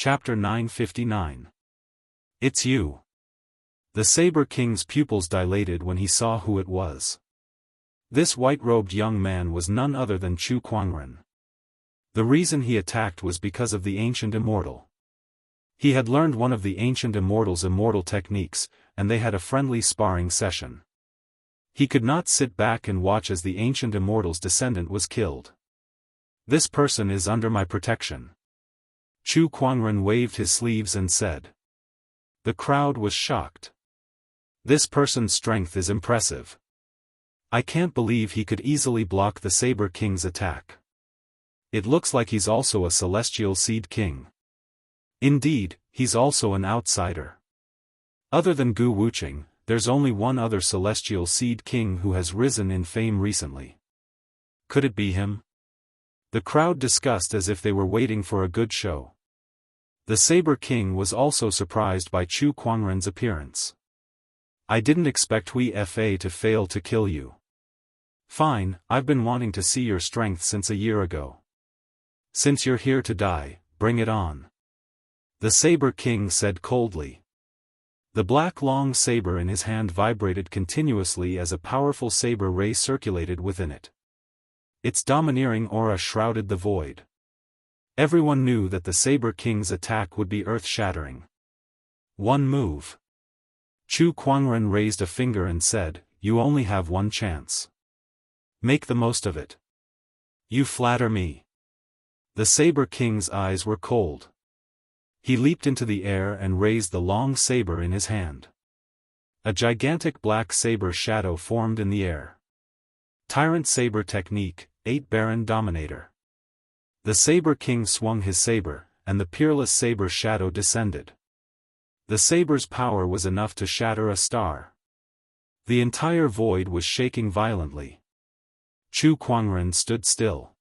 Chapter 959. It's you. The Saber King's pupils dilated when he saw who it was. This white-robed young man was none other than Chu Kuangren. The reason he attacked was because of the ancient Immortal. He had learned one of the ancient Immortal's immortal techniques, and they had a friendly sparring session. He could not sit back and watch as the ancient Immortal's descendant was killed. This person is under my protection. Chu Kuangren waved his sleeves and said. The crowd was shocked. This person's strength is impressive. I can't believe he could easily block the Saber King's attack. It looks like he's also a Celestial Seed King. Indeed, he's also an outsider. Other than Gu Wuqing, there's only one other Celestial Seed King who has risen in fame recently. Could it be him? The crowd discussed as if they were waiting for a good show. The Saber King was also surprised by Chu Kuangren's appearance. I didn't expect Hui Fa to fail to kill you. Fine, I've been wanting to see your strength since a year ago. Since you're here to die, bring it on. The Saber King said coldly. The black long saber in his hand vibrated continuously as a powerful saber ray circulated within it. Its domineering aura shrouded the void. Everyone knew that the Saber King's attack would be earth-shattering. One move. Chu Kuangren raised a finger and said, You only have one chance. Make the most of it. You flatter me. The Saber King's eyes were cold. He leaped into the air and raised the long saber in his hand. A gigantic black saber shadow formed in the air. Tyrant Saber Technique, 8 Baron Dominator. The Saber King swung his saber, and the peerless saber shadow descended. The saber's power was enough to shatter a star. The entire void was shaking violently. Chu Kuangren stood still.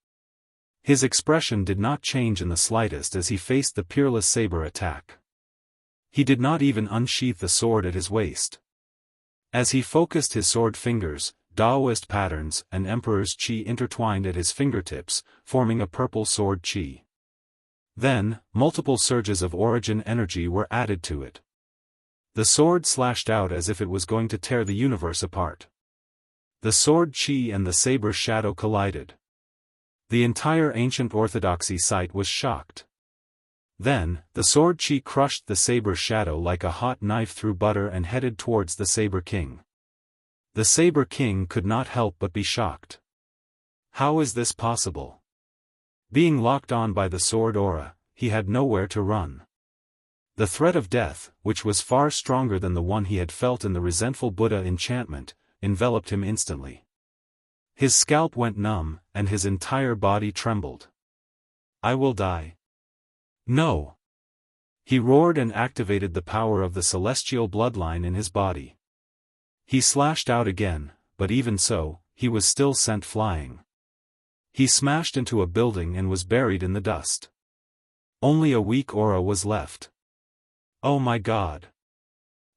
His expression did not change in the slightest as he faced the peerless saber attack. He did not even unsheath the sword at his waist. As he focused his sword fingers, Daoist patterns and Emperor's Qi intertwined at his fingertips, forming a purple sword Qi. Then, multiple surges of origin energy were added to it. The sword slashed out as if it was going to tear the universe apart. The sword Qi and the saber shadow collided. The entire ancient orthodoxy site was shocked. Then, the sword Qi crushed the saber shadow like a hot knife through butter and headed towards the Saber King. The Saber King could not help but be shocked. How is this possible? Being locked on by the sword aura, he had nowhere to run. The threat of death, which was far stronger than the one he had felt in the resentful Buddha enchantment, enveloped him instantly. His scalp went numb, and his entire body trembled. I will die. No! He roared and activated the power of the celestial bloodline in his body. He slashed out again, but even so, he was still sent flying. He smashed into a building and was buried in the dust. Only a weak aura was left. Oh my God!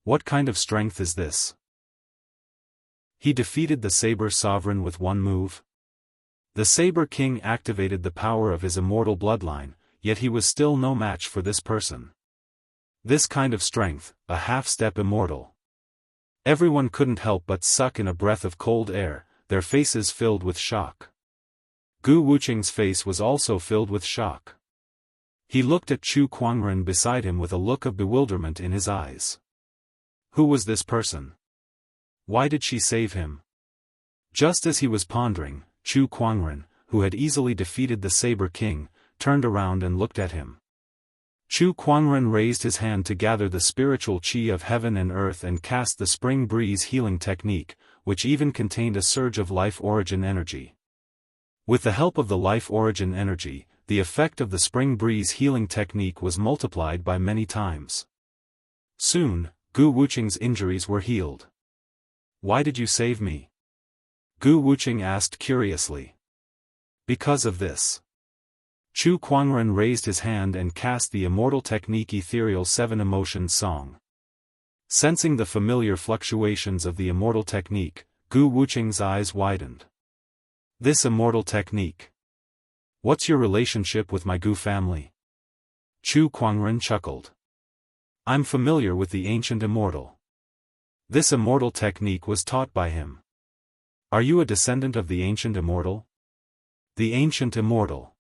What kind of strength is this? He defeated the Saber Sovereign with one move? The Saber King activated the power of his immortal bloodline, yet he was still no match for this person. This kind of strength, a half-step immortal. Everyone couldn't help but suck in a breath of cold air, their faces filled with shock. Gu Wuqing's face was also filled with shock. He looked at Chu Kuangren beside him with a look of bewilderment in his eyes. Who was this person? Why did she save him? Just as he was pondering, Chu Kuangren, who had easily defeated the Saber King, turned around and looked at him. Chu Kuangren raised his hand to gather the spiritual qi of heaven and earth and cast the Spring Breeze healing technique, which even contained a surge of life origin energy. With the help of the life origin energy, the effect of the Spring Breeze healing technique was multiplied by many times. Soon, Gu Wuqing's injuries were healed. Why did you save me? Gu Wuqing asked curiously. Because of this. Chu Kuangren raised his hand and cast the immortal technique Ethereal 7 Emotions Song. Sensing the familiar fluctuations of the immortal technique, Gu Wuqing's eyes widened. This immortal technique. What's your relationship with my Gu family? Chu Kuangren chuckled. I'm familiar with the ancient immortal. This immortal technique was taught by him. Are you a descendant of the ancient immortal? The ancient immortal.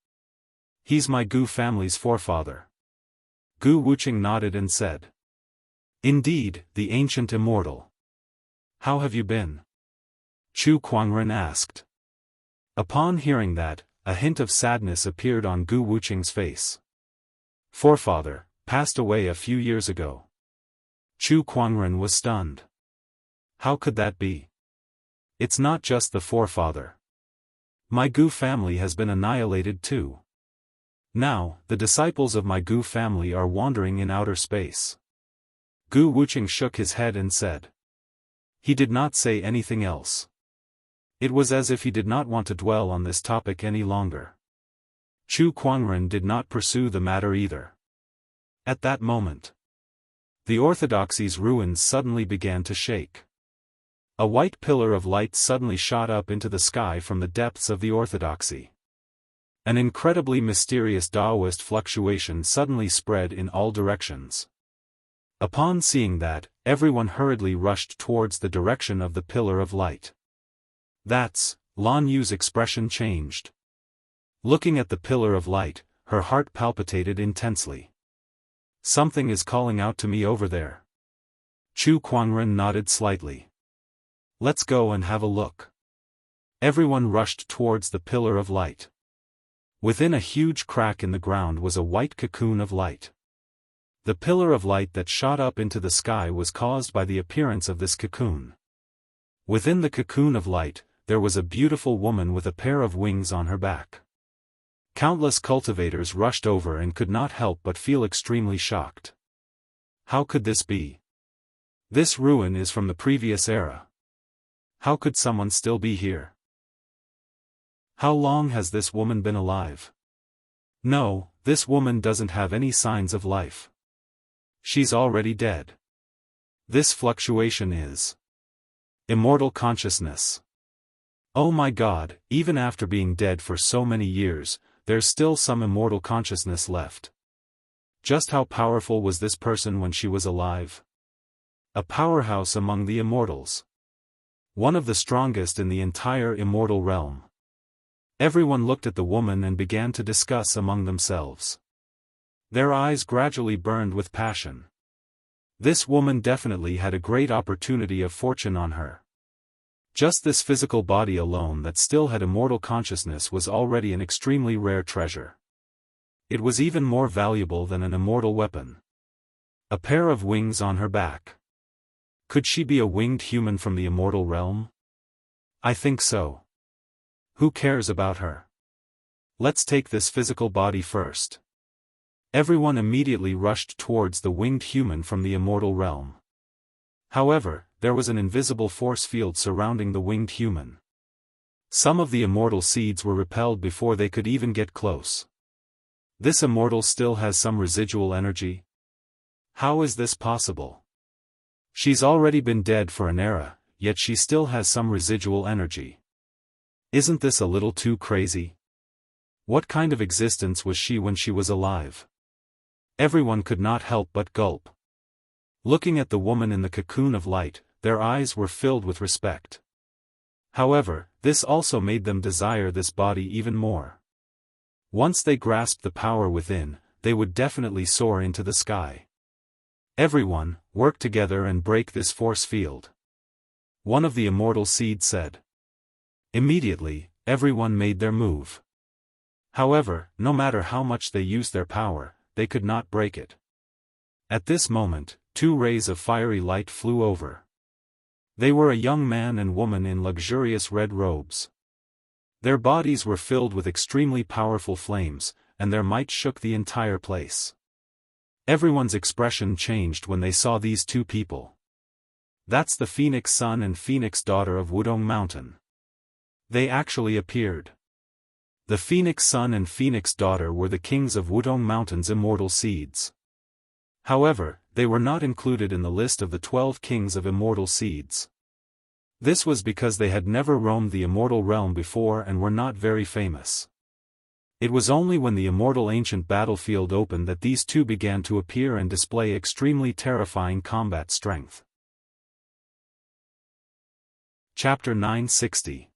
He's my Gu family's forefather. Gu Wuqing nodded and said. Indeed, the ancient immortal. How have you been? Chu Kuangren asked. Upon hearing that, a hint of sadness appeared on Gu Wuqing's face. Forefather, passed away a few years ago. Chu Kuangren was stunned. How could that be? It's not just the forefather. My Gu family has been annihilated too. Now, the disciples of my Gu family are wandering in outer space. Gu Wuqing shook his head and said. He did not say anything else. It was as if he did not want to dwell on this topic any longer. Chu Kuangren did not pursue the matter either. At that moment, the orthodoxy's ruins suddenly began to shake. A white pillar of light suddenly shot up into the sky from the depths of the orthodoxy. An incredibly mysterious Daoist fluctuation suddenly spread in all directions. Upon seeing that, everyone hurriedly rushed towards the direction of the pillar of light. That's, Lan Yu's expression changed. Looking at the pillar of light, her heart palpitated intensely. Something is calling out to me over there. Chu Kuangren nodded slightly. Let's go and have a look. Everyone rushed towards the pillar of light. Within a huge crack in the ground was a white cocoon of light. The pillar of light that shot up into the sky was caused by the appearance of this cocoon. Within the cocoon of light, there was a beautiful woman with a pair of wings on her back. Countless cultivators rushed over and could not help but feel extremely shocked. How could this be? This ruin is from the previous era. How could someone still be here? How long has this woman been alive? No, this woman doesn't have any signs of life. She's already dead. This fluctuation is immortal consciousness. Oh my God, even after being dead for so many years, there's still some immortal consciousness left. Just how powerful was this person when she was alive? A powerhouse among the immortals. One of the strongest in the entire immortal realm. Everyone looked at the woman and began to discuss among themselves. Their eyes gradually burned with passion. This woman definitely had a great opportunity of fortune on her. Just this physical body alone that still had immortal consciousness was already an extremely rare treasure. It was even more valuable than an immortal weapon. A pair of wings on her back. Could she be a winged human from the immortal realm? I think so. Who cares about her? Let's take this physical body first. Everyone immediately rushed towards the winged human from the immortal realm. However, there was an invisible force field surrounding the winged human. Some of the immortal seeds were repelled before they could even get close. This immortal still has some residual energy? How is this possible? She's already been dead for an era, yet she still has some residual energy. Isn't this a little too crazy? What kind of existence was she when she was alive? Everyone could not help but gulp. Looking at the woman in the cocoon of light, their eyes were filled with respect. However, this also made them desire this body even more. Once they grasped the power within, they would definitely soar into the sky. Everyone, work together and break this force field. One of the immortal seeds said. Immediately, everyone made their move. However, no matter how much they used their power, they could not break it. At this moment, 2 rays of fiery light flew over. They were a young man and woman in luxurious red robes. Their bodies were filled with extremely powerful flames, and their might shook the entire place. Everyone's expression changed when they saw these 2 people. That's the Phoenix Son and Phoenix Daughter of Wudong Mountain. They actually appeared. The Phoenix Son and Phoenix Daughter were the kings of Wudong Mountain's immortal seeds. However, they were not included in the list of the 12 kings of immortal seeds. This was because they had never roamed the immortal realm before and were not very famous. It was only when the immortal ancient battlefield opened that these two began to appear and display extremely terrifying combat strength. Chapter 960.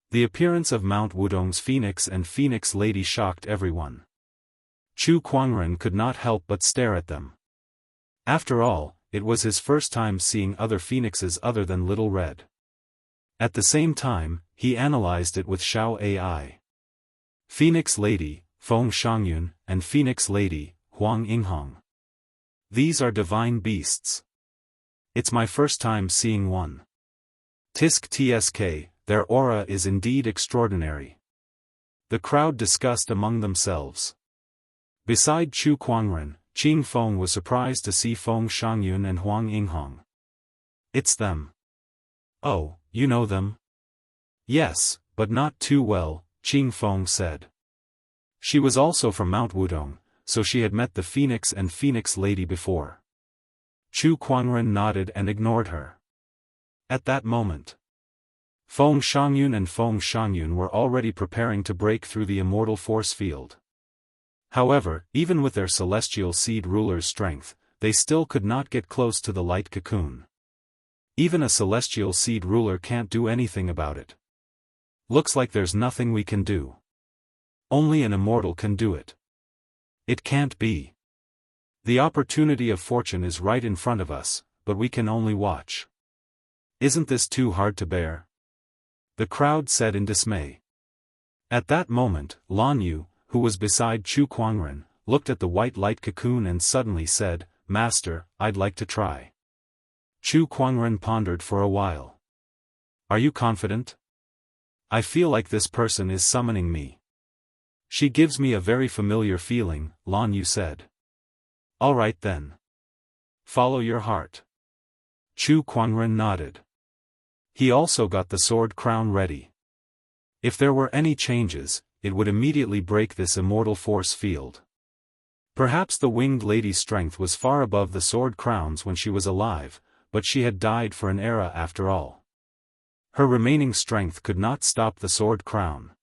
The appearance of Mount Wudong's Phoenix and Phoenix Lady shocked everyone. Chu Kuangren could not help but stare at them. After all, it was his first time seeing other phoenixes other than Little Red. At the same time, he analyzed it with Xiao AI. Phoenix Lady, Feng Shangyun, and Phoenix Lady, Huang Yinghong. These are divine beasts. It's my first time seeing one. Tisk tsk, their aura is indeed extraordinary. The crowd discussed among themselves. Beside Chu Kuangren, Qing Feng was surprised to see Feng Shangyun and Huang Yinghong. It's them. Oh, you know them? Yes, but not too well, Qing Feng said. She was also from Mount Wudong, so she had met the Phoenix and Phoenix Lady before. Chu Kuangren nodded and ignored her. At that moment, Feng Shangyun and Feng Shangyun were already preparing to break through the immortal force field. However, even with their celestial seed ruler's strength, they still could not get close to the light cocoon. Even a celestial seed ruler can't do anything about it. Looks like there's nothing we can do. Only an immortal can do it. It can't be. The opportunity of fortune is right in front of us, but we can only watch. Isn't this too hard to bear? The crowd said in dismay. At that moment, Lan Yu, who was beside Chu Kuangren, looked at the white light cocoon and suddenly said, "Master, I'd like to try." Chu Kuangren pondered for a while. "Are you confident?" "I feel like this person is summoning me. She gives me a very familiar feeling," Lan Yu said. "All right then. Follow your heart." Chu Kuangren nodded. He also got the sword crown ready. If there were any changes, it would immediately break this immortal force field. Perhaps the winged lady's strength was far above the sword crowns when she was alive, but she had died for an era after all. Her remaining strength could not stop the sword crown.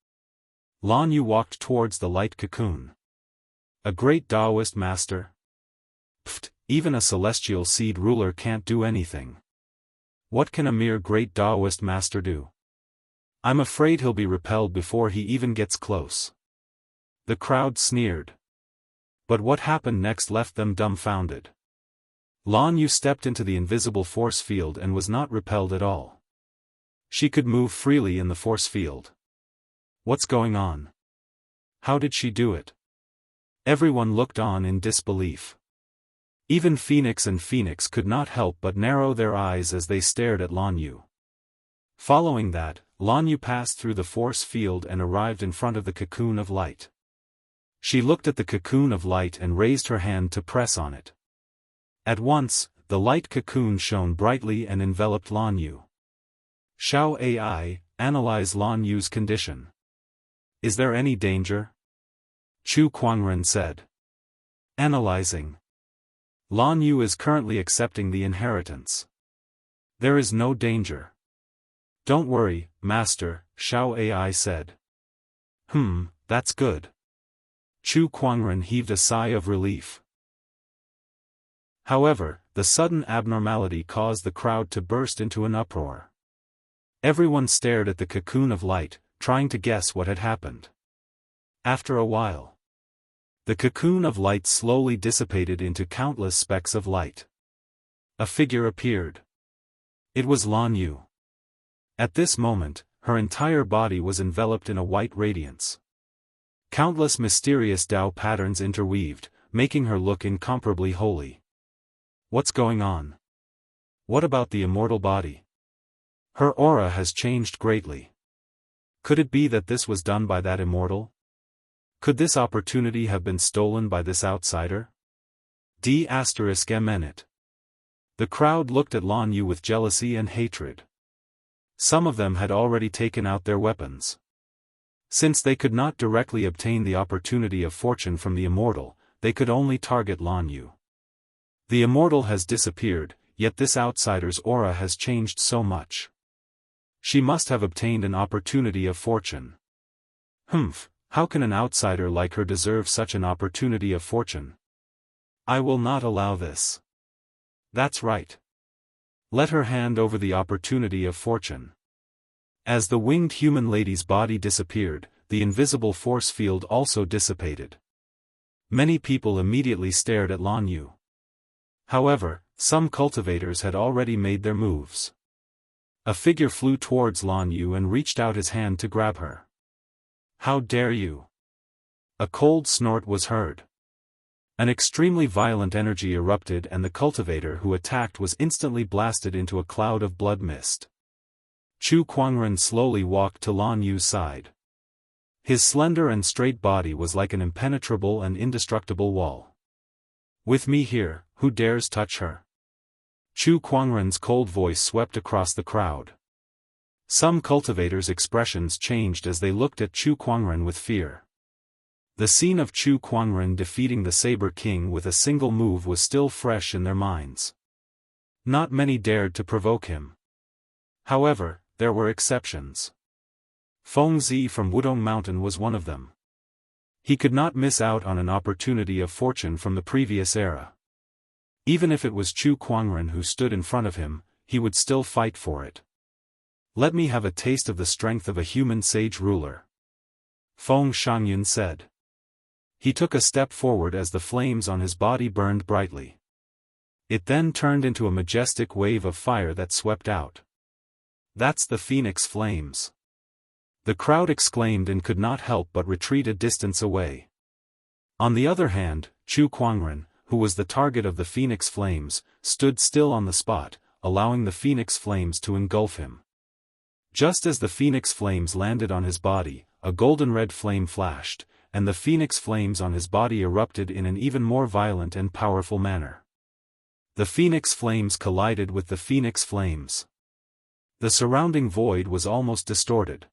Lan Yu walked towards the light cocoon. "A great Daoist master?" "Pfft, even a celestial seed ruler can't do anything. What can a mere great Daoist master do? I'm afraid he'll be repelled before he even gets close." The crowd sneered. But what happened next left them dumbfounded. Lan Yu stepped into the invisible force field and was not repelled at all. She could move freely in the force field. What's going on? How did she do it? Everyone looked on in disbelief. Even Phoenix and Phoenix could not help but narrow their eyes as they stared at Lan Yu. Following that, Lan Yu passed through the force field and arrived in front of the cocoon of light. She looked at the cocoon of light and raised her hand to press on it. At once, the light cocoon shone brightly and enveloped Lan Yu. Xiao AI, analyze Lan Yu's condition. Is there any danger? Chu Kuangren said. Analyzing. Lan Yu is currently accepting the inheritance. There is no danger. Don't worry, Master, Xiao AI said. That's good. Chu Kuangren heaved a sigh of relief. However, the sudden abnormality caused the crowd to burst into an uproar. Everyone stared at the cocoon of light, trying to guess what had happened. After a while, the cocoon of light slowly dissipated into countless specks of light. A figure appeared. It was Lan Yu. At this moment, her entire body was enveloped in a white radiance. Countless mysterious Dao patterns interweaved, making her look incomparably holy. What's going on? What about the immortal body? Her aura has changed greatly. Could it be that this was done by that immortal? Could this opportunity have been stolen by this outsider? D****. The crowd looked at Lan Yu with jealousy and hatred. Some of them had already taken out their weapons. Since they could not directly obtain the opportunity of fortune from the immortal, they could only target Lan Yu. The immortal has disappeared, yet this outsider's aura has changed so much. She must have obtained an opportunity of fortune. How can an outsider like her deserve such an opportunity of fortune? I will not allow this. That's right. Let her hand over the opportunity of fortune. As the winged human lady's body disappeared, the invisible force field also dissipated. Many people immediately stared at Lan Yu. However, some cultivators had already made their moves. A figure flew towards Lan Yu and reached out his hand to grab her. How dare you? A cold snort was heard. An extremely violent energy erupted and the cultivator who attacked was instantly blasted into a cloud of blood mist. Chu Kuangren slowly walked to Lan Yu's side. His slender and straight body was like an impenetrable and indestructible wall. With me here, who dares touch her? Chu Kuangren's cold voice swept across the crowd. Some cultivators' expressions changed as they looked at Chu Kuangren with fear. The scene of Chu Kuangren defeating the Saber King with a single move was still fresh in their minds. Not many dared to provoke him. However, there were exceptions. Feng Zi from Wudong Mountain was one of them. He could not miss out on an opportunity of fortune from the previous era. Even if it was Chu Kuangren who stood in front of him, he would still fight for it. Let me have a taste of the strength of a human sage ruler. Feng Shangyun said. He took a step forward as the flames on his body burned brightly. It then turned into a majestic wave of fire that swept out. That's the Phoenix Flames. The crowd exclaimed and could not help but retreat a distance away. On the other hand, Chu Kuangren, who was the target of the Phoenix Flames, stood still on the spot, allowing the Phoenix Flames to engulf him. Just as the Phoenix Flames landed on his body, a golden red flame flashed, and the Phoenix Flames on his body erupted in an even more violent and powerful manner. The Phoenix Flames collided with the Phoenix Flames. The surrounding void was almost distorted.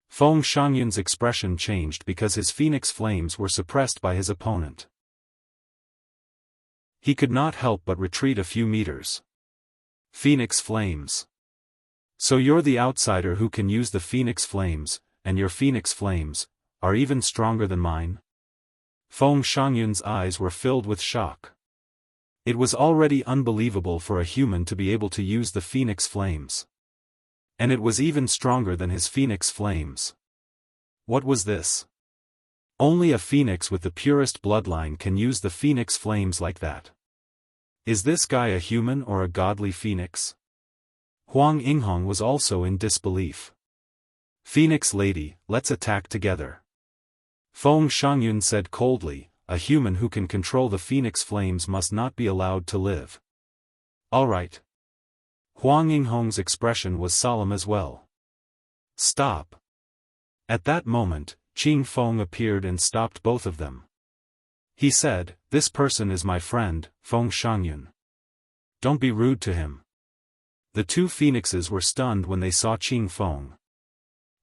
Feng Shangyun's expression changed because his Phoenix Flames were suppressed by his opponent. He could not help but retreat a few meters. Phoenix Flames. So you're the outsider who can use the Phoenix Flames, and your Phoenix Flames are even stronger than mine? Feng Shangyun's eyes were filled with shock. It was already unbelievable for a human to be able to use the Phoenix Flames. And it was even stronger than his Phoenix Flames. What was this? Only a phoenix with the purest bloodline can use the Phoenix Flames like that. Is this guy a human or a godly phoenix? Huang Yinghong was also in disbelief. Phoenix Lady, let's attack together. Feng Shangyun said coldly, a human who can control the Phoenix Flames must not be allowed to live. All right. Huang Yinghong's expression was solemn as well. Stop. At that moment, Qing Feng appeared and stopped both of them. He said, this person is my friend, Feng Shangyun. Don't be rude to him. The two phoenixes were stunned when they saw Qing Feng.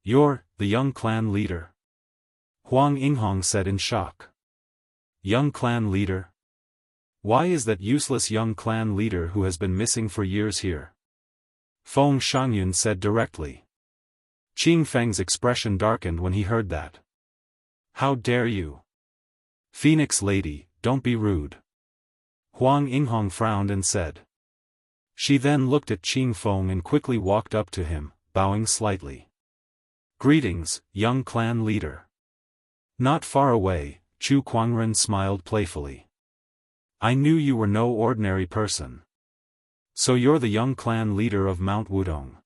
You're the young clan leader? Huang Yinghong said in shock. Young clan leader? Why is that useless young clan leader who has been missing for years here? Feng Shangyun said directly. Qing Feng's expression darkened when he heard that. How dare you? Phoenix Lady, don't be rude. Huang Yinghong frowned and said. She then looked at Qing Feng and quickly walked up to him, bowing slightly. Greetings, young clan leader. Not far away, Chu Kuangren smiled playfully. I knew you were no ordinary person. So you're the young clan leader of Mount Wudong.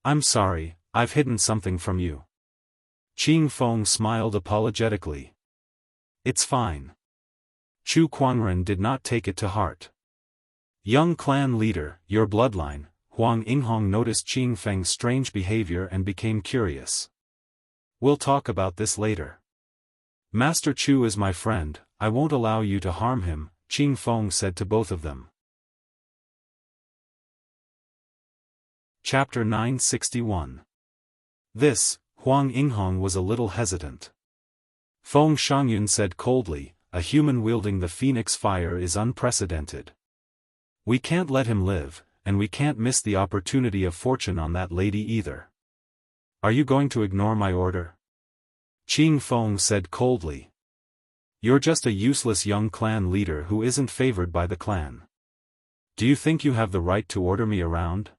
I'm sorry, I've hidden something from you. Qing Feng smiled apologetically. It's fine. Chu Kuangren did not take it to heart. Young clan leader, your bloodline. Huang Yinghong noticed Qing Feng's strange behavior and became curious. We'll talk about this later. Master Chu is my friend, I won't allow you to harm him, Qing Feng said to both of them. Chapter 961. This, Huang Yinghong was a little hesitant. Feng Shangyun said coldly, a human wielding the Phoenix Fire is unprecedented. We can't let him live, and we can't miss the opportunity of fortune on that lady either. Are you going to ignore my order? Qing Feng said coldly. You're just a useless young clan leader who isn't favored by the clan. Do you think you have the right to order me around?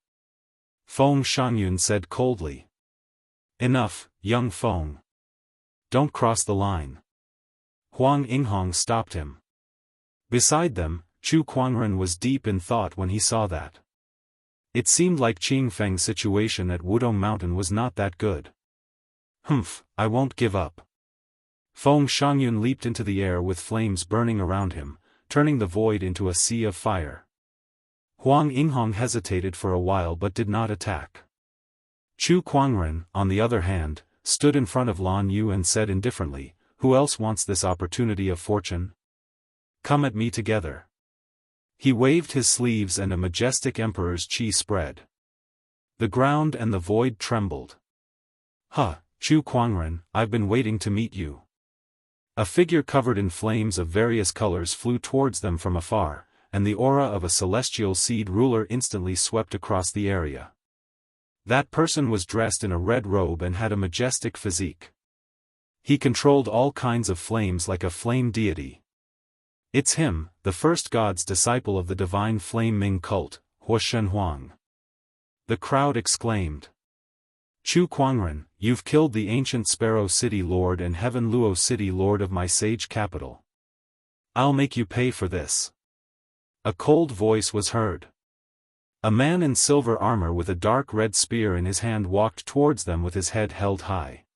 Feng Shangyun said coldly. Enough, young Feng. Don't cross the line. Huang Yinghong stopped him. Beside them, Chu Kuangren was deep in thought when he saw that. It seemed like Qing Feng's situation at Wudong Mountain was not that good. Humph, I won't give up. Feng Shangyun leaped into the air with flames burning around him, turning the void into a sea of fire. Huang Yinghong hesitated for a while but did not attack. Chu Kuangren, on the other hand, stood in front of Lan Yu and said indifferently, who else wants this opportunity of fortune? Come at me together. He waved his sleeves and a majestic emperor's qi spread. The ground and the void trembled. Huh, Chu Kuangren, I've been waiting to meet you. A figure covered in flames of various colors flew towards them from afar, and the aura of a celestial seed ruler instantly swept across the area. That person was dressed in a red robe and had a majestic physique. He controlled all kinds of flames like a flame deity. It's him, the first god's disciple of the divine flame Ming cult, Hua Shenhuang. The crowd exclaimed. Chu Kuangren, you've killed the ancient Sparrow City Lord and Heaven Luo City Lord of my sage capital. I'll make you pay for this. A cold voice was heard. A man in silver armor with a dark red spear in his hand walked towards them with his head held high.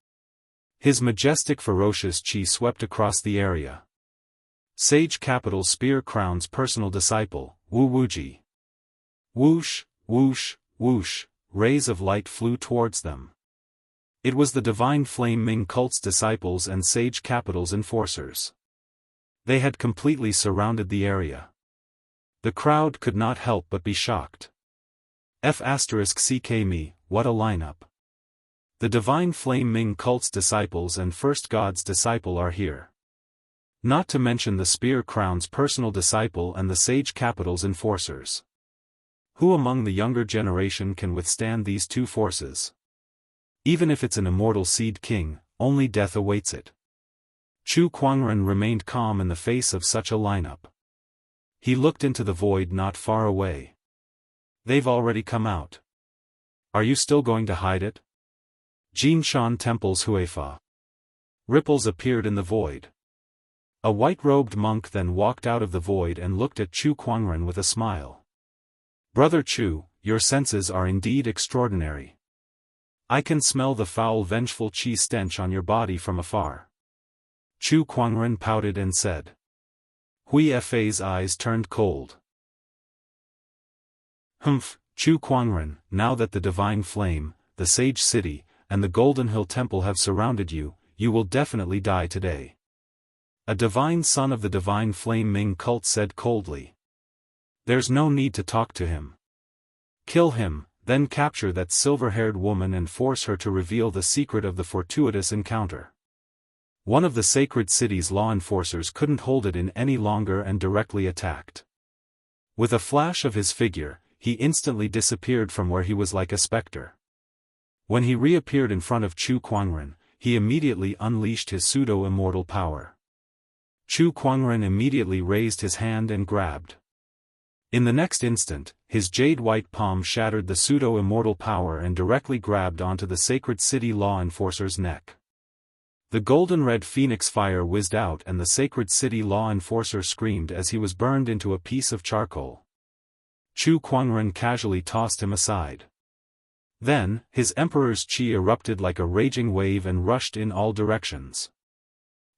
His majestic ferocious qi swept across the area. Sage Capital Spear Crown's personal disciple, Wu Wuji. Whoosh, whoosh, whoosh, rays of light flew towards them. It was the divine flame Ming cult's disciples and Sage Capital's enforcers. They had completely surrounded the area. The crowd could not help but be shocked. F*ck me, what a lineup. The divine flame Ming cult's disciples and first god's disciple are here. Not to mention the Spear Crown's personal disciple and the Sage Capital's enforcers. Who among the younger generation can withstand these two forces? Even if it's an immortal seed king, only death awaits it. Chu Kuangren remained calm in the face of such a lineup. He looked into the void not far away. They've already come out. Are you still going to hide it? Jinshan Temple's Huifa. Ripples appeared in the void. A white-robed monk then walked out of the void and looked at Chu Kuangren with a smile. Brother Chu, your senses are indeed extraordinary. I can smell the foul vengeful qi stench on your body from afar. Chu Kuangren pouted and said. Hui Fa's eyes turned cold. Humph, Chu Kuangren, now that the divine flame, the sage city, and the Golden Hill Temple have surrounded you, you will definitely die today. A divine son of the divine flame Ming cult said coldly. There's no need to talk to him. Kill him, then capture that silver-haired woman and force her to reveal the secret of the fortuitous encounter. One of the sacred city's law enforcers couldn't hold it in any longer and directly attacked. With a flash of his figure, he instantly disappeared from where he was like a specter. When he reappeared in front of Chu Kuangren, he immediately unleashed his pseudo-immortal power. Chu Kuangren immediately raised his hand and grabbed. In the next instant, his jade-white palm shattered the pseudo-immortal power and directly grabbed onto the sacred city law enforcer's neck. The golden-red phoenix fire whizzed out and the sacred city law enforcer screamed as he was burned into a piece of charcoal. Chu Kuangren casually tossed him aside. Then, his emperor's qi erupted like a raging wave and rushed in all directions.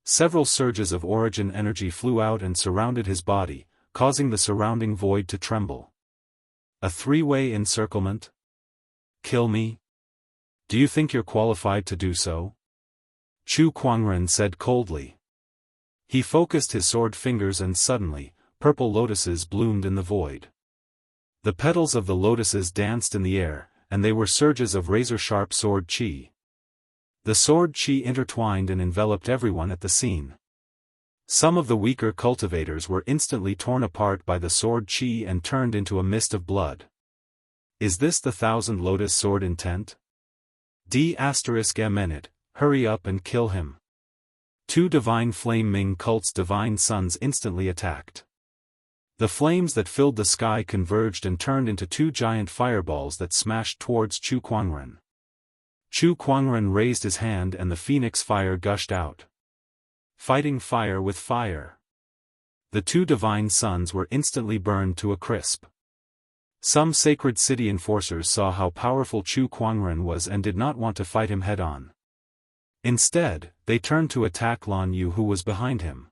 Several surges of origin energy flew out and surrounded his body, causing the surrounding void to tremble. A three-way encirclement? Kill me? Do you think you're qualified to do so? Chu Kuangren said coldly. He focused his sword fingers and suddenly, purple lotuses bloomed in the void. The petals of the lotuses danced in the air, and they were surges of razor-sharp sword qi. The sword qi intertwined and enveloped everyone at the scene. Some of the weaker cultivators were instantly torn apart by the sword qi and turned into a mist of blood. Is this the Thousand Lotus Sword intent? D****, hurry up and kill him. Two divine flame Ming cult's divine sons instantly attacked. The flames that filled the sky converged and turned into two giant fireballs that smashed towards Chu Kuangren. Chu Kuangren raised his hand and the phoenix fire gushed out. Fighting fire with fire. The two divine sons were instantly burned to a crisp. Some sacred city enforcers saw how powerful Chu Kuangren was and did not want to fight him head-on. Instead, they turned to attack Lan Yu who was behind him.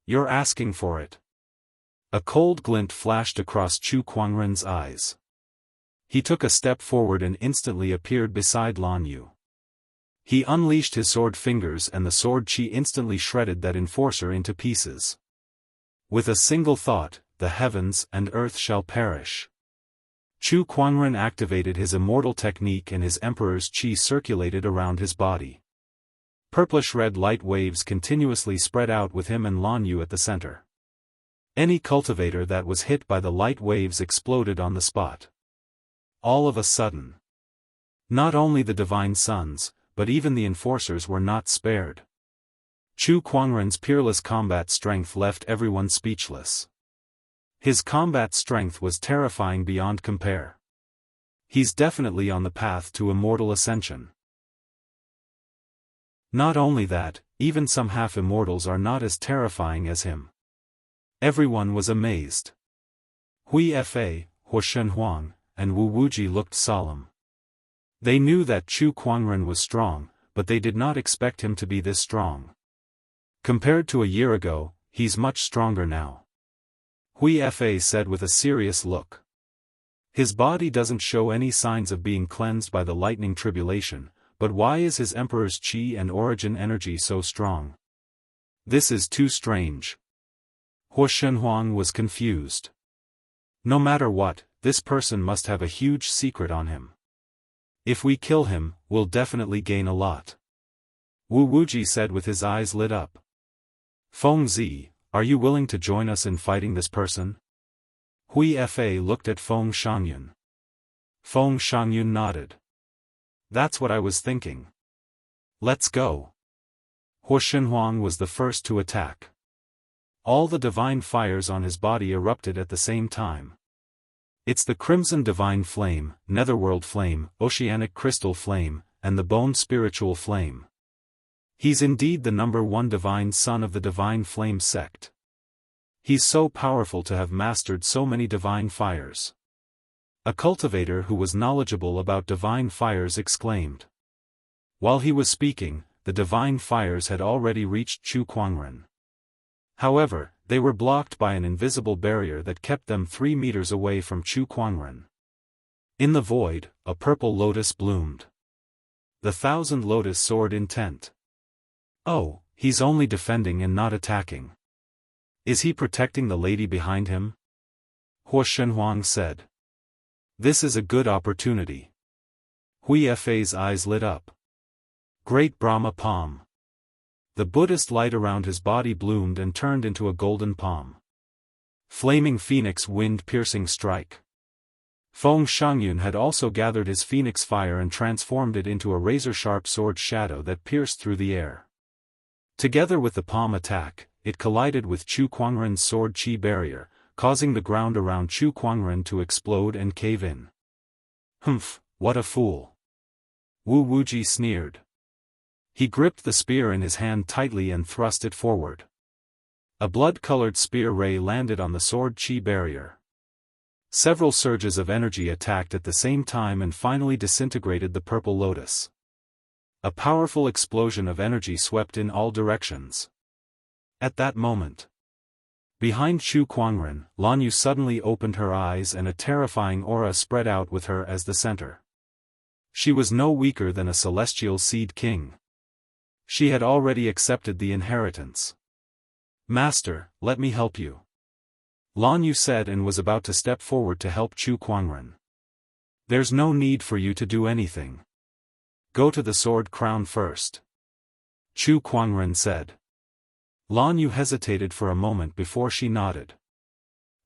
"You're asking for it." A cold glint flashed across Chu Kuangren's eyes. He took a step forward and instantly appeared beside Lan Yu. He unleashed his sword fingers and the sword chi instantly shredded that enforcer into pieces. With a single thought, the heavens and earth shall perish. Chu Kuangren activated his immortal technique and his emperor's chi circulated around his body. Purplish-red light waves continuously spread out with him and Lan Yu at the center. Any cultivator that was hit by the light waves exploded on the spot. All of a sudden, not only the divine sons, but even the enforcers were not spared. Chu Kuangren's peerless combat strength left everyone speechless. His combat strength was terrifying beyond compare. He's definitely on the path to immortal ascension. Not only that, even some half-immortals are not as terrifying as him. Everyone was amazed. Hui Fa, Huo Shenhuang, and Wu Wuji looked solemn. They knew that Chu Kuangren was strong, but they did not expect him to be this strong. Compared to a year ago, he's much stronger now. Hui Fa said with a serious look. His body doesn't show any signs of being cleansed by the lightning tribulation, but why is his emperor's chi and origin energy so strong? This is too strange. Huo Shenhuang was confused. No matter what, this person must have a huge secret on him. If we kill him, we'll definitely gain a lot. Wu Wuji said with his eyes lit up. Feng Zi, are you willing to join us in fighting this person? Hui Fa looked at Feng Shangyun. Feng Shangyun nodded. That's what I was thinking. Let's go. Huo Shenhuang was the first to attack. All the divine fires on his body erupted at the same time. It's the Crimson Divine Flame, Netherworld Flame, Oceanic Crystal Flame, and the Bone Spiritual Flame. He's indeed the #1 divine son of the Divine Flame sect. He's so powerful to have mastered so many divine fires. A cultivator who was knowledgeable about divine fires exclaimed. While he was speaking, the divine fires had already reached Chu Kuangren. However, they were blocked by an invisible barrier that kept them 3 meters away from Chu Kuangren. In the void, a purple lotus bloomed. The 1,000 lotus soared intent. Oh, he's only defending and not attacking. Is he protecting the lady behind him? Huo Shenhuang said. This is a good opportunity. Hui Fa's eyes lit up. Great Brahma palm. The Buddhist light around his body bloomed and turned into a golden palm. Flaming phoenix wind-piercing strike. Feng Shangyun had also gathered his phoenix fire and transformed it into a razor-sharp sword shadow that pierced through the air. Together with the palm attack, it collided with Chu Kuangren's sword chi barrier, causing the ground around Chu Kuangren to explode and cave in. Humph, what a fool. Wu Wuji sneered. He gripped the spear in his hand tightly and thrust it forward. A blood-colored spear ray landed on the sword chi barrier. Several surges of energy attacked at the same time and finally disintegrated the purple lotus. A powerful explosion of energy swept in all directions. At that moment, behind Chu Kuangren, Lan Yu suddenly opened her eyes and a terrifying aura spread out with her as the center. She was no weaker than a celestial seed king. She had already accepted the inheritance. Master, let me help you. Lan Yu said and was about to step forward to help Chu Kuangren. There's no need for you to do anything. Go to the sword crown first. Chu Kuangren said. Lan Yu hesitated for a moment before she nodded.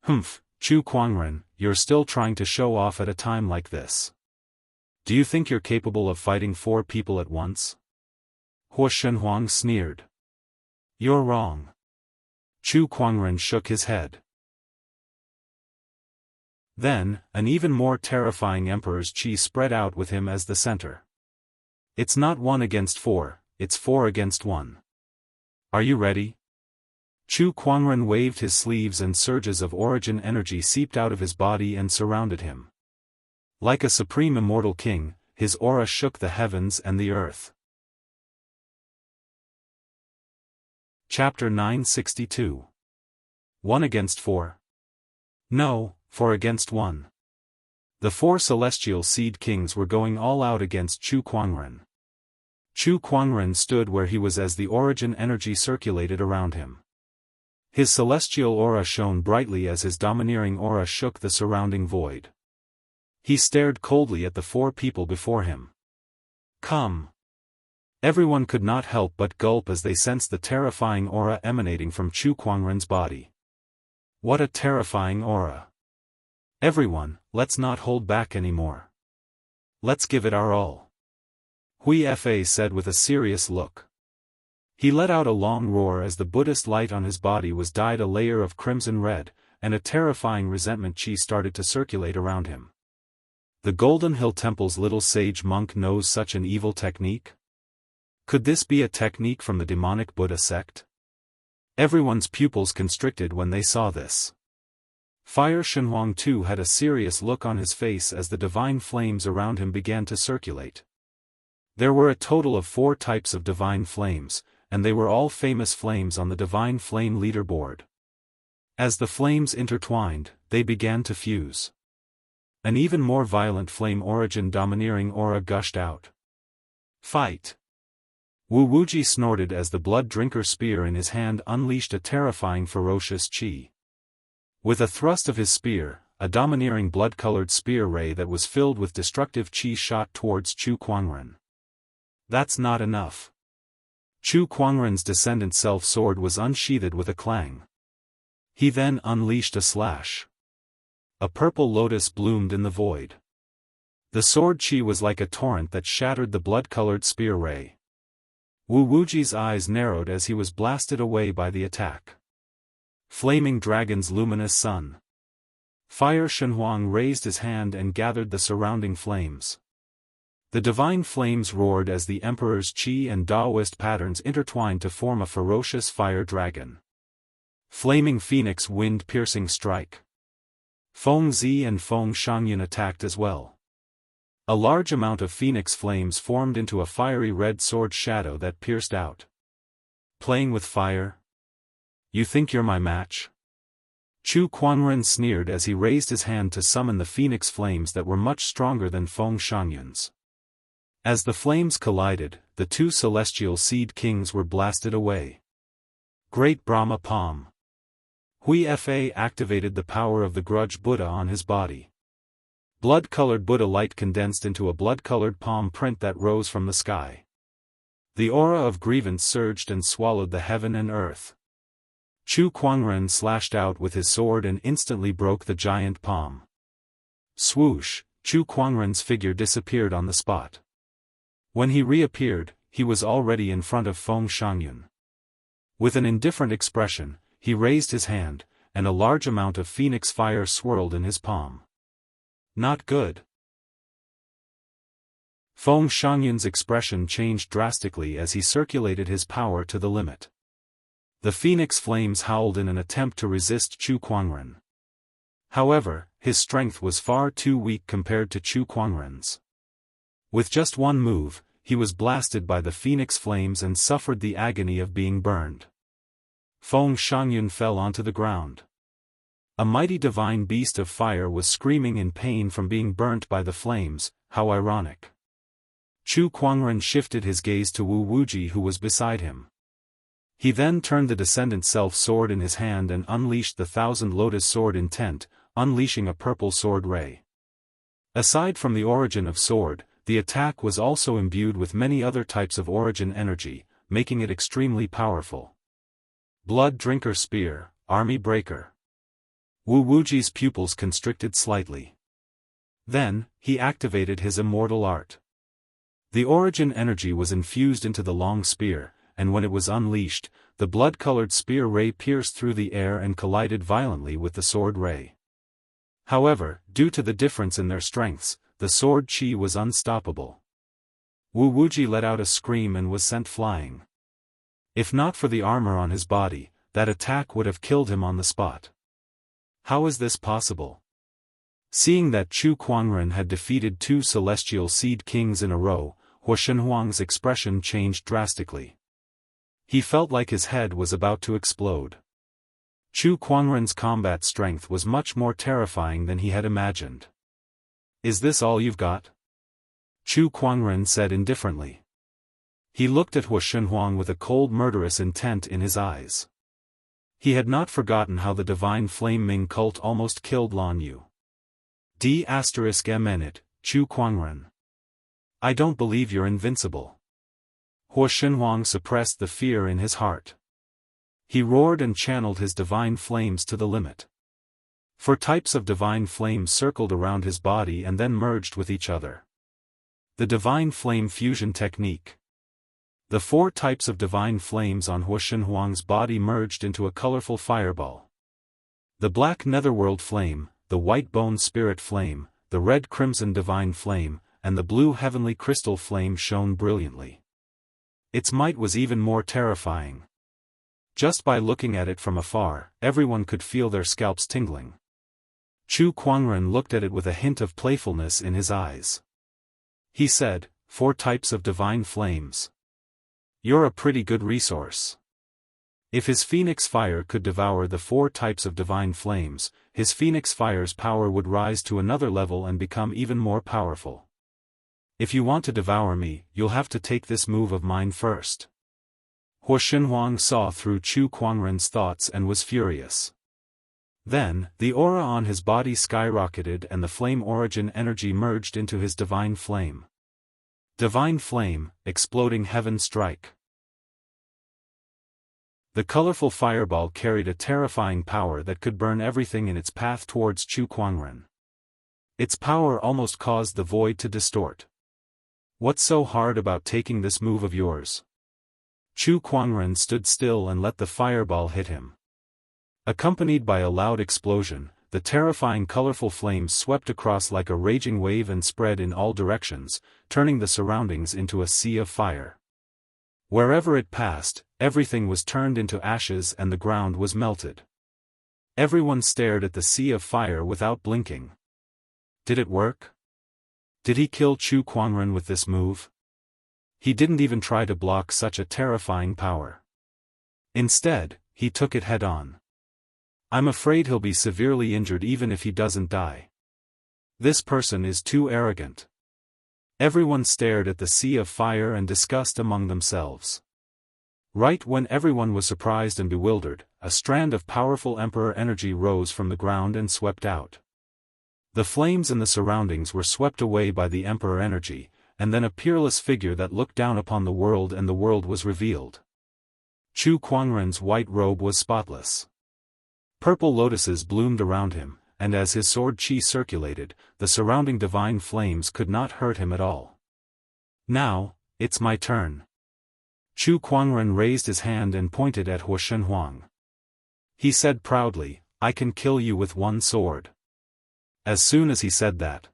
Humph, Chu Kuangren, you're still trying to show off at a time like this. Do you think you're capable of fighting 4 people at once? Huo Shenhuang sneered. You're wrong. Chu Kuangren shook his head. Then, an even more terrifying Emperor's Qi spread out with him as the center. It's not 1 against 4, it's 4 against 1. Are you ready? Chu Kuangren waved his sleeves and surges of origin energy seeped out of his body and surrounded him. Like a supreme immortal king, his aura shook the heavens and the earth. Chapter 962. 1 against 4. No, 4 against 1. The 4 celestial seed kings were going all out against Chu Kuangren. Chu Kuangren stood where he was as the origin energy circulated around him. His celestial aura shone brightly as his domineering aura shook the surrounding void. He stared coldly at the 4 people before him. Come! Everyone could not help but gulp as they sensed the terrifying aura emanating from Chu Kuangren's body. What a terrifying aura! Everyone, let's not hold back anymore. Let's give it our all. Hui Fa said with a serious look. He let out a long roar as the Buddhist light on his body was dyed a layer of crimson red, and a terrifying resentment chi started to circulate around him. The Golden Hill Temple's little sage monk knows such an evil technique? Could this be a technique from the demonic Buddha sect? Everyone's pupils constricted when they saw this. Fire Shenhuang too had a serious look on his face as the divine flames around him began to circulate. There were a total of 4 types of divine flames, and they were all famous flames on the divine flame leaderboard. As the flames intertwined, they began to fuse. An even more violent flame origin domineering aura gushed out. Fight! Wu Wuji snorted as the blood drinker spear in his hand unleashed a terrifying ferocious chi. With a thrust of his spear, a domineering blood-colored spear ray that was filled with destructive chi shot towards Chu Kuangren. That's not enough. Chu Kuangren's descendant self-sword was unsheathed with a clang. He then unleashed a slash. A purple lotus bloomed in the void. The sword chi was like a torrent that shattered the blood-colored spear ray. Wu Wuji's eyes narrowed as he was blasted away by the attack. Flaming Dragon's luminous sun. Fire Shenhuang raised his hand and gathered the surrounding flames. The divine flames roared as the Emperor's Qi and Daoist patterns intertwined to form a ferocious fire dragon. Flaming Phoenix wind-piercing strike. Feng Zi and Feng Shangyun attacked as well. A large amount of phoenix flames formed into a fiery red sword shadow that pierced out. Playing with fire? You think you're my match? Chu Kuangren sneered as he raised his hand to summon the phoenix flames that were much stronger than Feng Shangyun's. As the flames collided, the 2 celestial seed kings were blasted away. Great Brahma Palm. Hui Fa activated the power of the grudge Buddha on his body. Blood-colored Buddha light condensed into a blood-colored palm print that rose from the sky. The aura of grievance surged and swallowed the heaven and earth. Chu Kuangren slashed out with his sword and instantly broke the giant palm. Swoosh, Chu Kuangren's figure disappeared on the spot. When he reappeared, he was already in front of Feng Shangyun. With an indifferent expression, he raised his hand, and a large amount of phoenix fire swirled in his palm. Not good. Feng Shangyun's expression changed drastically as he circulated his power to the limit. The phoenix flames howled in an attempt to resist Chu Kuangren. However, his strength was far too weak compared to Chu Kuangren's. With just one move, he was blasted by the phoenix flames and suffered the agony of being burned. Feng Shangyun fell onto the ground. A mighty divine beast of fire was screaming in pain from being burnt by the flames. How ironic. Chu Kuangren shifted his gaze to Wu Wuji who was beside him. He then turned the descendant self-sword in his hand and unleashed the Thousand Lotus Sword intent, unleashing a purple sword ray. Aside from the origin of sword, the attack was also imbued with many other types of origin energy, making it extremely powerful. Blood Drinker Spear, Army Breaker. Wu Wuji's pupils constricted slightly. Then, he activated his immortal art. The origin energy was infused into the long spear, and when it was unleashed, the blood-colored spear ray pierced through the air and collided violently with the sword ray. However, due to the difference in their strengths, the sword chi was unstoppable. Wu Wuji let out a scream and was sent flying. If not for the armor on his body, that attack would have killed him on the spot. How is this possible? Seeing that Chu Kuangren had defeated 2 celestial seed kings in a row, Huo Shenhuang's expression changed drastically. He felt like his head was about to explode. Chu Kuangren's combat strength was much more terrifying than he had imagined. Is this all you've got? Chu Kuangren said indifferently. He looked at Huo Shenhuang with a cold murderous intent in his eyes. He had not forgotten how the divine flame Ming cult almost killed Lan Yu. D***MN, Chu Kuangren. I don't believe you're invincible. Huo Shenhuang suppressed the fear in his heart. He roared and channeled his divine flames to the limit. 4 types of divine flames circled around his body and then merged with each other. The divine flame fusion technique. The 4 types of divine flames on Huo Shenhuang's body merged into a colorful fireball. The black netherworld flame, the white bone spirit flame, the red crimson divine flame, and the blue heavenly crystal flame shone brilliantly. Its might was even more terrifying. Just by looking at it from afar, everyone could feel their scalps tingling. Chu Kuangren looked at it with a hint of playfulness in his eyes. He said, 4 types of divine flames. You're a pretty good resource. If his phoenix fire could devour the 4 types of divine flames, his phoenix fire's power would rise to another level and become even more powerful. If you want to devour me, you'll have to take this move of mine first. Huo Shenhuang saw through Chu Kuangren's thoughts and was furious. Then, the aura on his body skyrocketed and the flame origin energy merged into his divine flame. Divine flame, exploding heaven strike. The colorful fireball carried a terrifying power that could burn everything in its path towards Chu Kuangren. Its power almost caused the void to distort. What's so hard about taking this move of yours? Chu Kuangren stood still and let the fireball hit him. Accompanied by a loud explosion, the terrifying colorful flames swept across like a raging wave and spread in all directions, turning the surroundings into a sea of fire. Wherever it passed, everything was turned into ashes and the ground was melted. Everyone stared at the sea of fire without blinking. Did it work? Did he kill Chu Kuangren with this move? He didn't even try to block such a terrifying power. Instead, he took it head-on. I'm afraid he'll be severely injured even if he doesn't die. This person is too arrogant. Everyone stared at the sea of fire and discussed among themselves. Right when everyone was surprised and bewildered, a strand of powerful emperor energy rose from the ground and swept out. The flames in the surroundings were swept away by the emperor energy, and then a peerless figure that looked down upon the world and the world was revealed. Chu Kuangren's white robe was spotless. Purple lotuses bloomed around him, and as his sword chi circulated, the surrounding divine flames could not hurt him at all. Now, it's my turn. Chu Kuangren raised his hand and pointed at Huo Shenhuang. He said proudly, I can kill you with one sword. As soon as he said that,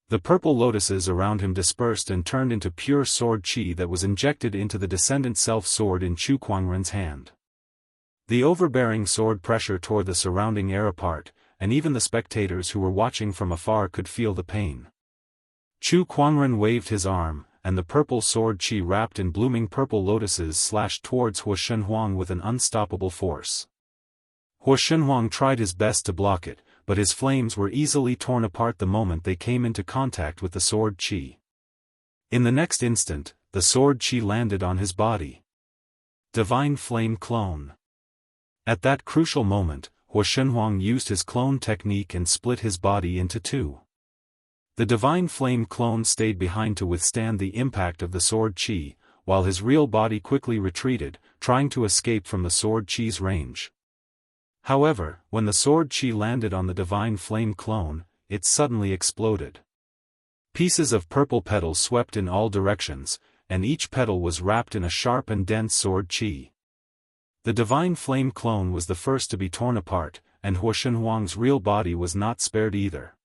the purple lotuses around him dispersed and turned into pure sword chi that was injected into the descendant self-sword in Chu Kuangren's hand. The overbearing sword pressure tore the surrounding air apart, and even the spectators who were watching from afar could feel the pain. Chu Kuangren waved his arm, and the purple sword chi wrapped in blooming purple lotuses slashed towards Huo Shenhuang with an unstoppable force. Huo Shenhuang tried his best to block it, but his flames were easily torn apart the moment they came into contact with the sword chi. In the next instant, the sword chi landed on his body. Divine Flame Clone. At that crucial moment, Huo Shenhuang used his clone technique and split his body into 2. The Divine Flame Clone stayed behind to withstand the impact of the sword chi, while his real body quickly retreated, trying to escape from the sword chi's range. However, when the sword chi landed on the Divine Flame Clone, it suddenly exploded. Pieces of purple petals swept in all directions, and each petal was wrapped in a sharp and dense sword qi. The divine flame clone was the first to be torn apart, and Hua Shenhuang's real body was not spared either.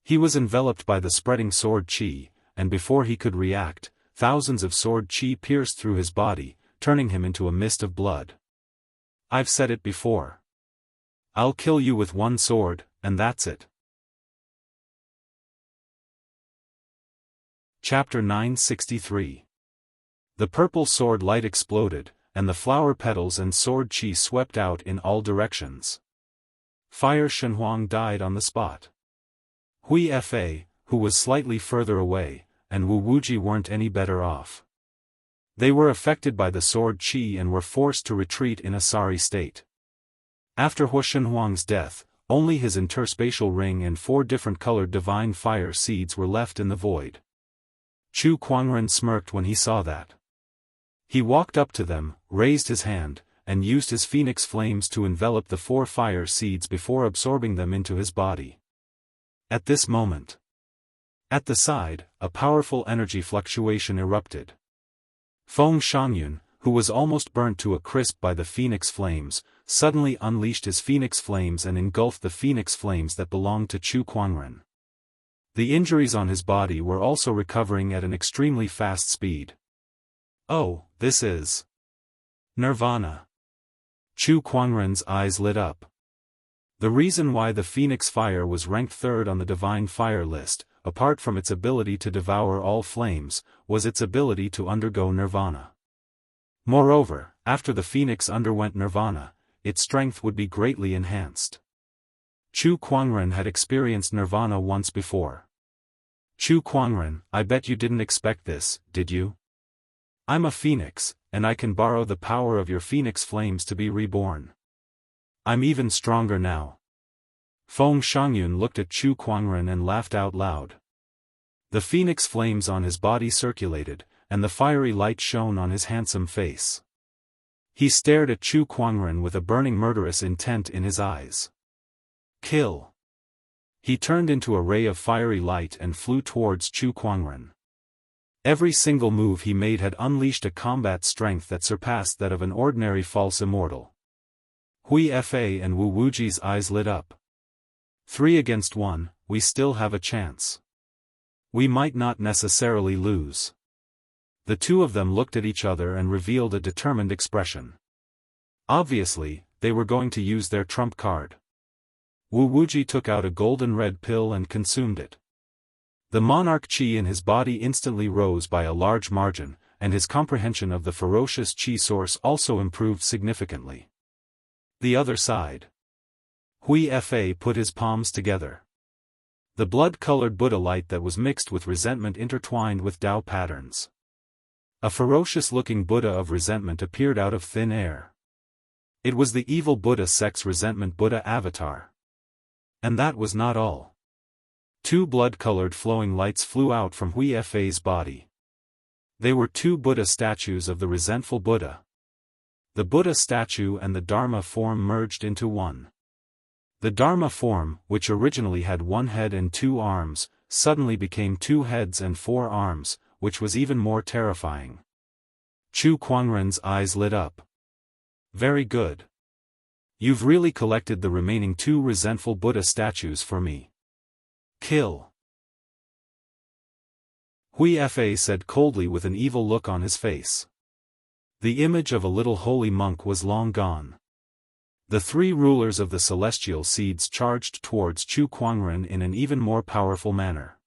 He was enveloped by the spreading sword qi, and before he could react, thousands of sword qi pierced through his body, turning him into a mist of blood. I've said it before. I'll kill you with one sword, and that's it. Chapter 963. The purple sword light exploded, and the flower petals and sword qi swept out in all directions. Fire Shenhuang died on the spot. Hui Fa, who was slightly further away, and Wu Wuji weren't any better off. They were affected by the sword qi and were forced to retreat in a sorry state. After Hua Shenhuang's death, only his interspatial ring and 4 different colored divine fire seeds were left in the void. Chu Kuangren smirked when he saw that. He walked up to them, raised his hand, and used his phoenix flames to envelop the 4 fire seeds before absorbing them into his body. At this moment, at the side, a powerful energy fluctuation erupted. Feng Shangyun, who was almost burnt to a crisp by the phoenix flames, suddenly unleashed his phoenix flames and engulfed the phoenix flames that belonged to Chu Kuangren. The injuries on his body were also recovering at an extremely fast speed. Oh, this is Nirvana. Chu Kuangren's eyes lit up. The reason why the Phoenix Fire was ranked 3rd on the Divine Fire list, apart from its ability to devour all flames, was its ability to undergo Nirvana. Moreover, after the Phoenix underwent Nirvana, its strength would be greatly enhanced. Chu Kuangren had experienced Nirvana once before. Chu Kuangren, I bet you didn't expect this, did you? I'm a phoenix, and I can borrow the power of your phoenix flames to be reborn. I'm even stronger now. Feng Shangyun looked at Chu Kuangren and laughed out loud. The phoenix flames on his body circulated, and the fiery light shone on his handsome face. He stared at Chu Kuangren with a burning murderous intent in his eyes. Kill. He turned into a ray of fiery light and flew towards Chu Kuangren. Every single move he made had unleashed a combat strength that surpassed that of an ordinary false immortal. Hui Fa and Wu Wuji's eyes lit up. 3 against 1, we still have a chance. We might not necessarily lose. The two of them looked at each other and revealed a determined expression. Obviously, they were going to use their trump card. Wu Wuji took out a golden red pill and consumed it. The monarch qi in his body instantly rose by a large margin, and his comprehension of the ferocious qi source also improved significantly. The other side. Hui Fa put his palms together. The blood-colored Buddha light that was mixed with resentment intertwined with Dao patterns. A ferocious-looking Buddha of resentment appeared out of thin air. It was the evil Buddha sect's resentment Buddha avatar. And that was not all. 2 blood-colored flowing lights flew out from Hui Fa's body. They were 2 Buddha statues of the resentful Buddha. The Buddha statue and the Dharma form merged into one. The Dharma form, which originally had 1 head and 2 arms, suddenly became 2 heads and 4 arms, which was even more terrifying. Chu Kuangren's eyes lit up. Very good. You've really collected the remaining 2 resentful Buddha statues for me. Kill. Hui Fa said coldly with an evil look on his face. The image of a little holy monk was long gone. The 3 rulers of the celestial seeds charged towards Chu Kuangren in an even more powerful manner.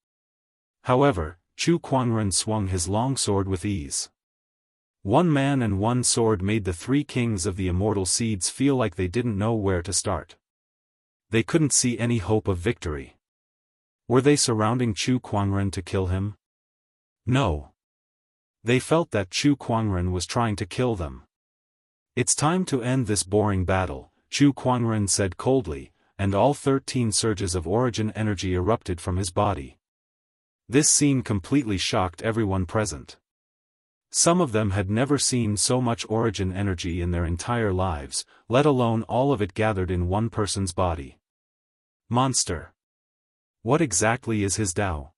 However, Chu Kuangren swung his long sword with ease. 1 man and 1 sword made the 3 kings of the immortal seeds feel like they didn't know where to start. They couldn't see any hope of victory. Were they surrounding Chu Kuangren to kill him? No. They felt that Chu Kuangren was trying to kill them. It's time to end this boring battle, Chu Kuangren said coldly, and all 13 surges of origin energy erupted from his body. This scene completely shocked everyone present. Some of them had never seen so much origin energy in their entire lives, let alone all of it gathered in one person's body. Monster. What exactly is his Tao?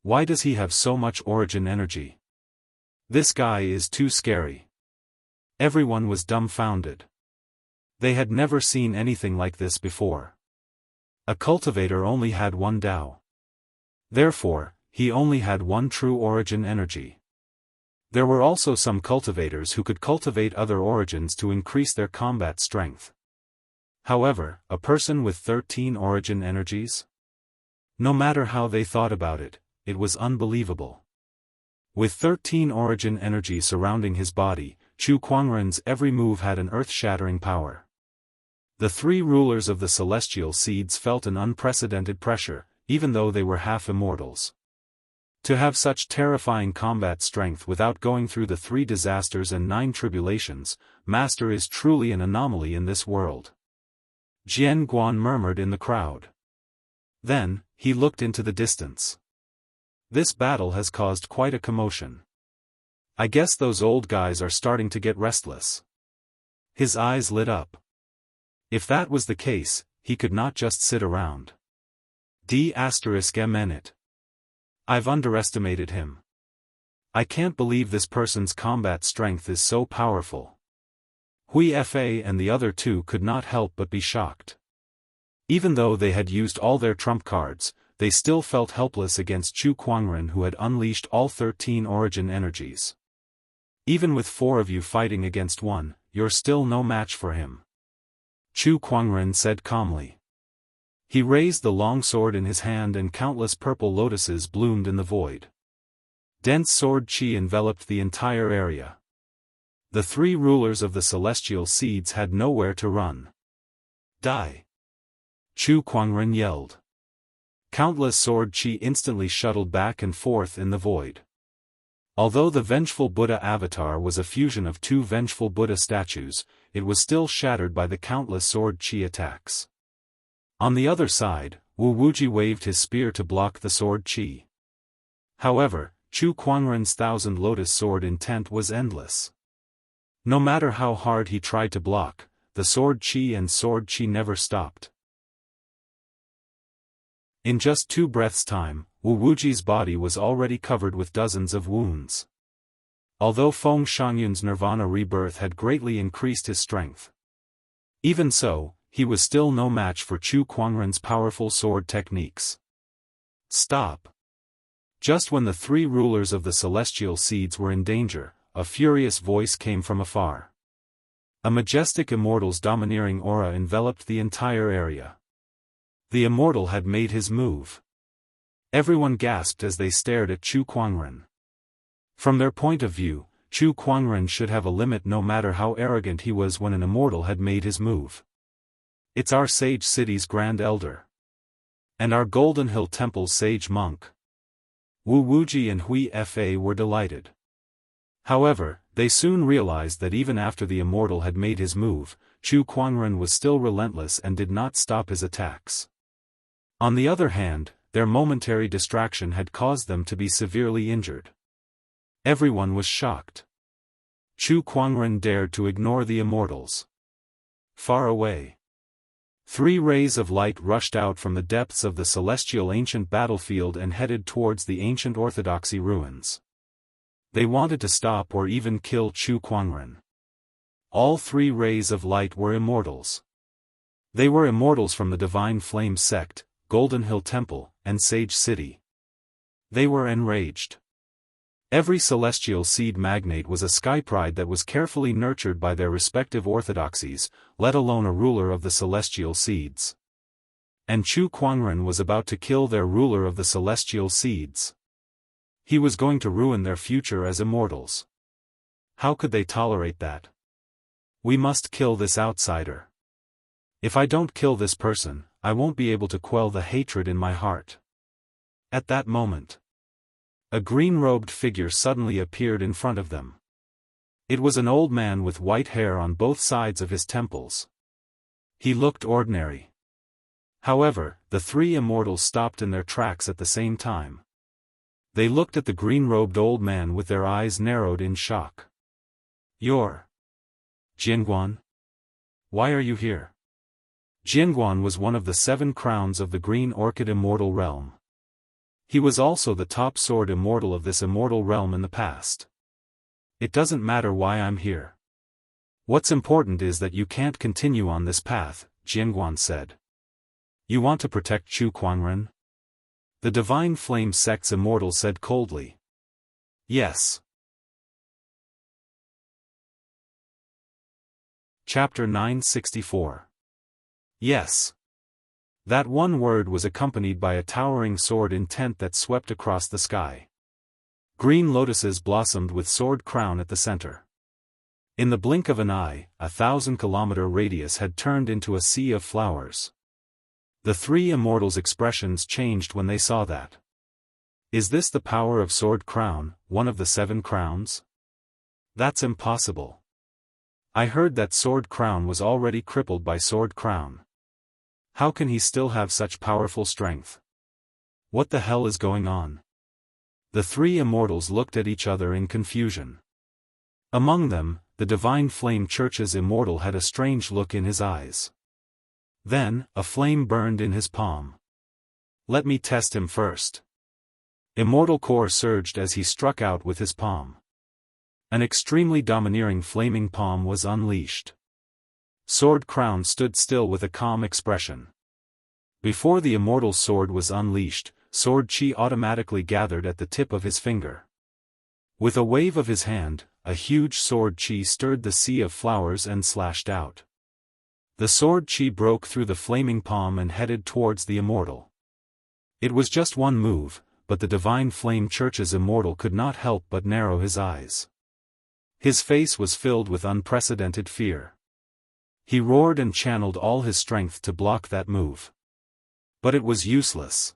Why does he have so much origin energy? This guy is too scary. Everyone was dumbfounded. They had never seen anything like this before. A cultivator only had one Dao. Therefore, he only had one true origin energy. There were also some cultivators who could cultivate other origins to increase their combat strength. However, a person with 13 origin energies? No matter how they thought about it, it was unbelievable. With 13 origin energy surrounding his body, Chu Kuangren's every move had an earth-shattering power. The three rulers of the celestial seeds felt an unprecedented pressure, even though they were half immortals. To have such terrifying combat strength without going through the 3 disasters and 9 tribulations, Master is truly an anomaly in this world. Jian Guan murmured in the crowd. Then, he looked into the distance. This battle has caused quite a commotion. I guess those old guys are starting to get restless. His eyes lit up. If that was the case, he could not just sit around. D***it. I've underestimated him. I can't believe this person's combat strength is so powerful. Hui Fa and the other two could not help but be shocked. Even though they had used all their trump cards, they still felt helpless against Chu Kuangren, who had unleashed all 13 origin energies. Even with 4 of you fighting against one, you're still no match for him. Chu Kuangren said calmly. He raised the long sword in his hand and countless purple lotuses bloomed in the void. Dense sword chi enveloped the entire area. The 3 rulers of the celestial seeds had nowhere to run. Die! Chu Kuangren yelled. Countless sword chi instantly shuttled back and forth in the void. Although the Vengeful Buddha avatar was a fusion of 2 Vengeful Buddha statues, it was still shattered by the countless sword chi attacks. On the other side, Wu Wuji waved his spear to block the sword chi. However, Chu Kuangren's 1,000 lotus sword intent was endless. No matter how hard he tried to block, the sword chi never stopped. In just 2 breaths' time, Wu Wuji's body was already covered with dozens of wounds. Although Feng Shangyun's nirvana rebirth had greatly increased his strength. Even so, he was still no match for Chu Kuangren's powerful sword techniques. Stop! Just when the 3 rulers of the celestial seeds were in danger, a furious voice came from afar. A majestic immortal's domineering aura enveloped the entire area. The immortal had made his move. Everyone gasped as they stared at Chu Kuangren. From their point of view, Chu Kuangren should have a limit no matter how arrogant he was when an immortal had made his move. It's our Sage City's Grand Elder. And our Golden Hill Temple's Sage Monk. Wu Wuji and Hui Fa were delighted. However, they soon realized that even after the immortal had made his move, Chu Kuangren was still relentless and did not stop his attacks. On the other hand, their momentary distraction had caused them to be severely injured. Everyone was shocked. Chu Kuangren dared to ignore the immortals. Far away. 3 rays of light rushed out from the depths of the celestial ancient battlefield and headed towards the ancient orthodoxy ruins. They wanted to stop or even kill Chu Kuangren. All 3 rays of light were immortals. They were immortals from the Divine Flame sect, Golden Hill Temple, and Sage City. They were enraged. Every celestial seed magnate was a skypride that was carefully nurtured by their respective orthodoxies, let alone a ruler of the celestial seeds. And Chu Kuangren was about to kill their ruler of the celestial seeds. He was going to ruin their future as immortals. How could they tolerate that? We must kill this outsider. If I don't kill this person, I won't be able to quell the hatred in my heart. At that moment, a green-robed figure suddenly appeared in front of them. It was an old man with white hair on both sides of his temples. He looked ordinary. However, the 3 immortals stopped in their tracks at the same time. They looked at the green-robed old man with their eyes narrowed in shock. You're Jianguan? Why are you here? Jianguan was one of the 7 crowns of the Green Orchid Immortal Realm. He was also the top sword immortal of this immortal realm in the past. It doesn't matter why I'm here. What's important is that you can't continue on this path, Jianghu said. You want to protect Chu Kuangren? The Divine Flame Sect's Immortal said coldly. Yes. Chapter 964. Yes. That one word was accompanied by a towering sword intent that swept across the sky. Green lotuses blossomed with sword crown at the center. In the blink of an eye, 1,000-kilometer radius had turned into a sea of flowers. The three immortals' expressions changed when they saw that. Is this the power of Sword Crown, one of the 7 crowns? That's impossible. I heard that Sword Crown was already crippled by Sword Crown. How can he still have such powerful strength? What the hell is going on? The three immortals looked at each other in confusion. Among them, the Divine Flame Church's immortal had a strange look in his eyes. Then, a flame burned in his palm. Let me test him first. Immortal core surged as he struck out with his palm. An extremely domineering flaming palm was unleashed. Sword Crown stood still with a calm expression. Before the immortal's sword was unleashed, sword chi automatically gathered at the tip of his finger. With a wave of his hand, a huge sword chi stirred the sea of flowers and slashed out. The sword chi broke through the flaming palm and headed towards the immortal. It was just one move, but the Divine Flame Church's immortal could not help but narrow his eyes. His face was filled with unprecedented fear. He roared and channeled all his strength to block that move. But it was useless.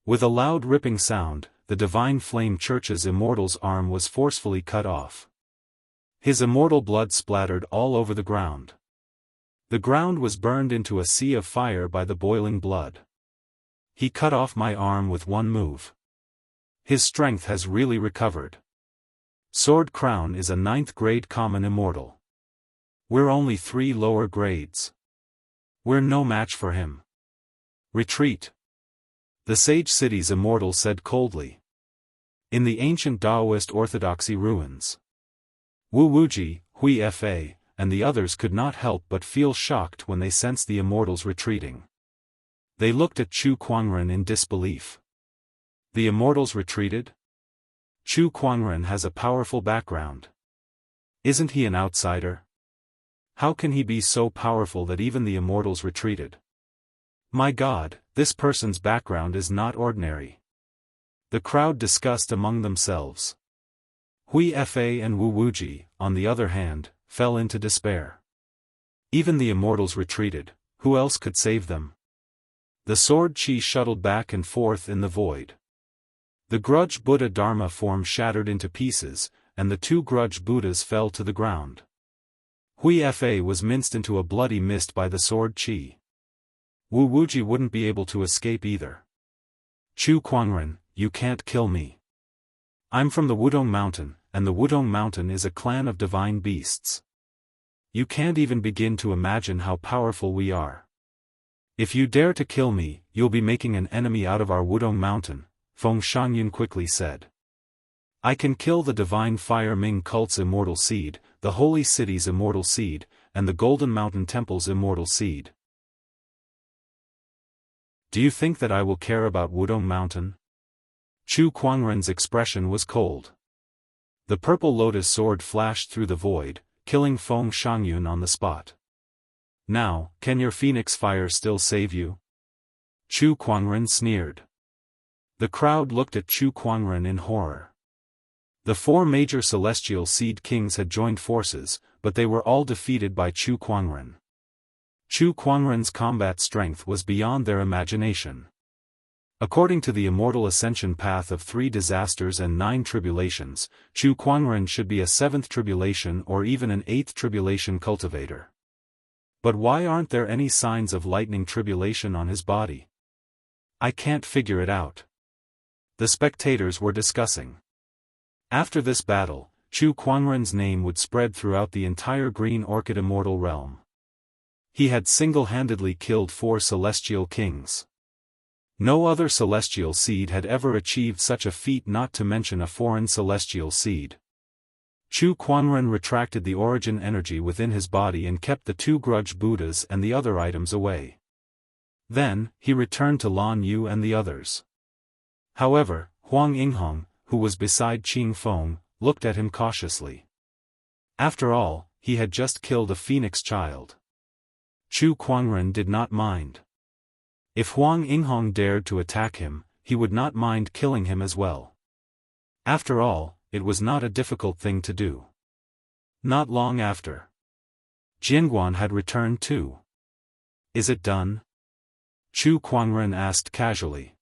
With a loud ripping sound, the Divine Flame Church's immortal's arm was forcefully cut off. His immortal blood splattered all over the ground. The ground was burned into a sea of fire by the boiling blood. He cut off my arm with one move. His strength has really recovered. Sword Crown is a 9th grade common immortal. We're only 3 lower grades. We're no match for him. Retreat. The Sage City's immortal said coldly. In the ancient Daoist orthodoxy ruins, Wu Wuji, Hui Fa, and the others could not help but feel shocked when they sensed the immortals retreating. They looked at Chu Kuangren in disbelief. The immortals retreated? Chu Kuangren has a powerful background. Isn't he an outsider? How can he be so powerful that even the immortals retreated? My God, this person's background is not ordinary. The crowd discussed among themselves. Hui Fa and Wu Wuji, on the other hand, fell into despair. Even the immortals retreated, who else could save them? The sword chi shuttled back and forth in the void. The grudge Buddha Dharma form shattered into pieces, and the 2 grudge Buddhas fell to the ground. Hui Fa was minced into a bloody mist by the sword chi. Wu Wuji wouldn't be able to escape either. Chu Kuangren, you can't kill me. I'm from the Wudong Mountain, and the Wudong Mountain is a clan of divine beasts. You can't even begin to imagine how powerful we are. If you dare to kill me, you'll be making an enemy out of our Wudong Mountain, Feng Shangyun quickly said. I can kill the Divine Fire Ming Cult's immortal seed, the Holy City's immortal seed, and the Golden Mountain Temple's immortal seed. Do you think that I will care about Wudong Mountain? Chu Kuangren's expression was cold. The purple lotus sword flashed through the void, killing Feng Shangyun on the spot. Now, can your phoenix fire still save you? Chu Kuangren sneered. The crowd looked at Chu Kuangren in horror. The 4 major celestial seed kings had joined forces, but they were all defeated by Chu Kuangren. Chu Kuangren's combat strength was beyond their imagination. According to the immortal ascension path of 3 disasters and 9 tribulations, Chu Kuangren should be a 7th tribulation or even an 8th tribulation cultivator. But why aren't there any signs of lightning tribulation on his body? I can't figure it out. The spectators were discussing. After this battle, Chu Kuangren's name would spread throughout the entire Green Orchid immortal realm. He had single-handedly killed 4 celestial kings. No other celestial seed had ever achieved such a feat, not to mention a foreign celestial seed. Chu Kuangren retracted the origin energy within his body and kept the two grudge Buddhas and the other items away. Then, he returned to Lan Yu and the others. However, Huang Yinghong, who was beside Qing Feng, looked at him cautiously. After all, he had just killed a phoenix child. Chu Kuangren did not mind. If Huang Yinghong dared to attack him, he would not mind killing him as well. After all, it was not a difficult thing to do. Not long after, Jianguan had returned too. "Is it done?" Chu Kuangren asked casually.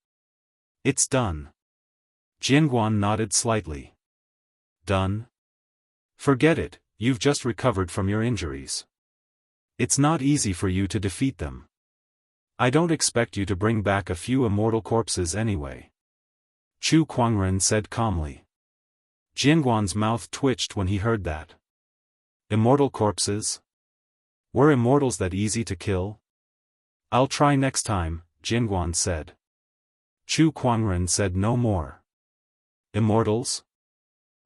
"It's done." Jianguan nodded slightly. "Done? Forget it, you've just recovered from your injuries. It's not easy for you to defeat them. I don't expect you to bring back a few immortal corpses anyway," Chu Kuangren said calmly. Jianguan's mouth twitched when he heard that. Immortal corpses? Were immortals that easy to kill? "I'll try next time," Jianguan said. Chu Kuangren said no more. Immortals?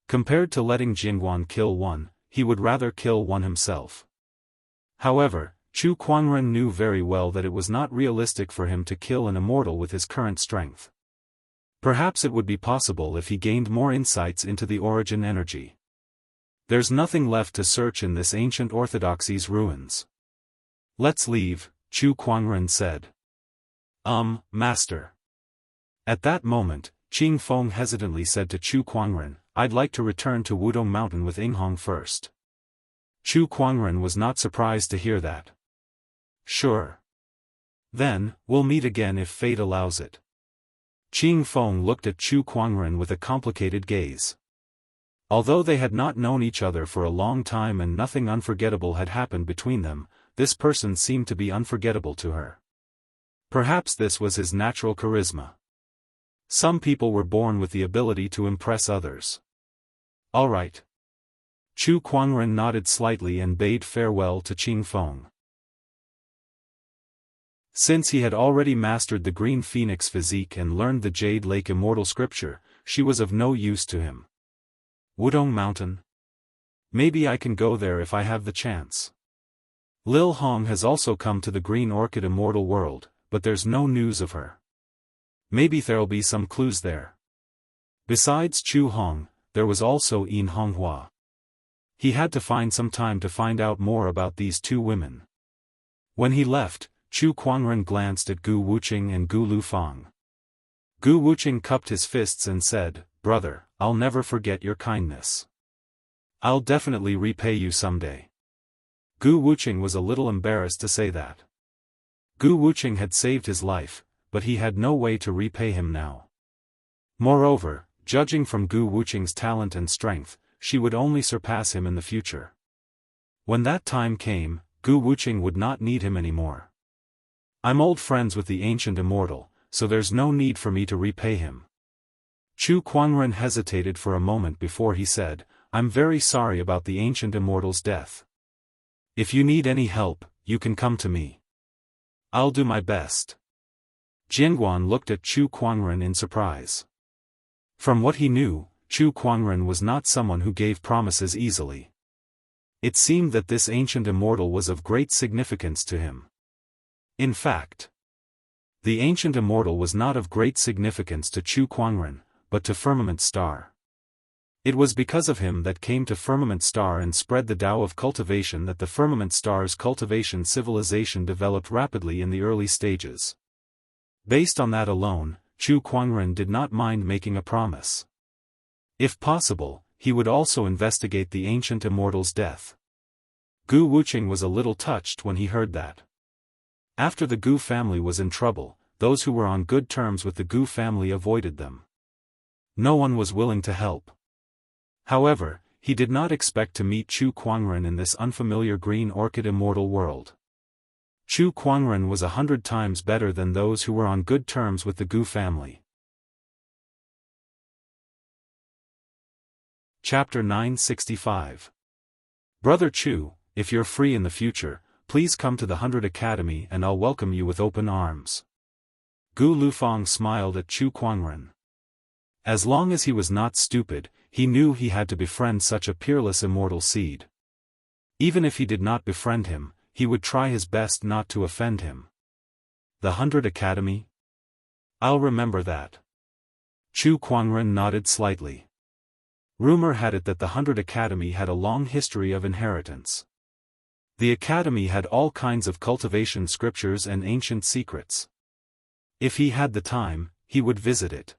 Compared to letting Jianguan kill one, he would rather kill one himself. However, Chu Kuangren knew very well that it was not realistic for him to kill an immortal with his current strength. Perhaps it would be possible if he gained more insights into the origin energy. There's nothing left to search in this ancient orthodoxy's ruins. "Let's leave," Chu Kuangren said. Master." At that moment, Qing Feng hesitantly said to Chu Kuangren, "I'd like to return to Wudong Mountain with Yinghong first." Chu Kuangren was not surprised to hear that. "Sure. Then, we'll meet again if fate allows it." Qing Feng looked at Chu Kuangren with a complicated gaze. Although they had not known each other for a long time and nothing unforgettable had happened between them, this person seemed to be unforgettable to her. Perhaps this was his natural charisma. Some people were born with the ability to impress others. "All right." Chu Kuangren nodded slightly and bade farewell to Qing Feng. Since he had already mastered the Green Phoenix physique and learned the Jade Lake Immortal scripture, she was of no use to him. Wudong Mountain? Maybe I can go there if I have the chance. Lil Hong has also come to the Green Orchid Immortal world, but there's no news of her. Maybe there'll be some clues there. Besides Chu Hong, there was also Yin Honghua. He had to find some time to find out more about these two women. When he left, Chu Kuangren glanced at Gu Wuqing and Gu Lufang. Gu Wuqing cupped his fists and said, "Brother, I'll never forget your kindness. I'll definitely repay you someday." Gu Wuqing was a little embarrassed to say that. Gu Wuqing had saved his life, but he had no way to repay him now. Moreover, judging from Gu Wuqing's talent and strength, she would only surpass him in the future. When that time came, Gu Wuqing would not need him anymore. "I'm old friends with the ancient immortal, so there's no need for me to repay him." Chu Kuangren hesitated for a moment before he said, "I'm very sorry about the ancient immortal's death. If you need any help, you can come to me. I'll do my best." Jianguan looked at Chu Kuangren in surprise. From what he knew, Chu Kuangren was not someone who gave promises easily. It seemed that this ancient immortal was of great significance to him. In fact, the ancient immortal was not of great significance to Chu Kuangren, but to Firmament Star. It was because of him that came to Firmament Star and spread the Tao of cultivation that the Firmament Star's cultivation civilization developed rapidly in the early stages. Based on that alone, Chu Kuangren did not mind making a promise. If possible, he would also investigate the ancient immortal's death. Gu Wuqing was a little touched when he heard that. After the Gu family was in trouble, those who were on good terms with the Gu family avoided them. No one was willing to help. However, he did not expect to meet Chu Kuangren in this unfamiliar Green Orchid Immortal world. Chu Kuangren was 100 times better than those who were on good terms with the Gu family. Chapter 965. Brother Chu, if you're free in the future, please come to the 100 Academy and I'll welcome you with open arms. Gu Lufang smiled at Chu Kuangren. As long as he was not stupid, he knew he had to befriend such a peerless immortal seed. Even if he did not befriend him, he would try his best not to offend him. The 100 Academy? I'll remember that. Chu Kuangren nodded slightly. Rumor had it that the 100 Academy had a long history of inheritance. The Academy had all kinds of cultivation scriptures and ancient secrets. If he had the time, he would visit it.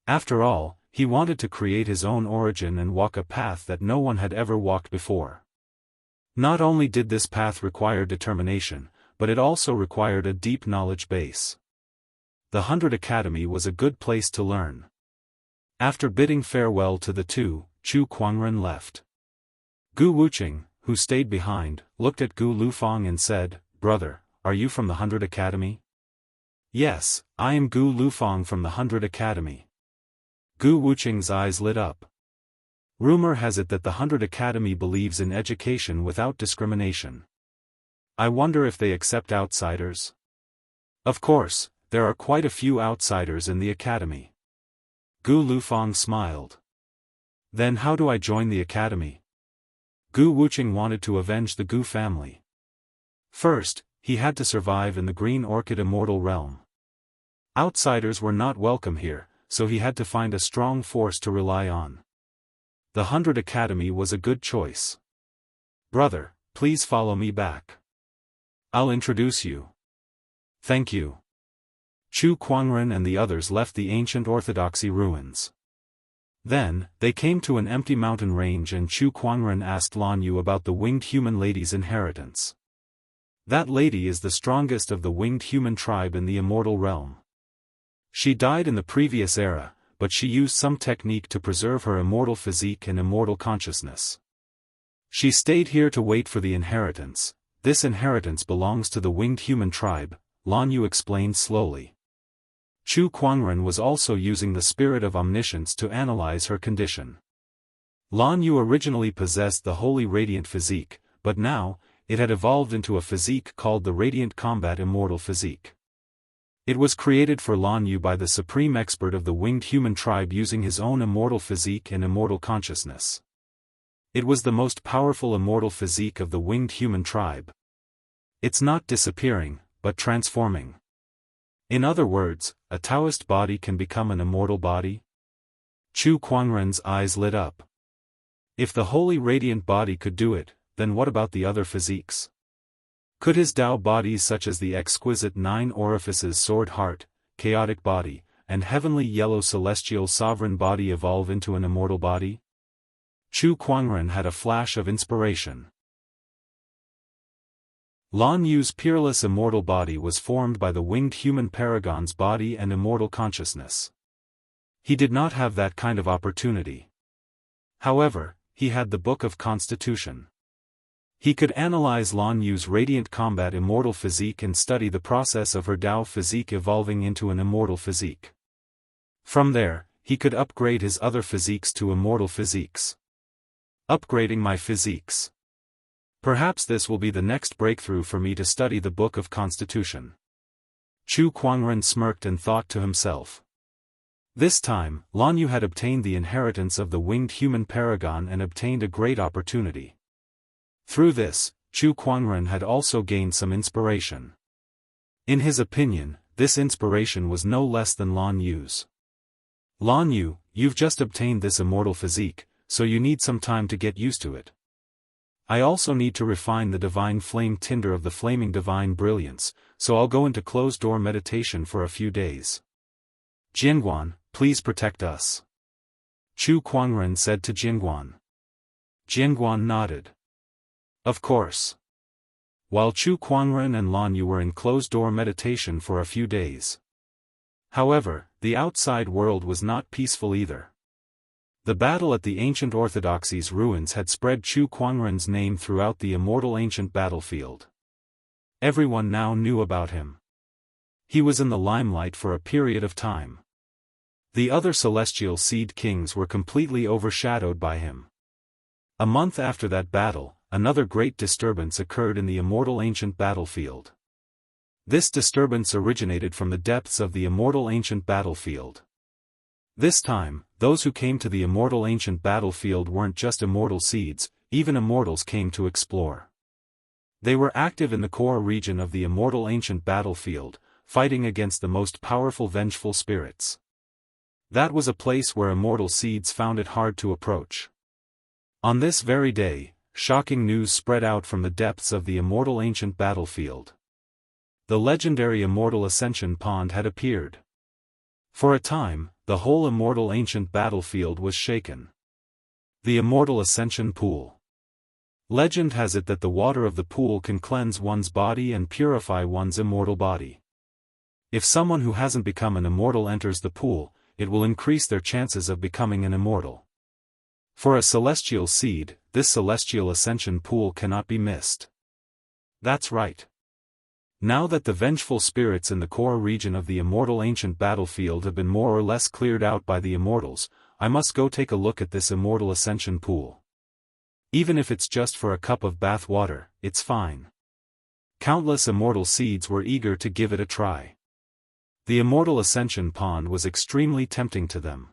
After all, he wanted to create his own origin and walk a path that no one had ever walked before. Not only did this path require determination, but it also required a deep knowledge base. The 100 Academy was a good place to learn. After bidding farewell to the two, Chu Kuangren left. Gu Wuqing, who stayed behind, looked at Gu Lufang and said, "Brother, are you from the 100 Academy?" "Yes, I am Gu Lufang from the 100 Academy." Gu Wuqing's eyes lit up. Rumor has it that the 100 Academy believes in education without discrimination. I wonder if they accept outsiders? Of course, there are quite a few outsiders in the Academy. Gu Lufang smiled. Then how do I join the Academy? Gu Wuqing wanted to avenge the Gu family. First, he had to survive in the Green Orchid Immortal realm. Outsiders were not welcome here, so he had to find a strong force to rely on. The 100 Academy was a good choice. "Brother, please follow me back. I'll introduce you." "Thank you." Chu Kuangren and the others left the ancient orthodoxy ruins. Then, they came to an empty mountain range and Chu Kuangren asked Lan Yu about the winged human lady's inheritance. That lady is the strongest of the winged human tribe in the immortal realm. She died in the previous era, but she used some technique to preserve her immortal physique and immortal consciousness. She stayed here to wait for the inheritance. This inheritance belongs to the winged human tribe, Lan Yu explained slowly. Chu Kuangren was also using the spirit of omniscience to analyze her condition. Lan Yu originally possessed the holy radiant physique, but now, it had evolved into a physique called the Radiant Combat Immortal Physique. It was created for Lan Yu by the supreme expert of the winged human tribe using his own immortal physique and immortal consciousness. It was the most powerful immortal physique of the winged human tribe. It's not disappearing, but transforming. In other words, a Daoist body can become an immortal body? Chu Kuangren's eyes lit up. If the holy radiant body could do it, then what about the other physiques? Could his Tao bodies such as the exquisite 9 orifices sword heart, chaotic body, and heavenly yellow celestial sovereign body evolve into an immortal body? Chu Kuangren had a flash of inspiration. Lan Yu's peerless immortal body was formed by the winged human paragon's body and immortal consciousness. He did not have that kind of opportunity. However, he had the Book of Constitution. He could analyze Lan Yu's radiant combat immortal physique and study the process of her Tao physique evolving into an immortal physique. From there, he could upgrade his other physiques to immortal physiques. Upgrading my physiques. Perhaps this will be the next breakthrough for me to study the Book of Constitution. Chu Kuangren smirked and thought to himself. This time, Lan Yu had obtained the inheritance of the winged human paragon and obtained a great opportunity. Through this, Chu Kuangren had also gained some inspiration. In his opinion, this inspiration was no less than Lan Yu's. Lan Yu, you've just obtained this immortal physique, so you need some time to get used to it. I also need to refine the divine flame tinder of the flaming divine brilliance, so I'll go into closed-door meditation for a few days. Jiangguan, please protect us. Chu Kuangren said to Jiangguan. Jiangguan nodded. Of course. While Chu Kuangren and Lan Yu were in closed-door meditation for a few days. However, the outside world was not peaceful either. The battle at the ancient orthodoxy's ruins had spread Chu Kuangren's name throughout the immortal ancient battlefield. Everyone now knew about him. He was in the limelight for a period of time. The other celestial seed kings were completely overshadowed by him. A month after that battle, another great disturbance occurred in the immortal ancient battlefield. This disturbance originated from the depths of the immortal ancient battlefield. This time, those who came to the immortal ancient battlefield weren't just immortal seeds, even immortals came to explore. They were active in the core region of the immortal ancient battlefield, fighting against the most powerful vengeful spirits. That was a place where immortal seeds found it hard to approach. On this very day, shocking news spread out from the depths of the immortal ancient battlefield. The legendary Immortal Ascension Pond had appeared. For a time, the whole immortal ancient battlefield was shaken. The Immortal Ascension Pool. Legend has it that the water of the pool can cleanse one's body and purify one's immortal body. If someone who hasn't become an immortal enters the pool, it will increase their chances of becoming an immortal. For a celestial seed, this celestial ascension pool cannot be missed. That's right. Now that the vengeful spirits in the core region of the immortal ancient battlefield have been more or less cleared out by the immortals, I must go take a look at this immortal ascension pool. Even if it's just for a cup of bath water, it's fine. Countless immortal seeds were eager to give it a try. The immortal ascension pond was extremely tempting to them.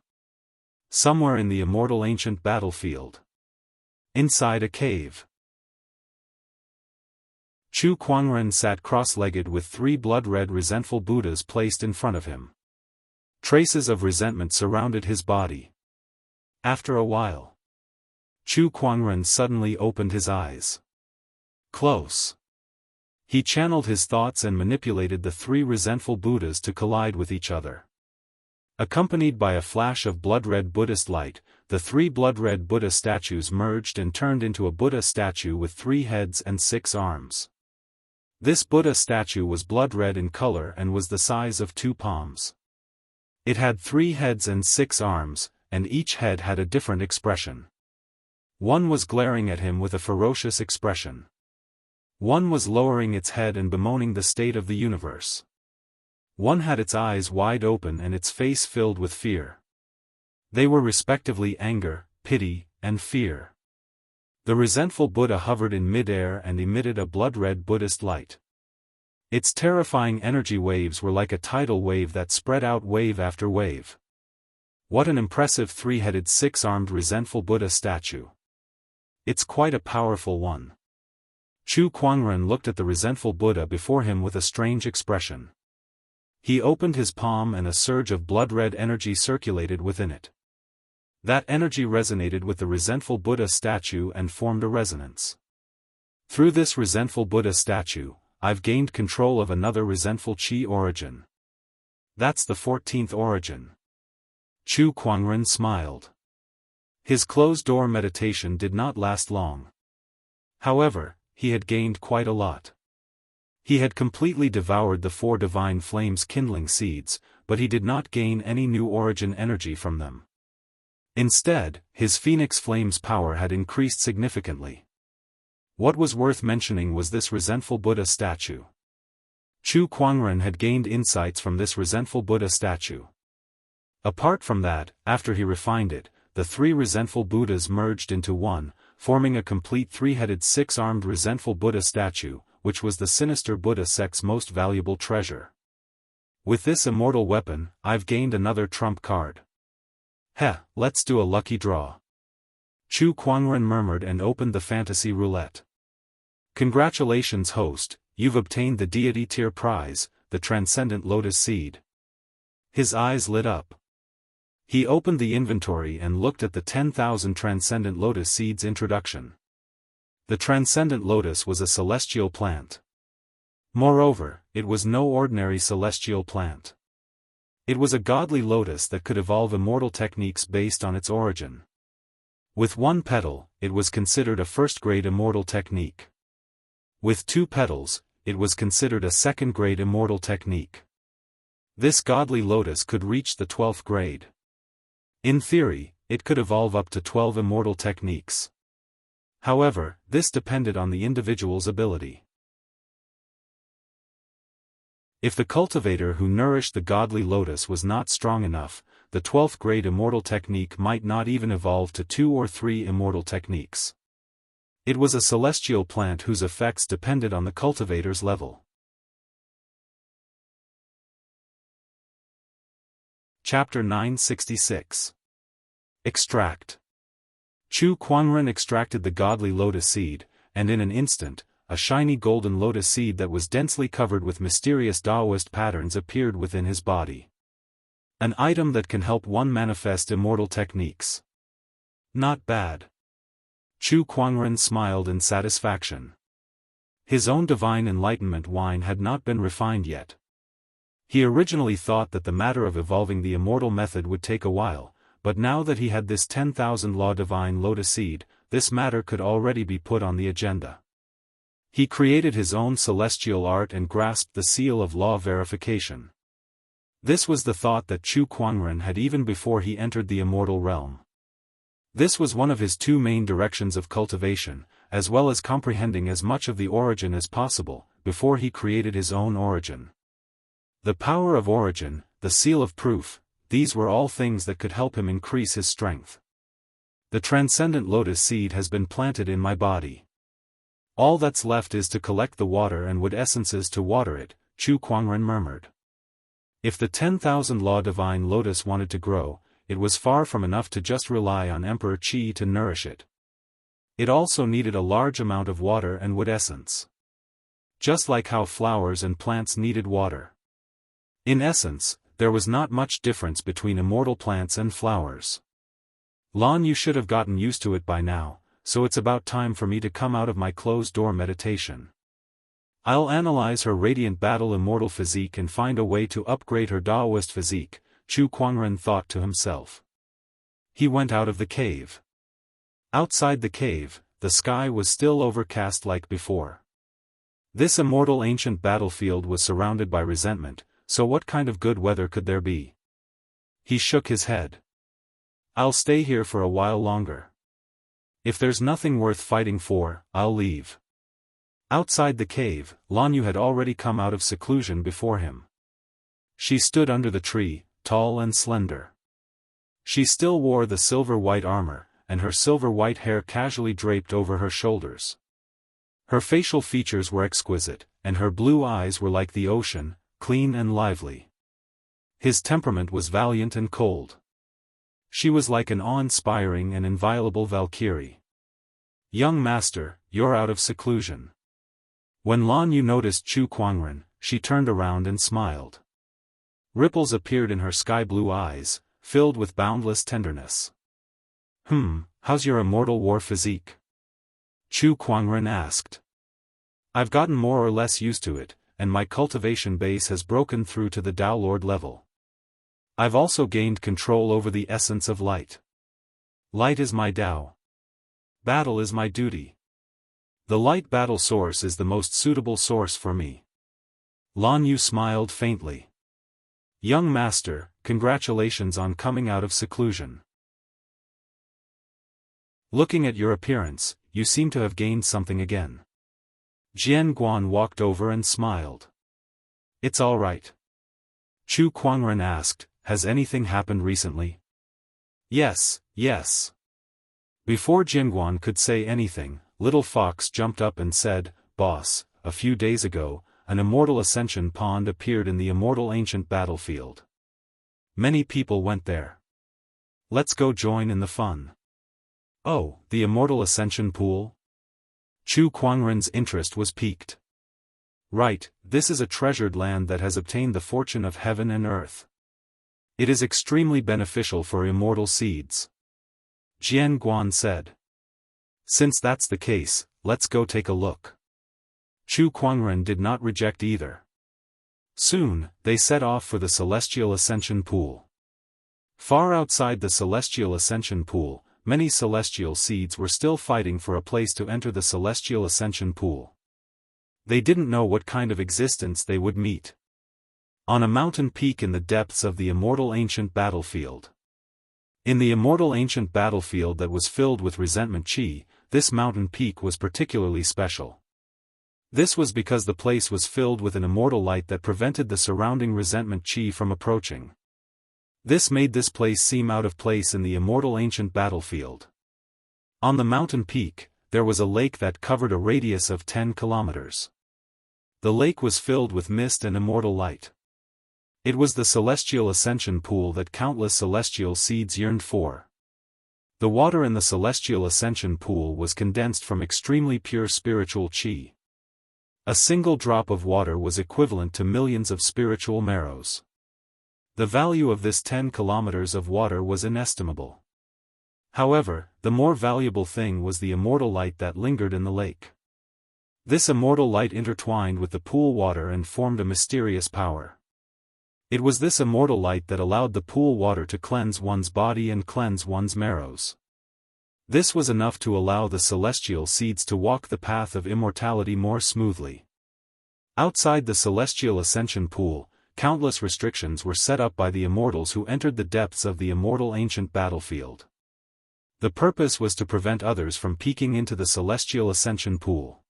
Somewhere in the immortal ancient battlefield. Inside a cave. Chu Kuangren sat cross-legged with 3 blood-red resentful Buddhas placed in front of him. Traces of resentment surrounded his body. After a while, Chu Kuangren suddenly opened his eyes. Close. He channeled his thoughts and manipulated the 3 resentful Buddhas to collide with each other. Accompanied by a flash of blood-red Buddhist light, the 3 blood-red Buddha statues merged and turned into a Buddha statue with 3 heads and 6 arms. This Buddha statue was blood-red in color and was the size of 2 palms. It had 3 heads and 6 arms, and each head had a different expression. One was glaring at him with a ferocious expression. One was lowering its head and bemoaning the state of the universe. One had its eyes wide open and its face filled with fear. They were respectively anger, pity, and fear. The resentful Buddha hovered in mid-air and emitted a blood-red Buddhist light. Its terrifying energy waves were like a tidal wave that spread out wave after wave. What an impressive 3-headed 6-armed resentful Buddha statue. It's quite a powerful one. Chu Kuangren looked at the resentful Buddha before him with a strange expression. He opened his palm and a surge of blood-red energy circulated within it. That energy resonated with the resentful Buddha statue and formed a resonance. Through this resentful Buddha statue, I've gained control of another resentful Qi origin. That's the 14th origin. Chu Kuangren smiled. His closed-door meditation did not last long. However, he had gained quite a lot. He had completely devoured the 4 divine flames kindling seeds, but he did not gain any new origin energy from them. Instead, his Phoenix Flame's power had increased significantly. What was worth mentioning was this resentful Buddha statue. Chu Kuangren had gained insights from this resentful Buddha statue. Apart from that, after he refined it, the 3 resentful Buddhas merged into one, forming a complete 3-headed 6-armed resentful Buddha statue, which was the sinister Buddha sect's most valuable treasure. With this immortal weapon, I've gained another trump card. Let's do a lucky draw. Chu Kuangren murmured and opened the fantasy roulette. Congratulations host, you've obtained the deity tier prize, the transcendent lotus seed. His eyes lit up. He opened the inventory and looked at the 10,000 transcendent lotus seeds introduction. The transcendent lotus was a celestial plant. Moreover, it was no ordinary celestial plant. It was a godly lotus that could evolve immortal techniques based on its origin. With 1 petal, it was considered a first-grade immortal technique. With 2 petals, it was considered a second-grade immortal technique. This godly lotus could reach the 12th grade. In theory, it could evolve up to 12 immortal techniques. However, this depended on the individual's ability. If the cultivator who nourished the godly lotus was not strong enough, the 12th grade immortal technique might not even evolve to 2 or 3 immortal techniques. It was a celestial plant whose effects depended on the cultivator's level. Chapter 966. Extract. Chu Kuangren extracted the godly lotus seed, and in an instant, a shiny golden lotus seed that was densely covered with mysterious Daoist patterns appeared within his body. An item that can help one manifest immortal techniques. Not bad. Chu Kuangren smiled in satisfaction. His own divine enlightenment wine had not been refined yet. He originally thought that the matter of evolving the immortal method would take a while, but now that he had this 10,000 law divine lotus seed, this matter could already be put on the agenda. He created his own celestial art and grasped the seal of law verification. This was the thought that Chu Kuangren had even before he entered the immortal realm. This was one of his two main directions of cultivation, as well as comprehending as much of the origin as possible, before he created his own origin. The power of origin, the seal of proof, these were all things that could help him increase his strength. The transcendent lotus seed has been planted in my body. All that's left is to collect the water and wood essences to water it, Chu Kuangren murmured. If the 10,000 law divine lotus wanted to grow, it was far from enough to just rely on Emperor Qi to nourish it. It also needed a large amount of water and wood essence. Just like how flowers and plants needed water. In essence, there was not much difference between immortal plants and flowers. Lon, you should have gotten used to it by now, so it's about time for me to come out of my closed-door meditation. I'll analyze her radiant battle immortal physique and find a way to upgrade her Daoist physique, Chu Kuangren thought to himself. He went out of the cave. Outside the cave, the sky was still overcast like before. This immortal ancient battlefield was surrounded by resentment, so what kind of good weather could there be? He shook his head. I'll stay here for a while longer. If there's nothing worth fighting for, I'll leave. Outside the cave, Lan Yu had already come out of seclusion before him. She stood under the tree, tall and slender. She still wore the silver-white armor, and her silver-white hair casually draped over her shoulders. Her facial features were exquisite, and her blue eyes were like the ocean, clean and lively. His temperament was valiant and cold. She was like an awe-inspiring and inviolable Valkyrie. Young master, you're out of seclusion. When Lan Yu noticed Chu Kuangren, she turned around and smiled. Ripples appeared in her sky-blue eyes, filled with boundless tenderness. How's your immortal war physique? Chu Kuangren asked. I've gotten more or less used to it, and my cultivation base has broken through to the Tao Lord level. I've also gained control over the essence of light. Light is my Tao. Battle is my duty. The light battle source is the most suitable source for me. Lan Yu smiled faintly. Young master, congratulations on coming out of seclusion. Looking at your appearance, you seem to have gained something again. Jian Guan walked over and smiled. It's all right. Chu Kuangren asked, has anything happened recently? Yes. Before Jinguan could say anything, Little Fox jumped up and said, Boss, a few days ago, an immortal ascension pond appeared in the immortal ancient battlefield. Many people went there. Let's go join in the fun. Oh, the immortal ascension pool? Chu Kuangren's interest was piqued. Right, this is a treasured land that has obtained the fortune of heaven and earth. It is extremely beneficial for immortal seeds. Jian Guan said. Since that's the case, let's go take a look. Chu Kuangren did not reject either. Soon, they set off for the Celestial Ascension Pool. Far outside the Celestial Ascension Pool, many celestial seeds were still fighting for a place to enter the Celestial Ascension Pool. They didn't know what kind of existence they would meet. On a mountain peak in the depths of the immortal ancient battlefield. In the immortal ancient battlefield that was filled with resentment chi, this mountain peak was particularly special. This was because the place was filled with an immortal light that prevented the surrounding resentment chi from approaching. This made this place seem out of place in the immortal ancient battlefield. On the mountain peak, there was a lake that covered a radius of 10 kilometers. The lake was filled with mist and immortal light. It was the celestial ascension pool that countless celestial seeds yearned for. The water in the celestial ascension pool was condensed from extremely pure spiritual qi. A single drop of water was equivalent to millions of spiritual marrows. The value of this 10 kilometers of water was inestimable. However, the more valuable thing was the immortal light that lingered in the lake. This immortal light intertwined with the pool water and formed a mysterious power. It was this immortal light that allowed the pool water to cleanse one's body and cleanse one's marrows. This was enough to allow the celestial seeds to walk the path of immortality more smoothly. Outside the celestial ascension pool, countless restrictions were set up by the immortals who entered the depths of the immortal ancient battlefield. The purpose was to prevent others from peeking into the celestial ascension pool.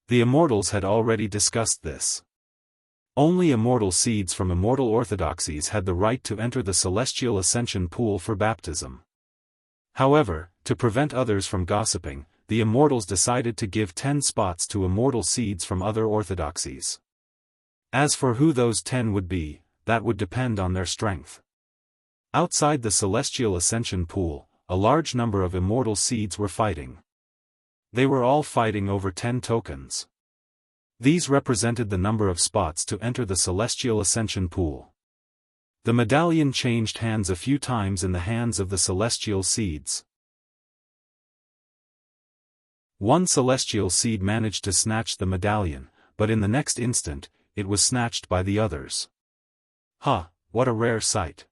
The immortals had already discussed this. Only immortal seeds from immortal orthodoxies had the right to enter the celestial ascension pool for baptism. However, to prevent others from gossiping, the immortals decided to give 10 spots to immortal seeds from other orthodoxies. As for who those 10 would be, that would depend on their strength. Outside the celestial ascension pool, a large number of immortal seeds were fighting. They were all fighting over 10 tokens. These represented the number of spots to enter the celestial ascension pool. The medallion changed hands a few times in the hands of the celestial seeds. One celestial seed managed to snatch the medallion, but in the next instant, it was snatched by the others. What a rare sight.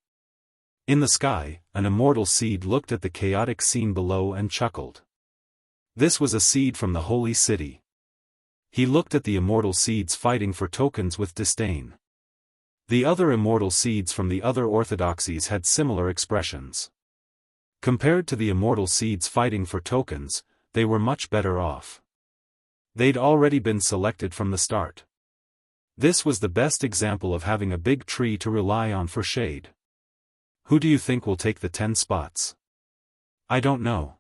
In the sky, an immortal seed looked at the chaotic scene below and chuckled. This was a seed from the holy city. He looked at the immortal seeds fighting for tokens with disdain. The other immortal seeds from the other orthodoxies had similar expressions. Compared to the immortal seeds fighting for tokens, they were much better off. They'd already been selected from the start. This was the best example of having a big tree to rely on for shade. Who do you think will take the 10 spots? I don't know.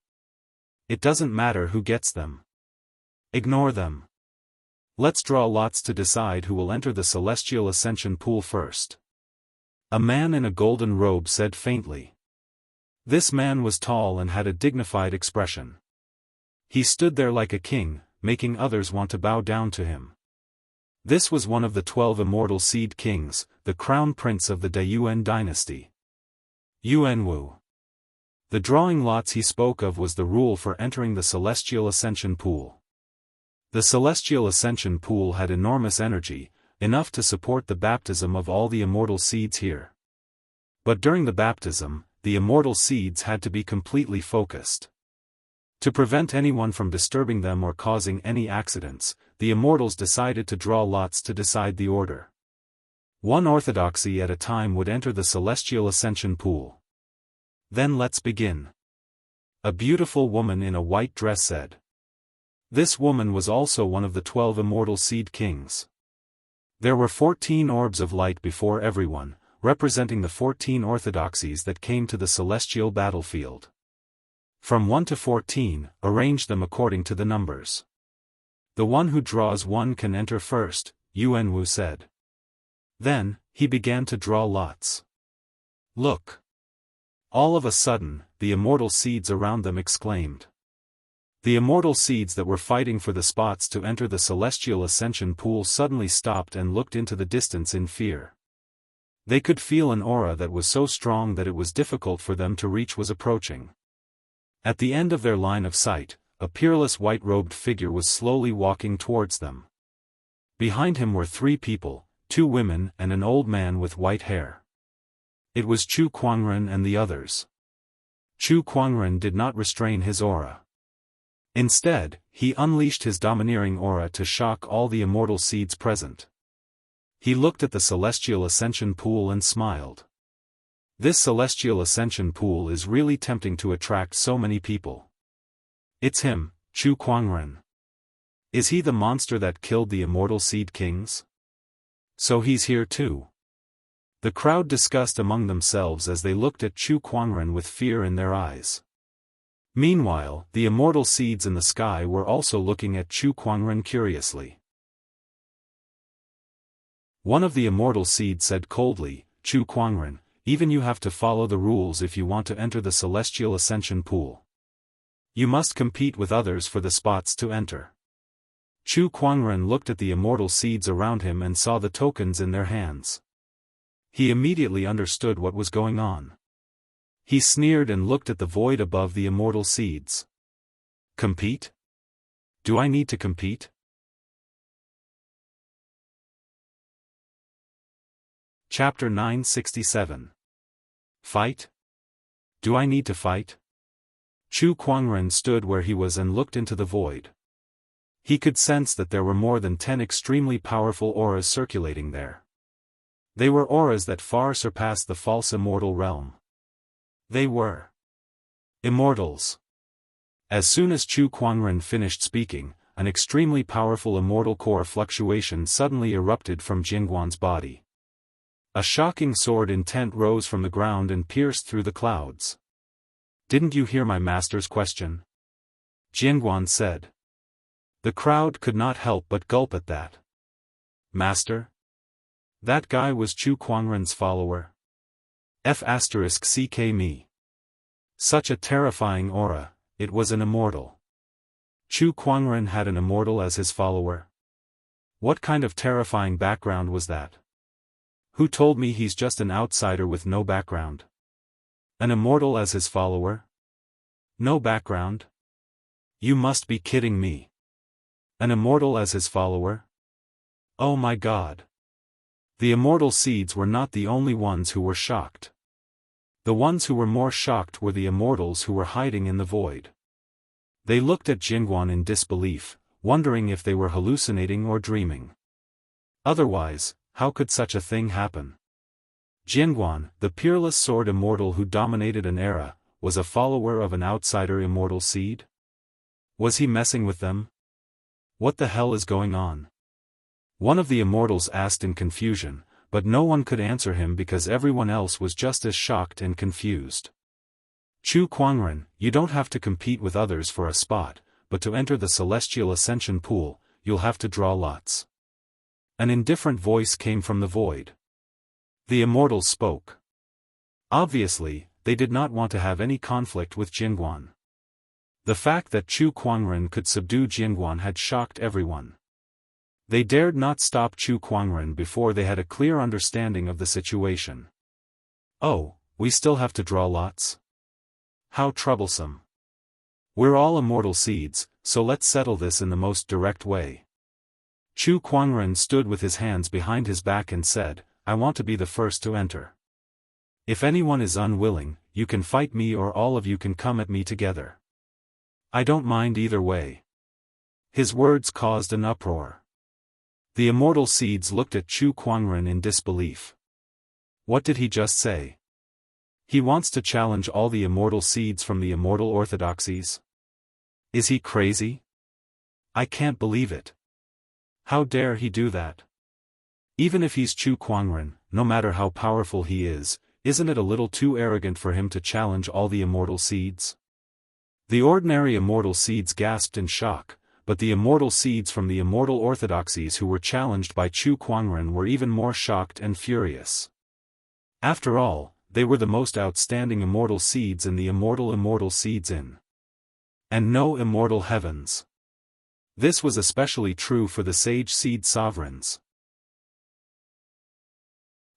It doesn't matter who gets them. Ignore them. Let's draw lots to decide who will enter the celestial ascension pool first. A man in a golden robe said faintly. This man was tall and had a dignified expression. He stood there like a king, making others want to bow down to him. This was one of the 12 immortal seed kings, the crown prince of the Daoist dynasty. Yuanwu. The drawing lots he spoke of was the rule for entering the celestial ascension pool. The celestial ascension pool had enormous energy, enough to support the baptism of all the immortal seeds here. But during the baptism, the immortal seeds had to be completely focused. To prevent anyone from disturbing them or causing any accidents, the immortals decided to draw lots to decide the order. One orthodoxy at a time would enter the celestial ascension pool. Then let's begin. A beautiful woman in a white dress said. This woman was also one of the 12 immortal seed kings. There were 14 orbs of light before everyone, representing the 14 orthodoxies that came to the celestial battlefield. From 1 to 14, arrange them according to the numbers. The one who draws one can enter first, Yuanwu said. Then, he began to draw lots. Look! All of a sudden, the immortal seeds around them exclaimed. The immortal seeds that were fighting for the spots to enter the celestial ascension pool suddenly stopped and looked into the distance in fear. They could feel an aura that was so strong that it was difficult for them to reach was approaching. At the end of their line of sight, a peerless white-robed figure was slowly walking towards them. Behind him were 3 people, 2 women and an old man with white hair. It was Chu Kuangren and the others. Chu Kuangren did not restrain his aura. Instead, he unleashed his domineering aura to shock all the immortal seeds present. He looked at the celestial ascension pool and smiled. This celestial ascension pool is really tempting to attract so many people. It's him, Chu Kuangren. Is he the monster that killed the immortal seed kings? So he's here too. The crowd discussed among themselves as they looked at Chu Kuangren with fear in their eyes. Meanwhile, the immortal seeds in the sky were also looking at Chu Kuangren curiously. One of the immortal seeds said coldly, Chu Kuangren, even you have to follow the rules if you want to enter the celestial ascension pool. You must compete with others for the spots to enter. Chu Kuangren looked at the immortal seeds around him and saw the tokens in their hands. He immediately understood what was going on. He sneered and looked at the void above the immortal seeds. Compete? Do I need to compete? Chapter 967. Fight? Do I need to fight? Chu Kuangren stood where he was and looked into the void. He could sense that there were more than 10 extremely powerful auras circulating there. They were auras that far surpassed the false immortal realm. They were immortals. As soon as Chu Kuangren finished speaking, an extremely powerful immortal core fluctuation suddenly erupted from Jianghu's body. A shocking sword intent rose from the ground and pierced through the clouds. Didn't you hear my master's question? Jianghu said. The crowd could not help but gulp at that. Master? That guy was Chu Kuangren's follower? F***ck me. Such a terrifying aura, it was an immortal. Chu Kuangren had an immortal as his follower? What kind of terrifying background was that? Who told me he's just an outsider with no background? An immortal as his follower? No background? You must be kidding me. An immortal as his follower? Oh my God. The immortal seeds were not the only ones who were shocked. The ones who were more shocked were the immortals who were hiding in the void. They looked at Jianghu in disbelief, wondering if they were hallucinating or dreaming. Otherwise, how could such a thing happen? Jianghu, the peerless sword immortal who dominated an era, was a follower of an outsider immortal seed? Was he messing with them? What the hell is going on? One of the immortals asked in confusion, but no one could answer him because everyone else was just as shocked and confused. Chu Kuangren, you don't have to compete with others for a spot, but to enter the celestial ascension pool, you'll have to draw lots. An indifferent voice came from the void. The immortals spoke. Obviously, they did not want to have any conflict with Jianghu. The fact that Chu Kuangren could subdue Jianghu had shocked everyone. They dared not stop Chu Kuangren before they had a clear understanding of the situation. Oh, we still have to draw lots? How troublesome. We're all immortal seeds, so let's settle this in the most direct way. Chu Kuangren stood with his hands behind his back and said, I want to be the first to enter. If anyone is unwilling, you can fight me or all of you can come at me together. I don't mind either way. His words caused an uproar. The immortal seeds looked at Chu Kuangren in disbelief. What did he just say? He wants to challenge all the immortal seeds from the immortal orthodoxies? Is he crazy? I can't believe it. How dare he do that? Even if he's Chu Kuangren, no matter how powerful he is, isn't it a little too arrogant for him to challenge all the immortal seeds? The ordinary immortal seeds gasped in shock, but the immortal seeds from the immortal orthodoxies who were challenged by Chu Kuangren were even more shocked and furious. After all, they were the most outstanding immortal seeds in the immortal seeds in. And no immortal heavens. This was especially true for the sage seed sovereigns.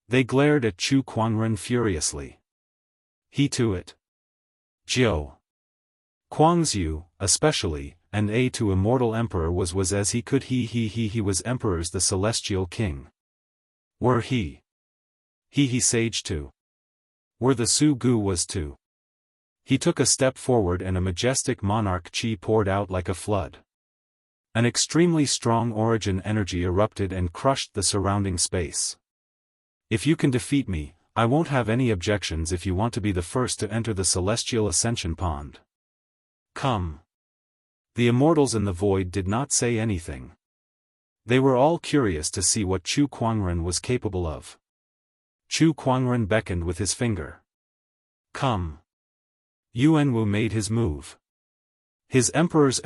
They glared at Chu Kuangren furiously. He to it. Jiao. Guangzhu, especially, and A to immortal emperor was as he could he was emperors the celestial king. Were he sage too. Were the Su Gu was too. He took a step forward and a majestic monarch chi poured out like a flood. An extremely strong origin energy erupted and crushed the surrounding space. If you can defeat me, I won't have any objections if you want to be the first to enter the celestial ascension pond. Come. The immortals in the void did not say anything. They were all curious to see what Chu Kuangren was capable of. Chu Kuangren beckoned with his finger. Come. Yuanwu made his move. His emperor's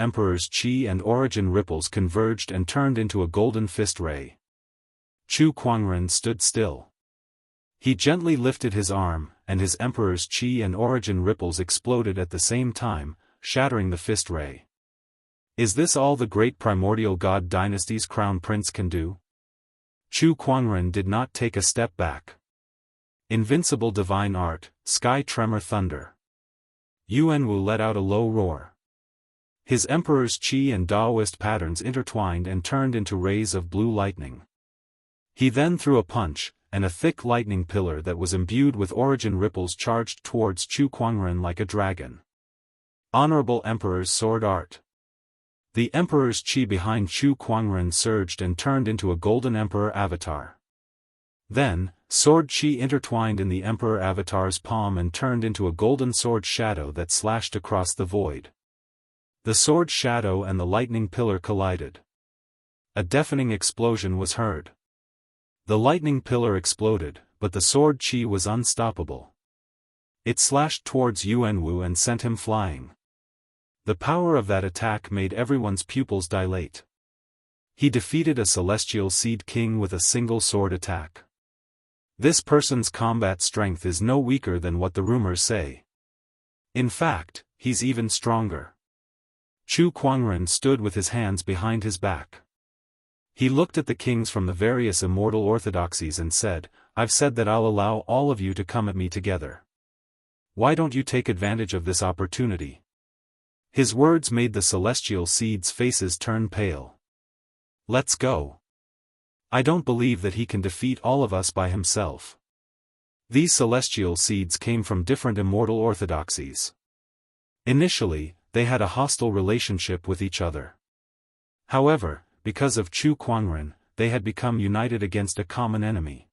chi and origin ripples converged and turned into a golden fist ray. Chu Kuangren stood still. He gently lifted his arm, and his emperor's chi and origin ripples exploded at the same time, shattering the fist ray. Is this all the great primordial god dynasty's crown prince can do? Chu Kuangren did not take a step back. Invincible divine art, sky tremor thunder. Yuanwu let out a low roar. His emperor's chi and Daoist patterns intertwined and turned into rays of blue lightning. He then threw a punch, and a thick lightning pillar that was imbued with origin ripples charged towards Chu Kuangren like a dragon. Honorable Emperor's sword art. The Emperor's chi behind Chu Kuangren surged and turned into a golden Emperor avatar. Then, sword chi intertwined in the Emperor avatar's palm and turned into a golden sword shadow that slashed across the void. The sword shadow and the lightning pillar collided. A deafening explosion was heard. The lightning pillar exploded, but the sword chi was unstoppable. It slashed towards Yuanwu and sent him flying. The power of that attack made everyone's pupils dilate. He defeated a celestial seed king with a single sword attack. This person's combat strength is no weaker than what the rumors say. In fact, he's even stronger. Chu Kuangren stood with his hands behind his back. He looked at the kings from the various immortal orthodoxies and said, "I've said that I'll allow all of you to come at me together. Why don't you take advantage of this opportunity?" His words made the celestial seeds' faces turn pale. "Let's go. I don't believe that he can defeat all of us by himself." These celestial seeds came from different immortal orthodoxies. Initially, they had a hostile relationship with each other. However, because of Chu Kuangren, they had become united against a common enemy.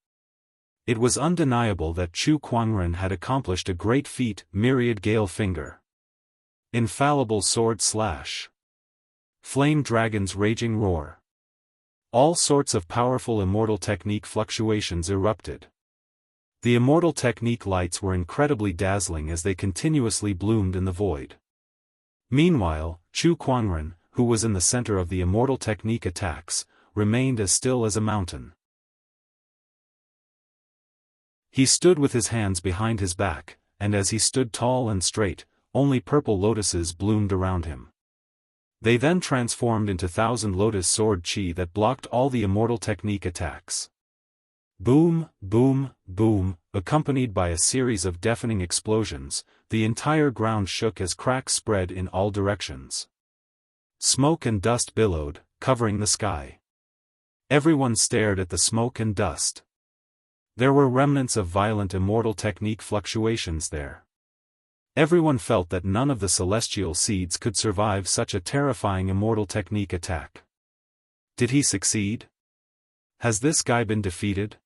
It was undeniable that Chu Kuangren had accomplished a great feat, myriad gale finger. Infallible sword slash. Flame dragon's raging roar. All sorts of powerful immortal technique fluctuations erupted. The immortal technique lights were incredibly dazzling as they continuously bloomed in the void. Meanwhile, Chu Kuangren, who was in the center of the immortal technique attacks, remained as still as a mountain. He stood with his hands behind his back, and as he stood tall and straight, only purple lotuses bloomed around him. They then transformed into 1,000 lotus sword chi that blocked all the immortal technique attacks. Boom, boom, boom, accompanied by a series of deafening explosions, the entire ground shook as cracks spread in all directions. Smoke and dust billowed, covering the sky. Everyone stared at the smoke and dust. There were remnants of violent immortal technique fluctuations there. Everyone felt that none of the celestial seeds could survive such a terrifying immortal technique attack. Did he succeed? Has this guy been defeated?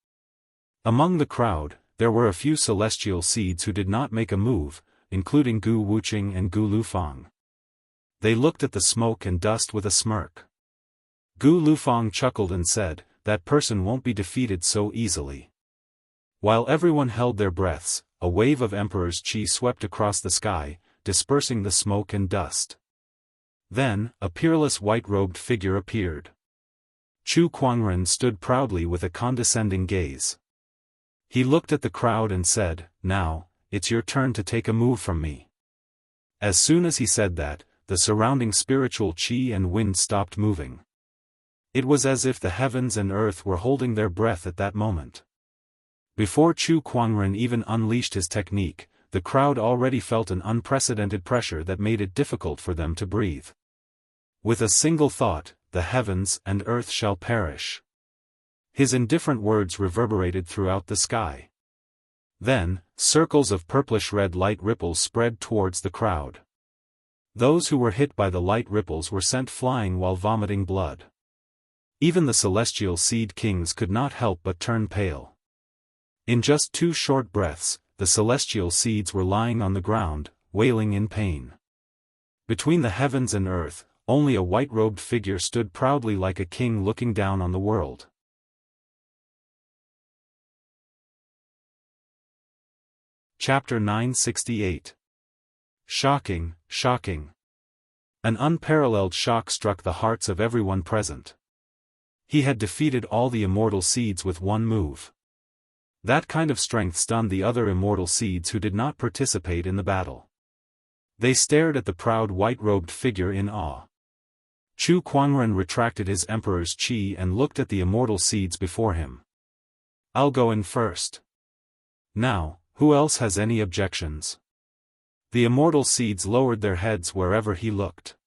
Among the crowd, there were a few celestial seeds who did not make a move, including Gu Wuqing and Gu Lufang. They looked at the smoke and dust with a smirk. Gu Lufang chuckled and said, "That person won't be defeated so easily." While everyone held their breaths, a wave of Emperor's chi swept across the sky, dispersing the smoke and dust. Then, a peerless white-robed figure appeared. Chu Kuangren stood proudly with a condescending gaze. He looked at the crowd and said, "Now, it's your turn to take a move from me." As soon as he said that, the surrounding spiritual chi and wind stopped moving. It was as if the heavens and earth were holding their breath at that moment. Before Chu Kuangren even unleashed his technique, the crowd already felt an unprecedented pressure that made it difficult for them to breathe. With a single thought, "The heavens and earth shall perish." His indifferent words reverberated throughout the sky. Then, circles of purplish-red light ripples spread towards the crowd. Those who were hit by the light ripples were sent flying while vomiting blood. Even the celestial seed kings could not help but turn pale. In just 2 short breaths, the celestial seeds were lying on the ground, wailing in pain. Between the heavens and earth, only a white-robed figure stood proudly like a king looking down on the world. Chapter 968. Shocking, shocking. An unparalleled shock struck the hearts of everyone present. He had defeated all the immortal seeds with one move. That kind of strength stunned the other immortal seeds who did not participate in the battle. They stared at the proud white-robed figure in awe. Chu Kuangren retracted his emperor's qi and looked at the immortal seeds before him. "I'll go in first. Now, who else has any objections?" The immortal seeds lowered their heads wherever he looked.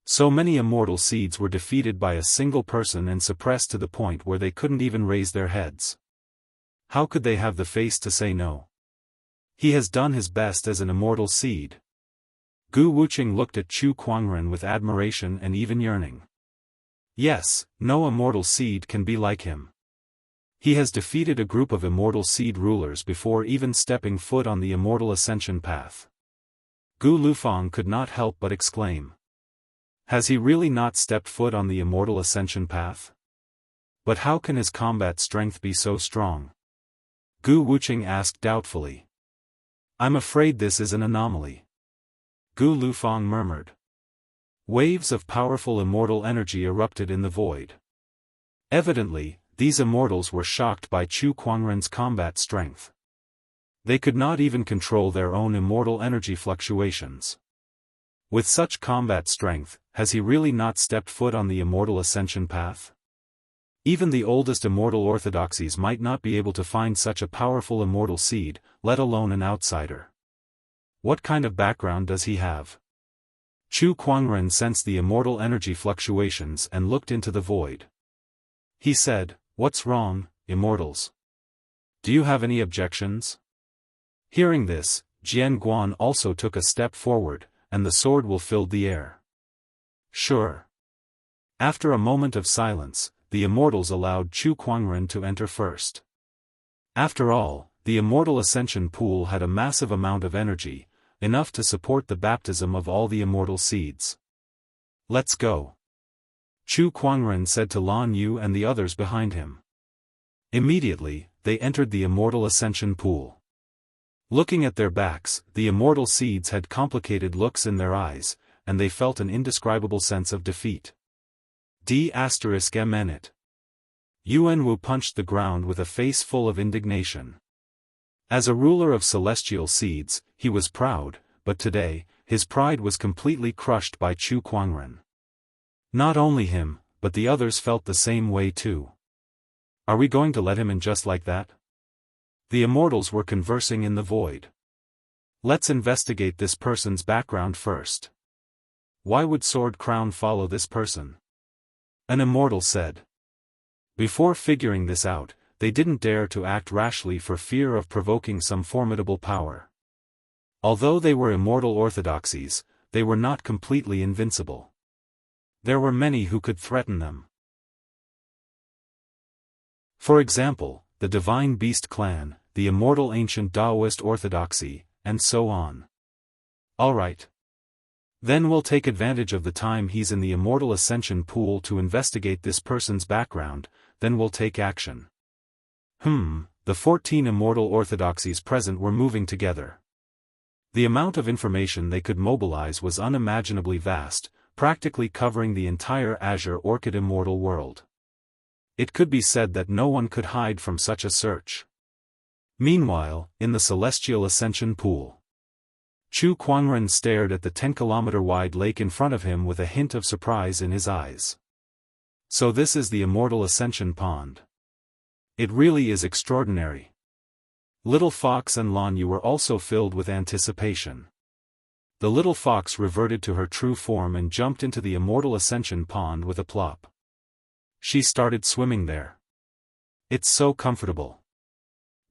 So many immortal seeds were defeated by a single person and suppressed to the point where they couldn't even raise their heads. How could they have the face to say no? He has done his best as an immortal seed. Gu Wuqing looked at Chu Kuangren with admiration and even yearning. Yes, no immortal seed can be like him. He has defeated a group of immortal seed rulers before even stepping foot on the immortal ascension path. Gu Lufang could not help but exclaim. Has he really not stepped foot on the immortal ascension path? But how can his combat strength be so strong? Gu Wuqing asked doubtfully. I'm afraid this is an anomaly. Gu Lufang murmured. Waves of powerful immortal energy erupted in the void. Evidently, these immortals were shocked by Chu Kuangren's combat strength. They could not even control their own immortal energy fluctuations. With such combat strength, has he really not stepped foot on the immortal ascension path? Even the oldest immortal orthodoxies might not be able to find such a powerful immortal seed, let alone an outsider. What kind of background does he have? Chu Kuangren sensed the immortal energy fluctuations and looked into the void. He said, "What's wrong, immortals? Do you have any objections?" Hearing this, Jian Guan also took a step forward, and the SwordWill filled the air. Sure. After a moment of silence, the immortals allowed Chu Kuangren to enter first. After all, the immortal ascension pool had a massive amount of energy, enough to support the baptism of all the immortal seeds. Let's go. Chu Kuangren said to Lan Yu and the others behind him. Immediately, they entered the immortal ascension pool. Looking at their backs, the immortal seeds had complicated looks in their eyes, and they felt an indescribable sense of defeat. D*****. Yuan Wu punched the ground with a face full of indignation. As a ruler of celestial seeds, he was proud, but today, his pride was completely crushed by Chu Kuangren. Not only him, but the others felt the same way too. Are we going to let him in just like that? The immortals were conversing in the void. Let's investigate this person's background first. Why would Sword Crown follow this person? An immortal said. Before figuring this out, they didn't dare to act rashly for fear of provoking some formidable power. Although they were immortal orthodoxies, they were not completely invincible. There were many who could threaten them. For example, the Divine Beast clan, the immortal ancient Daoist orthodoxy, and so on. Alright. Then we'll take advantage of the time he's in the immortal ascension pool to investigate this person's background, then we'll take action. The 14 immortal orthodoxies present were moving together. The amount of information they could mobilize was unimaginably vast, practically covering the entire Azure Orchid immortal world. It could be said that no one could hide from such a search. Meanwhile, in the celestial ascension pool, Chu Kuangren stared at the 10-kilometer-wide lake in front of him with a hint of surprise in his eyes. So this is the immortal ascension pond. It really is extraordinary. Little Fox and Lan Yu were also filled with anticipation. The little fox reverted to her true form and jumped into the immortal ascension pond with a plop. She started swimming there. It's so comfortable.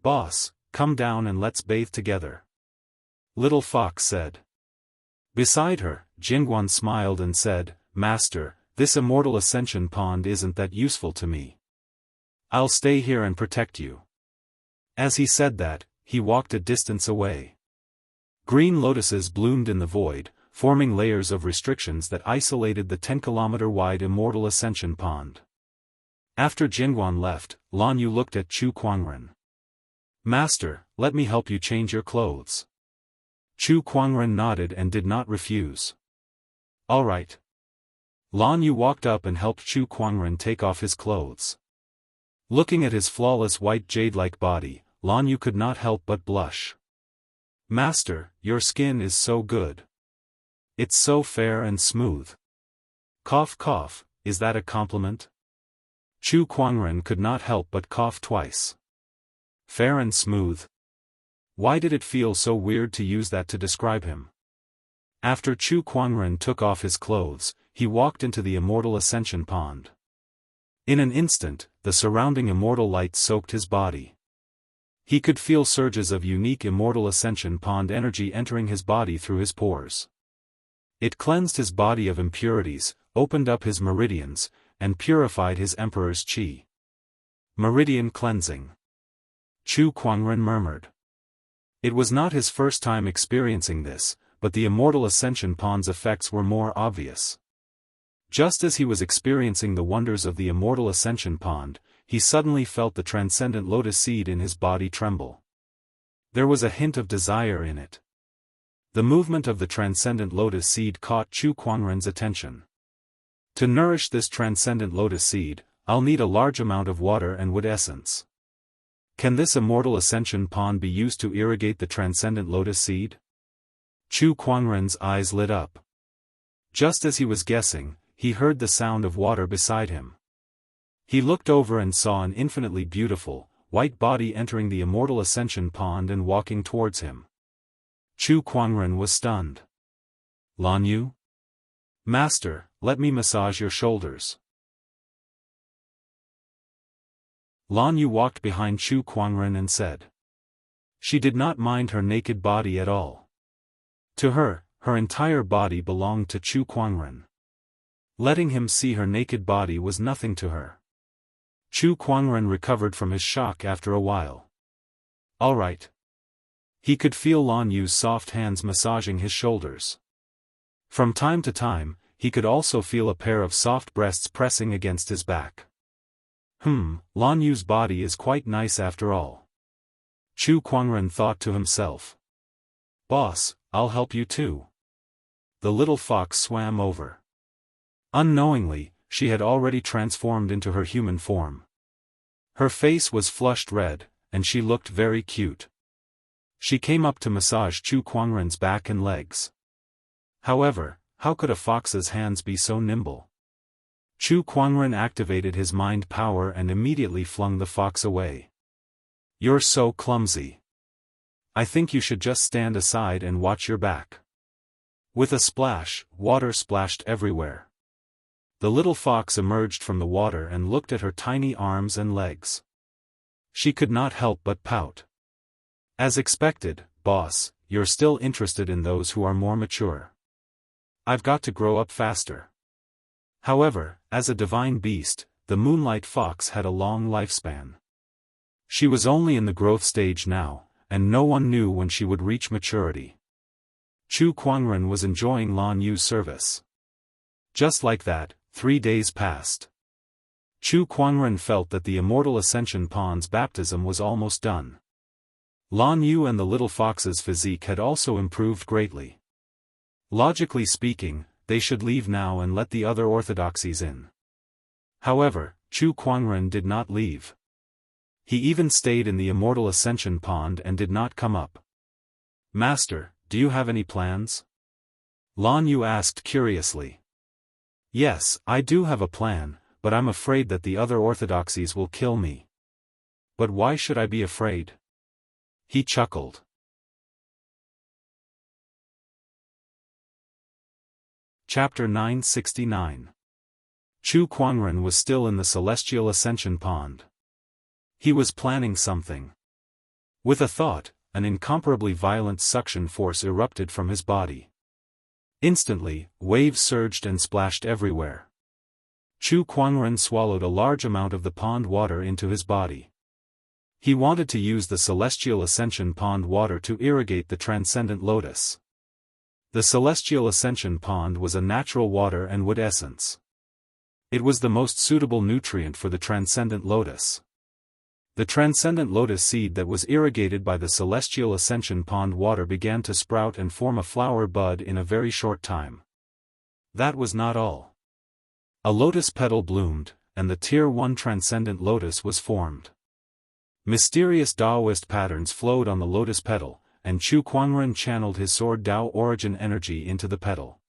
Boss, come down and let's bathe together. Little Fox said. Beside her, Jingguan smiled and said, Master, this immortal ascension pond isn't that useful to me. I'll stay here and protect you. As he said that, he walked a distance away. Green lotuses bloomed in the void, forming layers of restrictions that isolated the 10-kilometer-wide immortal ascension pond. After Jingguan left, Lan Yu looked at Chu Kuangren. Master, let me help you change your clothes. Chu Kuangren nodded and did not refuse. All right. Lan Yu walked up and helped Chu Kuangren take off his clothes. Looking at his flawless white jade-like body, Lan Yu could not help but blush. "Master, your skin is so good. It's so fair and smooth." Cough cough, is that a compliment? Chu Kuangren could not help but cough twice. Fair and smooth. Why did it feel so weird to use that to describe him? After Chu Kuangren took off his clothes, he walked into the Immortal Ascension Pond. In an instant, the surrounding immortal light soaked his body. He could feel surges of unique Immortal Ascension Pond energy entering his body through his pores. It cleansed his body of impurities, opened up his meridians, and purified his emperor's qi. Meridian cleansing. Chu Kuangren murmured. It was not his first time experiencing this, but the Immortal Ascension Pond's effects were more obvious. Just as he was experiencing the wonders of the Immortal Ascension Pond, he suddenly felt the transcendent lotus seed in his body tremble. There was a hint of desire in it. The movement of the transcendent lotus seed caught Chu Kuangren's attention. To nourish this transcendent lotus seed, I'll need a large amount of water and wood essence. Can this Immortal Ascension Pond be used to irrigate the transcendent lotus seed? Chu Kuangren's eyes lit up. Just as he was guessing, he heard the sound of water beside him. He looked over and saw an infinitely beautiful, white body entering the Immortal Ascension Pond and walking towards him. Chu Kuangren was stunned. "Lan Yu? Master, let me massage your shoulders." Lan Yu walked behind Chu Kuangren and said. She did not mind her naked body at all. To her, her entire body belonged to Chu Kuangren. Letting him see her naked body was nothing to her. Chu Kuangren recovered from his shock after a while. All right. He could feel Lan Yu's soft hands massaging his shoulders. From time to time, he could also feel a pair of soft breasts pressing against his back. Lan Yu's body is quite nice after all. Chu Kuangren thought to himself. Boss, I'll help you too. The little fox swam over. Unknowingly, she had already transformed into her human form. Her face was flushed red, and she looked very cute. She came up to massage Chu Kuangren's back and legs. However, how could a fox's hands be so nimble? Chu Kuangren activated his mind power and immediately flung the fox away. You're so clumsy. I think you should just stand aside and watch your back. With a splash, water splashed everywhere. The little fox emerged from the water and looked at her tiny arms and legs. She could not help but pout. As expected, boss, you're still interested in those who are more mature. I've got to grow up faster. However, as a divine beast, the Moonlight Fox had a long lifespan. She was only in the growth stage now, and no one knew when she would reach maturity. Chu Kuangren was enjoying Lan Yu's service. Just like that, 3 days passed. Chu Kuangren felt that the Immortal Ascension Pond's baptism was almost done. Lan Yu and the little fox's physique had also improved greatly. Logically speaking, they should leave now and let the other orthodoxies in. However, Chu Kuangren did not leave. He even stayed in the Immortal Ascension Pond and did not come up. Master, do you have any plans? Lan Yu asked curiously. Yes, I do have a plan, but I'm afraid that the other orthodoxies will kill me. But why should I be afraid? He chuckled. Chapter 969. Chu Kuangren was still in the Celestial Ascension Pond. He was planning something. With a thought, an incomparably violent suction force erupted from his body. Instantly, waves surged and splashed everywhere. Chu Kuangren swallowed a large amount of the pond water into his body. He wanted to use the Celestial Ascension Pond water to irrigate the Transcendent Lotus. The Celestial Ascension Pond was a natural water and wood essence. It was the most suitable nutrient for the Transcendent Lotus. The Transcendent Lotus seed that was irrigated by the Celestial Ascension Pond water began to sprout and form a flower bud in a very short time. That was not all. A lotus petal bloomed, and the Tier 1 Transcendent Lotus was formed. Mysterious Daoist patterns flowed on the lotus petal, and Chu Kuangren channeled his sword Dao origin energy into the petal.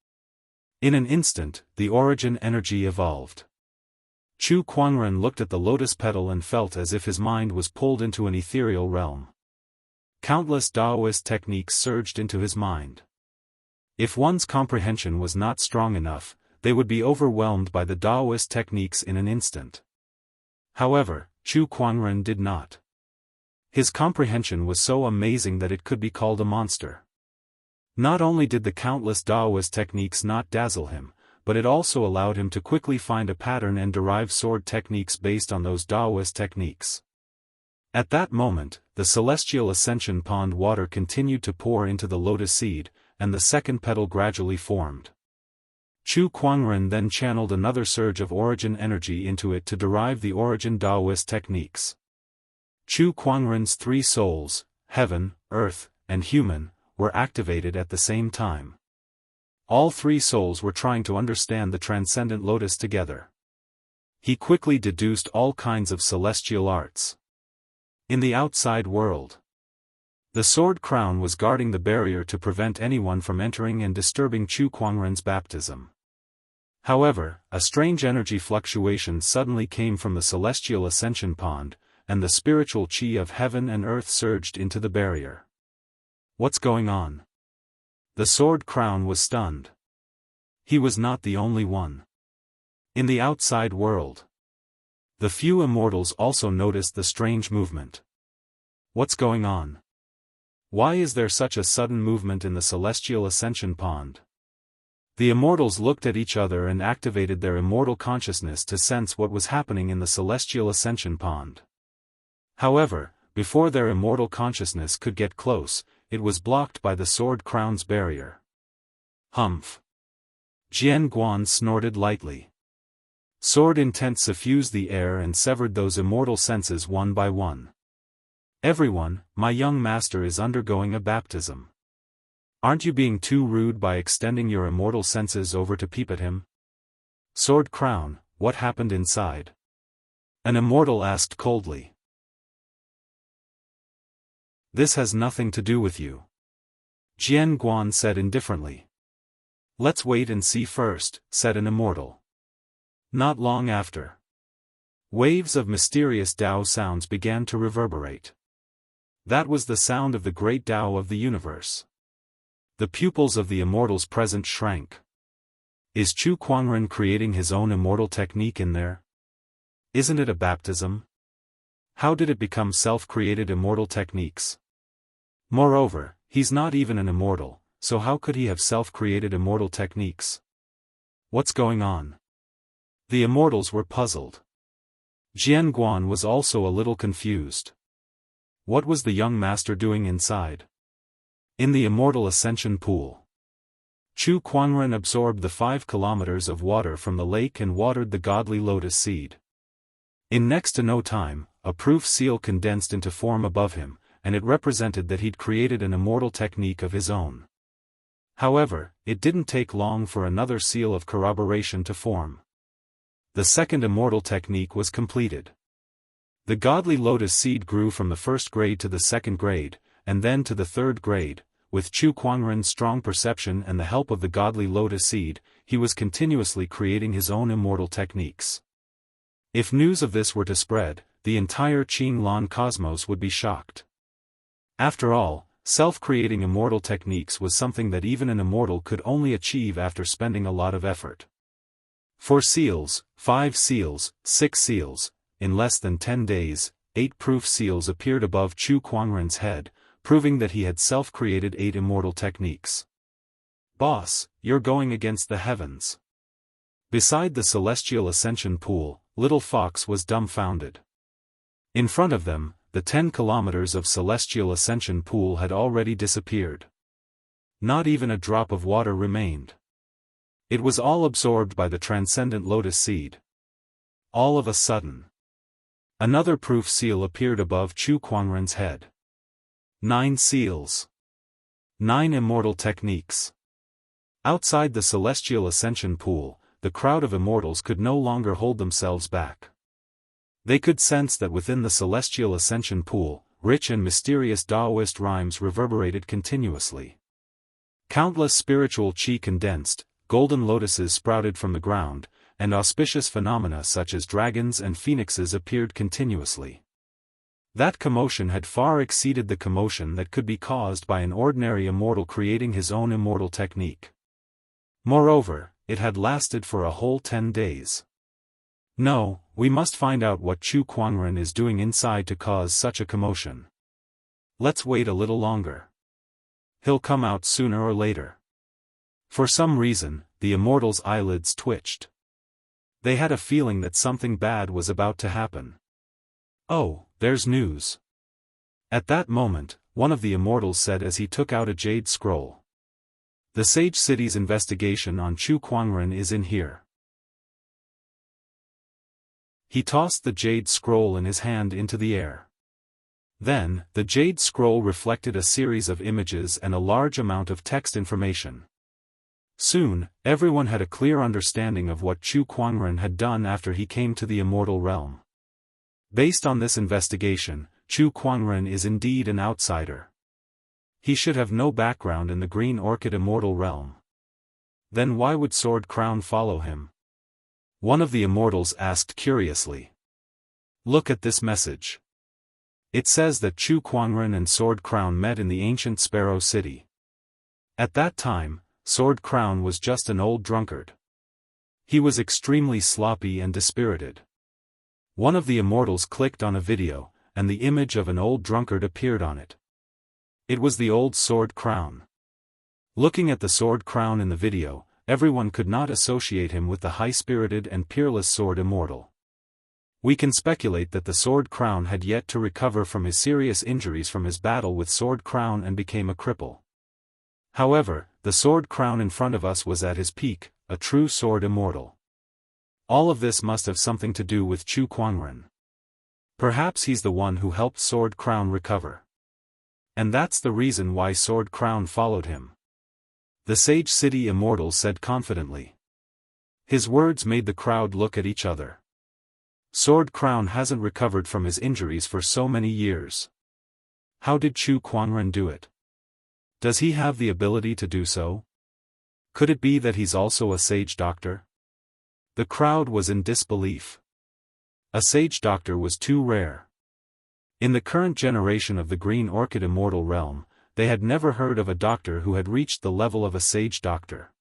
In an instant, the origin energy evolved. Chu Kuangren looked at the lotus petal and felt as if his mind was pulled into an ethereal realm. Countless Daoist techniques surged into his mind. If one's comprehension was not strong enough, they would be overwhelmed by the Daoist techniques in an instant. However, Chu Kuangren did not. His comprehension was so amazing that it could be called a monster. Not only did the countless Daoist techniques not dazzle him, but it also allowed him to quickly find a pattern and derive sword techniques based on those Daoist techniques. At that moment, the celestial ascension pond water continued to pour into the lotus seed, and the second petal gradually formed. Chu Kuangren then channeled another surge of origin energy into it to derive the origin Daoist techniques. Chu Kuangren's three souls, heaven, earth, and human, were activated at the same time. All three souls were trying to understand the transcendent lotus together. He quickly deduced all kinds of celestial arts. In the outside world, the sword crown was guarding the barrier to prevent anyone from entering and disturbing Chu Kuangren's baptism. However, a strange energy fluctuation suddenly came from the celestial ascension pond, and the spiritual chi of heaven and earth surged into the barrier. What's going on? The sword crown was stunned. He was not the only one. In the outside world, the few immortals also noticed the strange movement. What's going on? Why is there such a sudden movement in the celestial ascension pond? The immortals looked at each other and activated their immortal consciousness to sense what was happening in the celestial ascension pond. However, before their immortal consciousness could get close, it was blocked by the sword crown's barrier. Humph! Jian Guan snorted lightly. Sword intent suffused the air and severed those immortal senses one by one. Everyone, my young master is undergoing a baptism. Aren't you being too rude by extending your immortal senses over to peep at him? Sword crown, what happened inside? An immortal asked coldly. This has nothing to do with you. Jian Guan said indifferently. Let's wait and see first, said an immortal. Not long after, waves of mysterious Dao sounds began to reverberate. That was the sound of the great Dao of the universe. The pupils of the immortals present shrank. Is Chu Kuangren creating his own immortal technique in there? Isn't it a baptism? How did it become self-created immortal techniques? Moreover, he's not even an immortal, so how could he have self-created immortal techniques? What's going on? The immortals were puzzled. Jian Guan was also a little confused. What was the young master doing inside? In the immortal ascension pool, Chu Kuangren absorbed the 5 kilometers of water from the lake and watered the godly lotus seed. In next to no time, a proof seal condensed into form above him, and it represented that he'd created an immortal technique of his own. However, it didn't take long for another seal of corroboration to form. The second immortal technique was completed. The godly lotus seed grew from the first grade to the second grade, and then to the third grade. With Chu Kuangren's strong perception and the help of the godly lotus seed, he was continuously creating his own immortal techniques. If news of this were to spread, the entire Qinglan cosmos would be shocked. After all, self-creating immortal techniques was something that even an immortal could only achieve after spending a lot of effort. 4 seals, 5 seals, 6 seals, in less than 10 days, 8 proof seals appeared above Chu Kuangren's head, proving that he had self-created 8 immortal techniques. Boss, you're going against the heavens. Beside the celestial ascension pool, Little Fox was dumbfounded. In front of them, the 10 kilometers of celestial ascension pool had already disappeared. Not even a drop of water remained. It was all absorbed by the transcendent lotus seed. All of a sudden, another proof seal appeared above Chu Kuangren's head. 9 seals. 9 immortal techniques. Outside the celestial ascension pool, the crowd of immortals could no longer hold themselves back. They could sense that within the celestial ascension pool, rich and mysterious Daoist rhymes reverberated continuously. Countless spiritual chi condensed, golden lotuses sprouted from the ground, and auspicious phenomena such as dragons and phoenixes appeared continuously. That commotion had far exceeded the commotion that could be caused by an ordinary immortal creating his own immortal technique. Moreover, it had lasted for a whole 10 days. No, we must find out what Chu Kuangren is doing inside to cause such a commotion. Let's wait a little longer. He'll come out sooner or later. For some reason, the immortals' eyelids twitched. They had a feeling that something bad was about to happen. Oh, there's news. At that moment, one of the immortals said as he took out a jade scroll. The Sage City's investigation on Chu Kuangren is in here. He tossed the jade scroll in his hand into the air. Then, the jade scroll reflected a series of images and a large amount of text information. Soon, everyone had a clear understanding of what Chu Kuangren had done after he came to the immortal realm. Based on this investigation, Chu Kuangren is indeed an outsider. He should have no background in the Green Orchid immortal realm. Then why would Sword Crown follow him? One of the immortals asked curiously. Look at this message. It says that Chu Kuangren and Sword Crown met in the ancient Sparrow City. At that time, Sword Crown was just an old drunkard. He was extremely sloppy and dispirited. One of the immortals clicked on a video, and the image of an old drunkard appeared on it. It was the old Sword Crown. Looking at the Sword Crown in the video, everyone could not associate him with the high-spirited and peerless Sword Immortal. We can speculate that the Sword Crown had yet to recover from his serious injuries from his battle with Sword Crown and became a cripple. However, the Sword Crown in front of us was at his peak, a true Sword Immortal. All of this must have something to do with Chu Kuangren. Perhaps he's the one who helped Sword Crown recover. And that's the reason why Sword Crown followed him. The Sage City Immortal said confidently. His words made the crowd look at each other. Sword Crown hasn't recovered from his injuries for so many years. How did Chu Kuangren do it? Does he have the ability to do so? Could it be that he's also a sage doctor? The crowd was in disbelief. A sage doctor was too rare. In the current generation of the Green Orchid immortal realm, they had never heard of a doctor who had reached the level of a sage doctor.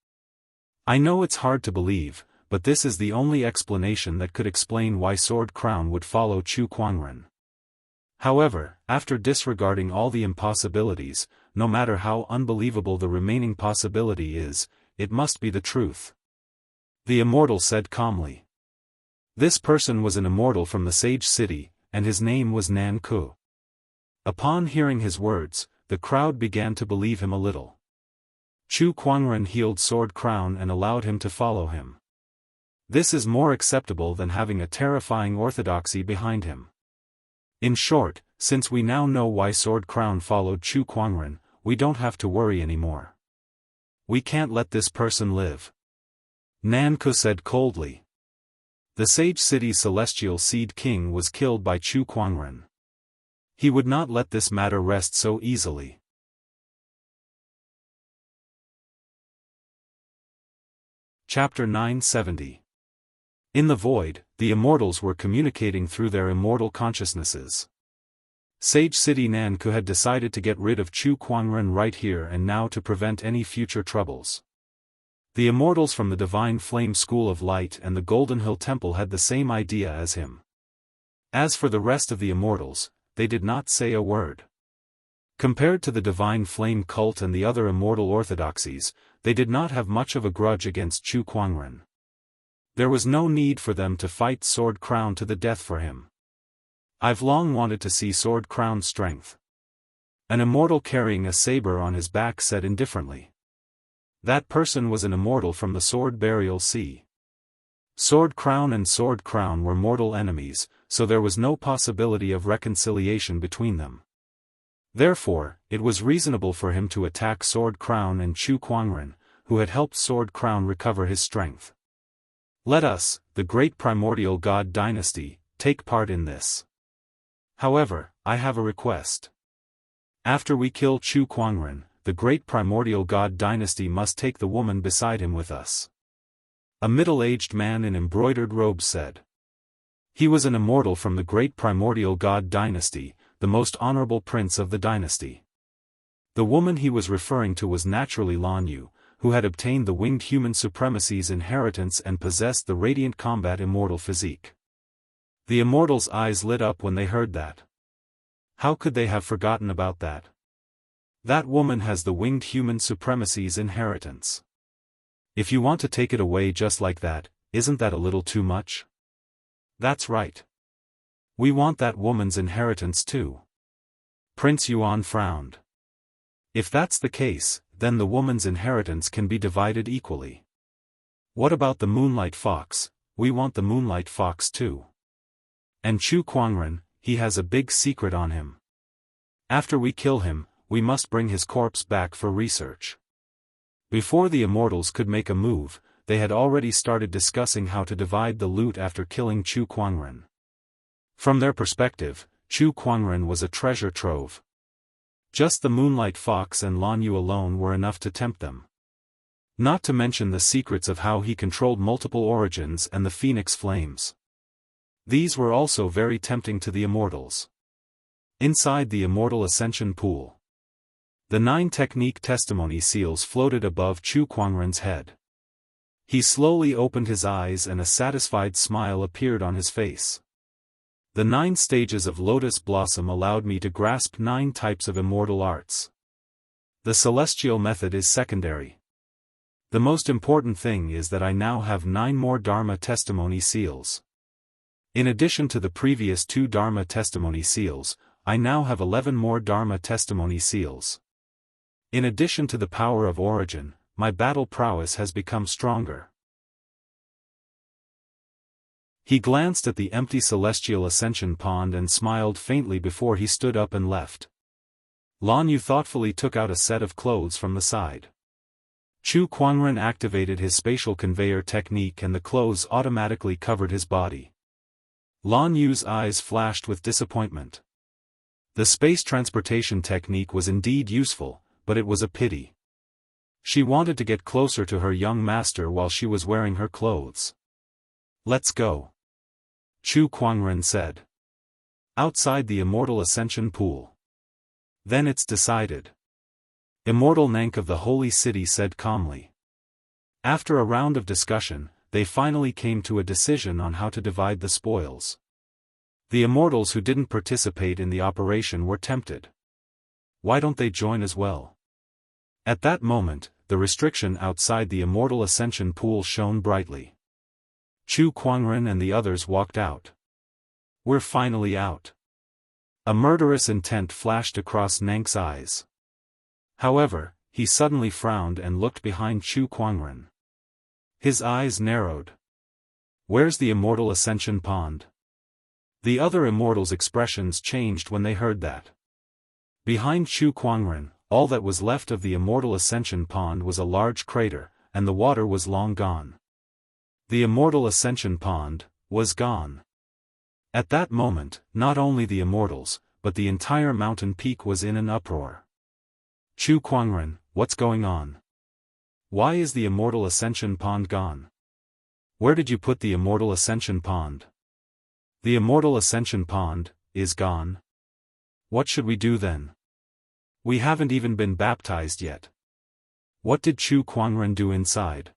I know it's hard to believe, but this is the only explanation that could explain why Sword Crown would follow Chu Kuangren. However, after disregarding all the impossibilities, no matter how unbelievable the remaining possibility is, it must be the truth. The immortal said calmly. This person was an immortal from the Sage City, and his name was Nan Ku. Upon hearing his words, the crowd began to believe him a little. Chu Kuangren healed Sword Crown and allowed him to follow him. This is more acceptable than having a terrifying orthodoxy behind him. In short, since we now know why Sword Crown followed Chu Kuangren, we don't have to worry anymore. We can't let this person live. Nan Ku said coldly. The Sage City Celestial Seed King was killed by Chu Kuangren. He would not let this matter rest so easily. Chapter 970. In the void, the immortals were communicating through their immortal consciousnesses. Sage City Nanku had decided to get rid of Chu Kuangren right here and now to prevent any future troubles. The immortals from the Divine Flame School of Light and the Golden Hill Temple had the same idea as him. As for the rest of the immortals, they did not say a word. Compared to the Divine Flame cult and the other immortal orthodoxies, they did not have much of a grudge against Chu Kuangren. There was no need for them to fight Sword Crown to the death for him. I've long wanted to see Sword Crown's strength. An immortal carrying a saber on his back said indifferently. That person was an immortal from the Sword Burial Sea. Sword Crown and Sword Crown were mortal enemies, so there was no possibility of reconciliation between them. Therefore, it was reasonable for him to attack Sword Crown and Chu Kuangren, who had helped Sword Crown recover his strength. Let us, the great primordial god dynasty, take part in this. However, I have a request. After we kill Chu Kuangren, the great primordial god dynasty must take the woman beside him with us. A middle-aged man in embroidered robes said. He was an immortal from the great primordial god dynasty, the most honorable prince of the dynasty. The woman he was referring to was naturally Lan Yu, who had obtained the winged human supremacy's inheritance and possessed the radiant combat immortal physique. The immortals' eyes lit up when they heard that. How could they have forgotten about that? That woman has the winged human supremacy's inheritance. If you want to take it away just like that, isn't that a little too much? That's right. We want that woman's inheritance too. Prince Yuan frowned. If that's the case, then the woman's inheritance can be divided equally. What about the Moonlight Fox? We want the Moonlight Fox too. And Chu Kuangren, he has a big secret on him. After we kill him, we must bring his corpse back for research. Before the immortals could make a move, they had already started discussing how to divide the loot after killing Chu Kuangren. From their perspective, Chu Kuangren was a treasure trove. Just the Moonlight Fox and Lan Yu alone were enough to tempt them. Not to mention the secrets of how he controlled multiple origins and the Phoenix Flames. These were also very tempting to the immortals. Inside the Immortal Ascension Pool, the 9 technique testimony seals floated above Chu Kuangren's head. He slowly opened his eyes and a satisfied smile appeared on his face. The 9 stages of Lotus Blossom allowed me to grasp 9 types of immortal arts. The celestial method is secondary. The most important thing is that I now have 9 more Dharma testimony seals. In addition to the previous 2 Dharma testimony seals, I now have 11 more Dharma testimony seals. In addition to the power of origin, my battle prowess has become stronger. He glanced at the empty celestial ascension pond and smiled faintly before he stood up and left. Lan Yu thoughtfully took out a set of clothes from the side. Chu Kuangren activated his spatial conveyor technique and the clothes automatically covered his body. Lan Yu's eyes flashed with disappointment. The space transportation technique was indeed useful, but it was a pity. She wanted to get closer to her young master while she was wearing her clothes. Let's go. Chu Kuangren said. Outside the Immortal Ascension Pool. Then it's decided. Immortal Nank of the Holy City said calmly. After a round of discussion, they finally came to a decision on how to divide the spoils. The immortals who didn't participate in the operation were tempted. Why don't they join as well? At that moment, the restriction outside the Immortal Ascension Pool shone brightly. Chu Kuangren and the others walked out. We're finally out. A murderous intent flashed across Nank's eyes. However, he suddenly frowned and looked behind Chu Kuangren. His eyes narrowed. Where's the Immortal Ascension Pond? The other immortals' expressions changed when they heard that. Behind Chu Kuangren, all that was left of the Immortal Ascension Pond was a large crater, and the water was long gone. The Immortal Ascension Pond was gone. At that moment, not only the immortals, but the entire mountain peak was in an uproar. Chu Kuangren, what's going on? Why is the Immortal Ascension Pond gone? Where did you put the Immortal Ascension Pond? The Immortal Ascension Pond is gone. What should we do then? We haven't even been baptized yet. What did Chu Kuangren do inside?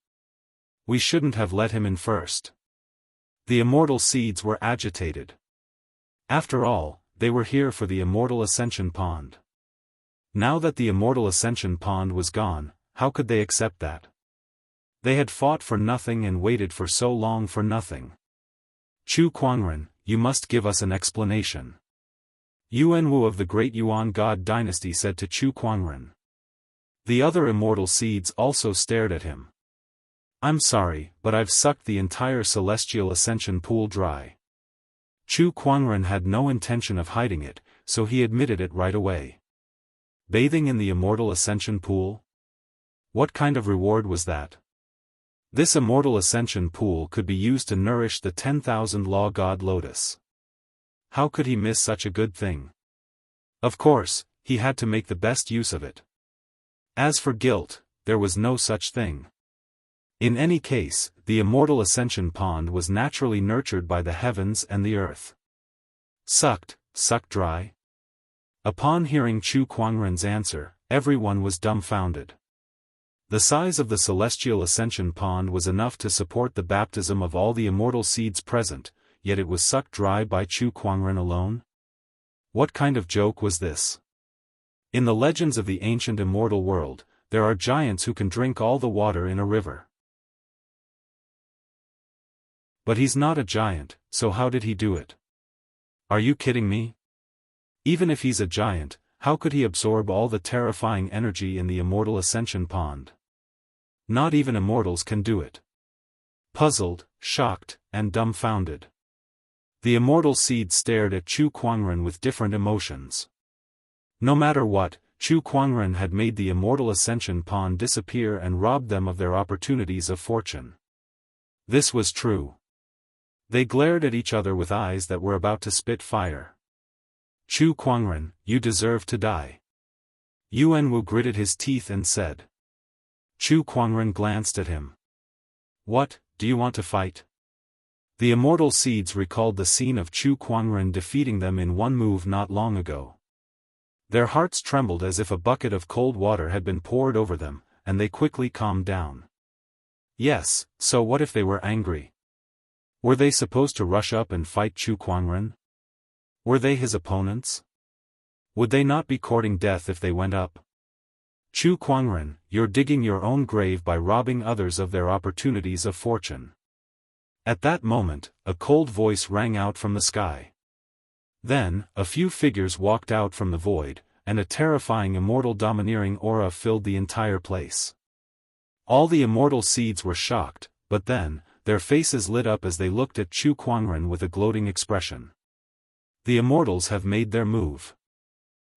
We shouldn't have let him in first. The immortal seeds were agitated. After all, they were here for the Immortal Ascension Pond. Now that the Immortal Ascension Pond was gone, how could they accept that? They had fought for nothing and waited for so long for nothing. Chu Kuangren, you must give us an explanation. Yuan Wu of the Great Yuan God Dynasty said to Chu Kuangren. The other immortal seeds also stared at him. I'm sorry, but I've sucked the entire Celestial Ascension Pool dry. Chu Kuangren had no intention of hiding it, so he admitted it right away. Bathing in the Immortal Ascension Pool? What kind of reward was that? This immortal ascension pool could be used to nourish the 10,000 law god Lotus. How could he miss such a good thing? Of course, he had to make the best use of it. As for guilt, there was no such thing. In any case, the immortal ascension pond was naturally nurtured by the heavens and the earth. Sucked dry? Upon hearing Chu Kuangren's answer, everyone was dumbfounded. The size of the celestial ascension pond was enough to support the baptism of all the immortal seeds present, yet it was sucked dry by Chu Kuangren alone? What kind of joke was this? In the legends of the ancient immortal world, there are giants who can drink all the water in a river. But he's not a giant, so how did he do it? Are you kidding me? Even if he's a giant, how could he absorb all the terrifying energy in the immortal ascension pond? Not even immortals can do it. Puzzled, shocked, and dumbfounded, the immortal seeds stared at Chu Kuangren with different emotions. No matter what, Chu Kuangren had made the immortal ascension pond disappear and robbed them of their opportunities of fortune. This was true. They glared at each other with eyes that were about to spit fire. Chu Kuangren, you deserve to die. Yuanwu gritted his teeth and said. Chu Kuangren glanced at him. What, do you want to fight? The immortal seeds recalled the scene of Chu Kuangren defeating them in one move not long ago. Their hearts trembled as if a bucket of cold water had been poured over them, and they quickly calmed down. Yes, so what if they were angry? Were they supposed to rush up and fight Chu Kuangren? Were they his opponents? Would they not be courting death if they went up? Chu Kuangren, you're digging your own grave by robbing others of their opportunities of fortune. At that moment, a cold voice rang out from the sky. Then, a few figures walked out from the void, and a terrifying immortal domineering aura filled the entire place. All the immortal seeds were shocked, but then, their faces lit up as they looked at Chu Kuangren with a gloating expression. The immortals have made their move.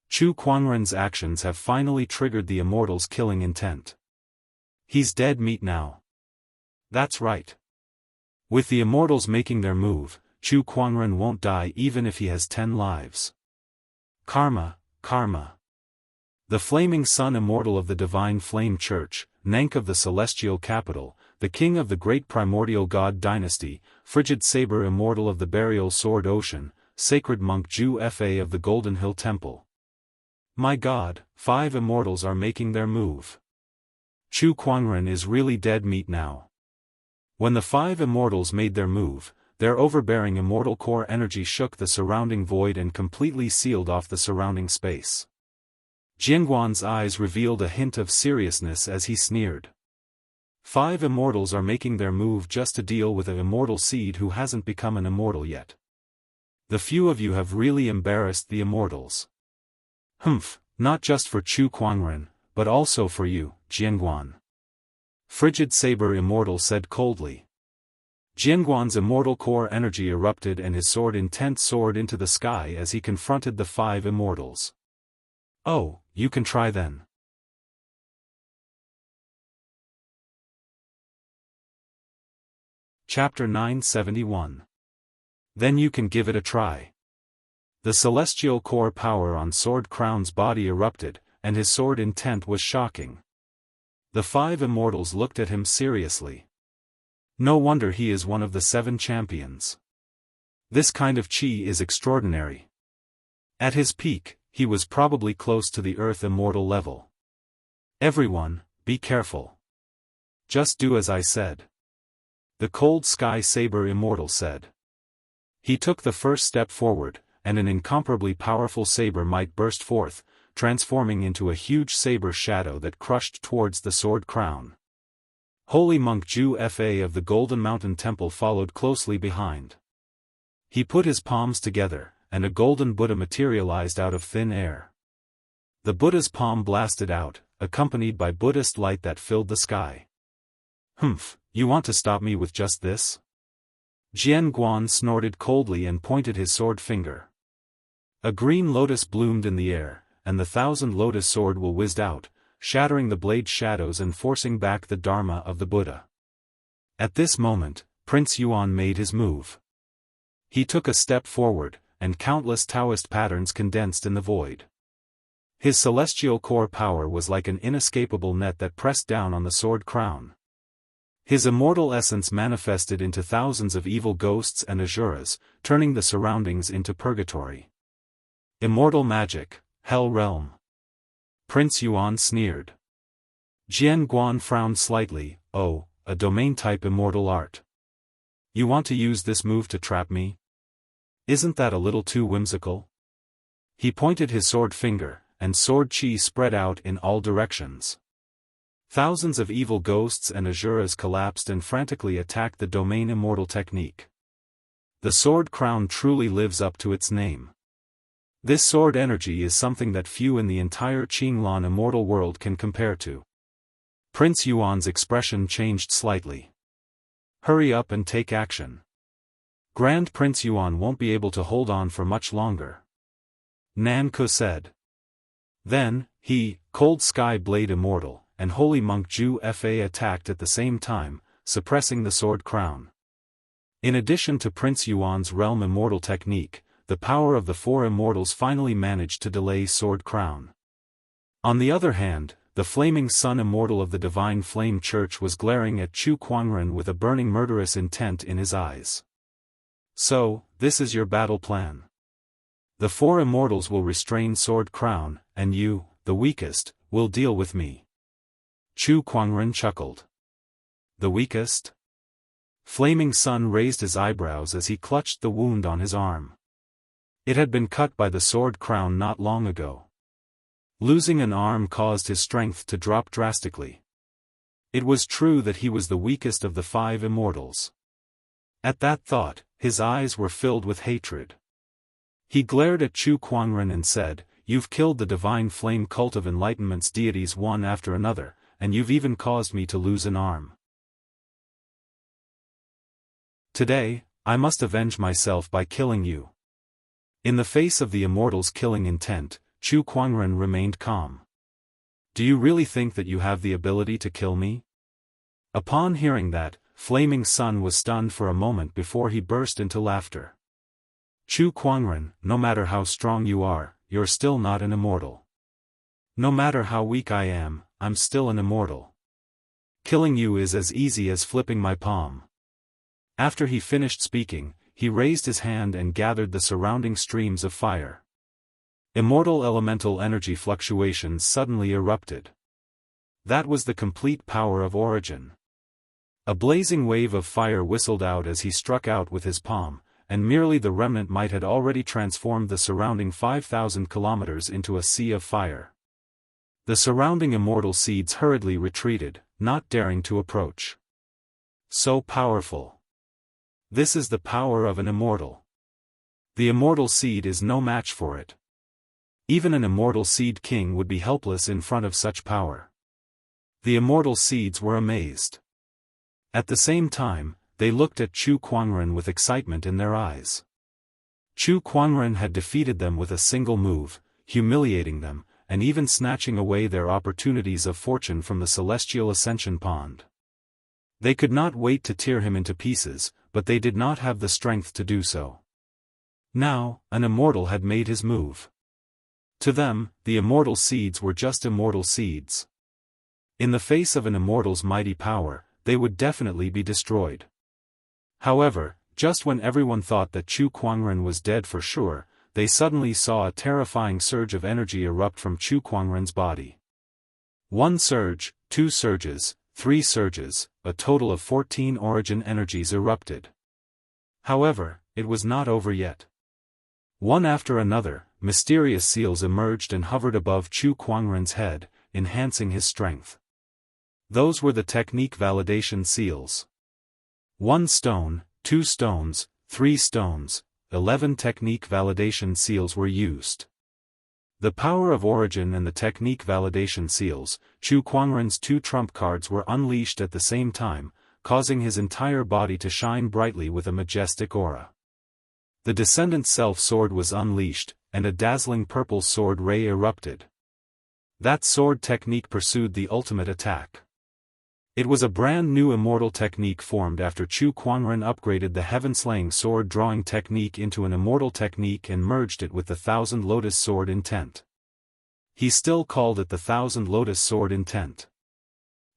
Chu Kuangren's actions have finally triggered the immortals' killing intent. He's dead meat now. That's right. With the immortals making their move, Chu Kuangren won't die even if he has 10 lives. Karma, karma. The flaming sun immortal of the divine flame church, Nank of the celestial capital, the king of the great primordial god dynasty, frigid saber immortal of the burial sword ocean, sacred monk Ju Fa of the Golden Hill Temple. My god, 5 immortals are making their move. Chu Kuangren is really dead meat now. When the 5 immortals made their move, their overbearing immortal core energy shook the surrounding void and completely sealed off the surrounding space. Jianghuan's eyes revealed a hint of seriousness as he sneered. 5 immortals are making their move just to deal with an immortal seed who hasn't become an immortal yet. The few of you have really embarrassed the immortals. Humph, not just for Chu Kuangren, but also for you, Jianghuan. Frigid Saber Immortal said coldly. Jianghuan's immortal core energy erupted and his sword intent soared into the sky as he confronted the 5 immortals. Oh, you can try then. Chapter 971. Then you can give it a try. The celestial core power on Sword Crown's body erupted, and his sword intent was shocking. The 5 immortals looked at him seriously. No wonder he is one of the 7 champions. This kind of chi is extraordinary. At his peak, he was probably close to the Earth immortal level. Everyone, be careful. Just do as I said. The Cold Sky Saber Immortal said. He took the first step forward, and an incomparably powerful saber might burst forth, transforming into a huge saber shadow that crushed towards the Sword Crown. Holy Monk Ju Fa of the Golden Mountain Temple followed closely behind. He put his palms together, and a golden Buddha materialized out of thin air. The Buddha's palm blasted out, accompanied by Buddhist light that filled the sky. Humph, you want to stop me with just this? Jian Guan snorted coldly and pointed his sword finger. A green lotus bloomed in the air, and the 1,000 lotus sword will whizzed out, shattering the blade's shadows and forcing back the Dharma of the Buddha. At this moment, Prince Yuan made his move. He took a step forward, and countless Daoist patterns condensed in the void. His celestial core power was like an inescapable net that pressed down on the sword crown. His immortal essence manifested into thousands of evil ghosts and asuras, turning the surroundings into purgatory. Immortal magic, Hell Realm. Prince Yuan sneered. Jian Guan frowned slightly. Oh, a domain-type immortal art. You want to use this move to trap me? Isn't that a little too whimsical? He pointed his sword finger, and sword chi spread out in all directions. Thousands of evil ghosts and asuras collapsed and frantically attacked the domain immortal technique. The sword crown truly lives up to its name. This sword energy is something that few in the entire Qinglan immortal world can compare to. Prince Yuan's expression changed slightly. Hurry up and take action. Grand Prince Yuan won't be able to hold on for much longer. Nan Ke said. Then, he, Cold Sky Blade Immortal, and Holy Monk Ju Fa attacked at the same time, suppressing the sword crown. In addition to Prince Yuan's realm immortal technique, the power of the four immortals finally managed to delay sword crown. On the other hand, the flaming sun immortal of the Divine Flame Church was glaring at Chu Kuangren with a burning murderous intent in his eyes. So, this is your battle plan. The four immortals will restrain sword crown, and you, the weakest, will deal with me. Chu Kuangren chuckled. The weakest? Flaming Sun raised his eyebrows as he clutched the wound on his arm. It had been cut by the sword crown not long ago. Losing an arm caused his strength to drop drastically. It was true that he was the weakest of the five immortals. At that thought, his eyes were filled with hatred. He glared at Chu Kuangren and said, "You've killed the divine flame cult of enlightenment's deities one after another, and you've even caused me to lose an arm. Today, I must avenge myself by killing you." In the face of the immortal's killing intent, Chu Kuangren remained calm. "Do you really think that you have the ability to kill me?" Upon hearing that, Flaming Sun was stunned for a moment before he burst into laughter. "Chu Kuangren, no matter how strong you are, you're still not an immortal. No matter how weak I am, I'm still an immortal. Killing you is as easy as flipping my palm." After he finished speaking, he raised his hand and gathered the surrounding streams of fire. Immortal elemental energy fluctuations suddenly erupted. That was the complete power of origin. A blazing wave of fire whistled out as he struck out with his palm, and merely the remnant might had already transformed the surrounding 5,000 kilometers into a sea of fire. The surrounding immortal seeds hurriedly retreated, not daring to approach. So powerful. This is the power of an immortal. The immortal seed is no match for it. Even an immortal seed king would be helpless in front of such power. The immortal seeds were amazed. At the same time, they looked at Chu Kuangren with excitement in their eyes. Chu Kuangren had defeated them with a single move, humiliating them, and even snatching away their opportunities of fortune from the celestial ascension pond. They could not wait to tear him into pieces, but they did not have the strength to do so. Now, an immortal had made his move. To them, the immortal seeds were just immortal seeds. In the face of an immortal's mighty power, they would definitely be destroyed. However, just when everyone thought that Chu Kuangren was dead for sure, they suddenly saw a terrifying surge of energy erupt from Chu Kuangren's body. One surge, two surges, three surges, a total of 14 origin energies erupted. However, it was not over yet. One after another, mysterious seals emerged and hovered above Chu Kuangren's head, enhancing his strength. Those were the technique validation seals. 1 stone, 2 stones, 3 stones, 11 technique validation seals were used. The power of origin and the technique validation seals, Chu Kuangren's 2 trump cards were unleashed at the same time, causing his entire body to shine brightly with a majestic aura. The Descendant Self-Sword was unleashed, and a dazzling purple sword ray erupted. That sword technique pursued the ultimate attack. It was a brand new immortal technique formed after Chu Kuangren upgraded the heaven-slaying sword drawing technique into an immortal technique and merged it with the Thousand Lotus Sword intent. He still called it the Thousand Lotus Sword intent.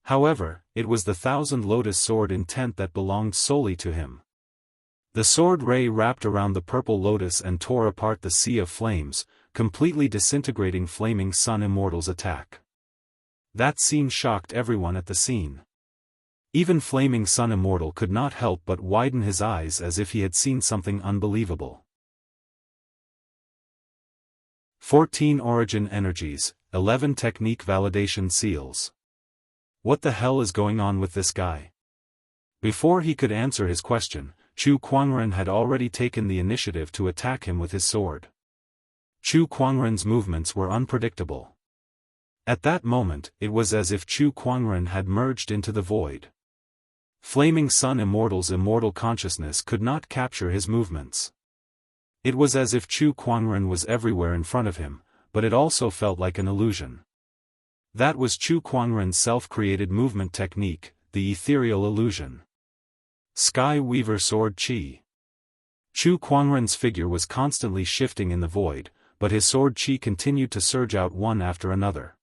However, it was the Thousand Lotus Sword intent that belonged solely to him. The sword ray wrapped around the purple lotus and tore apart the sea of flames, completely disintegrating Flaming Sun Immortal's attack. That scene shocked everyone at the scene. Even Flaming Sun Immortal could not help but widen his eyes as if he had seen something unbelievable. 14 Origin Energies, 11 Technique Validation Seals. What the hell is going on with this guy? Before he could answer his question, Chu Kuangren had already taken the initiative to attack him with his sword. Chu Kuangren's movements were unpredictable. At that moment, it was as if Chu Kuangren had merged into the void. Flaming Sun Immortal's immortal consciousness could not capture his movements. It was as if Chu Kuangren was everywhere in front of him, but it also felt like an illusion. That was Chu Kuangren's self-created movement technique, the ethereal illusion. Sky Weaver Sword Chi. Chu Kuangren's figure was constantly shifting in the void, but his sword chi continued to surge out one after another.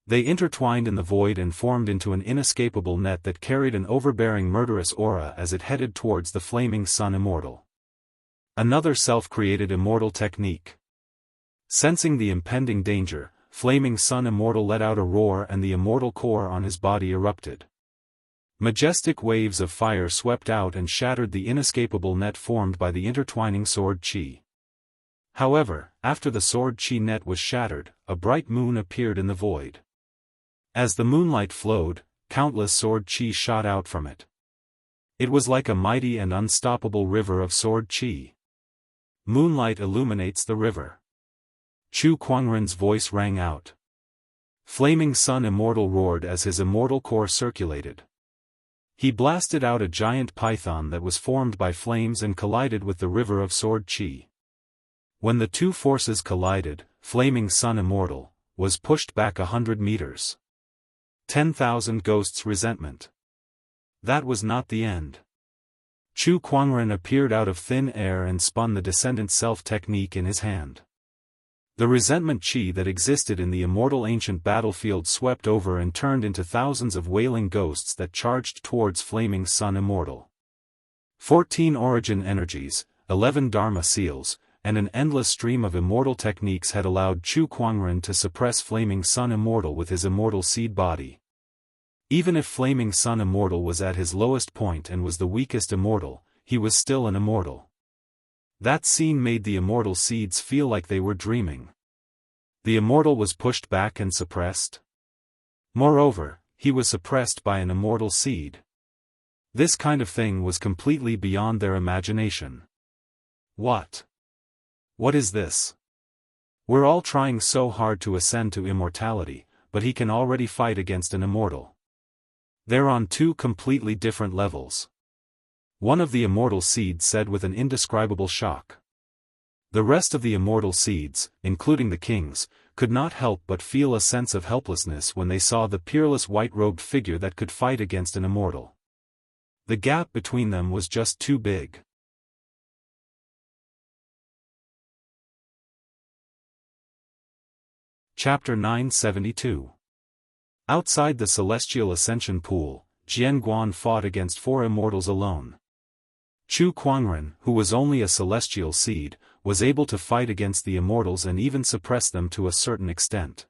They intertwined in the void and formed into an inescapable net that carried an overbearing murderous aura as it headed towards the Flaming Sun Immortal. Another self-created immortal technique. Sensing the impending danger, Flaming Sun Immortal let out a roar and the immortal core on his body erupted. Majestic waves of fire swept out and shattered the inescapable net formed by the intertwining sword chi. However, after the sword chi net was shattered, a bright moon appeared in the void. As the moonlight flowed, countless sword chi shot out from it. It was like a mighty and unstoppable river of sword chi. Moonlight illuminates the river. Chu Kuangren's voice rang out. Flaming Sun Immortal roared as his immortal core circulated. He blasted out a giant python that was formed by flames and collided with the river of sword chi. When the two forces collided, Flaming Sun Immortal was pushed back 100 meters. 10,000 Ghosts Resentment. That was not the end. Chu Kuangren appeared out of thin air and spun the Descendant Self technique in his hand. The resentment chi that existed in the immortal ancient battlefield swept over and turned into thousands of wailing ghosts that charged towards Flaming Sun Immortal. 14 Origin Energies, 11 Dharma Seals, and an endless stream of immortal techniques had allowed Chu Kuangren to suppress Flaming Sun Immortal with his immortal seed body. Even if Flaming Sun Immortal was at his lowest point and was the weakest immortal, he was still an immortal. That scene made the immortal seeds feel like they were dreaming. The immortal was pushed back and suppressed. Moreover, he was suppressed by an immortal seed. This kind of thing was completely beyond their imagination. What? What is this? We're all trying so hard to ascend to immortality, but he can already fight against an immortal. They're on two completely different levels. One of the immortal seeds said with an indescribable shock. The rest of the immortal seeds, including the kings, could not help but feel a sense of helplessness when they saw the peerless white-robed figure that could fight against an immortal. The gap between them was just too big. Chapter 972. Outside the Celestial Ascension Pool, Jianghu fought against 4 immortals alone. Chu Kuangren, who was only a celestial seed, was able to fight against the immortals and even suppress them to a certain extent.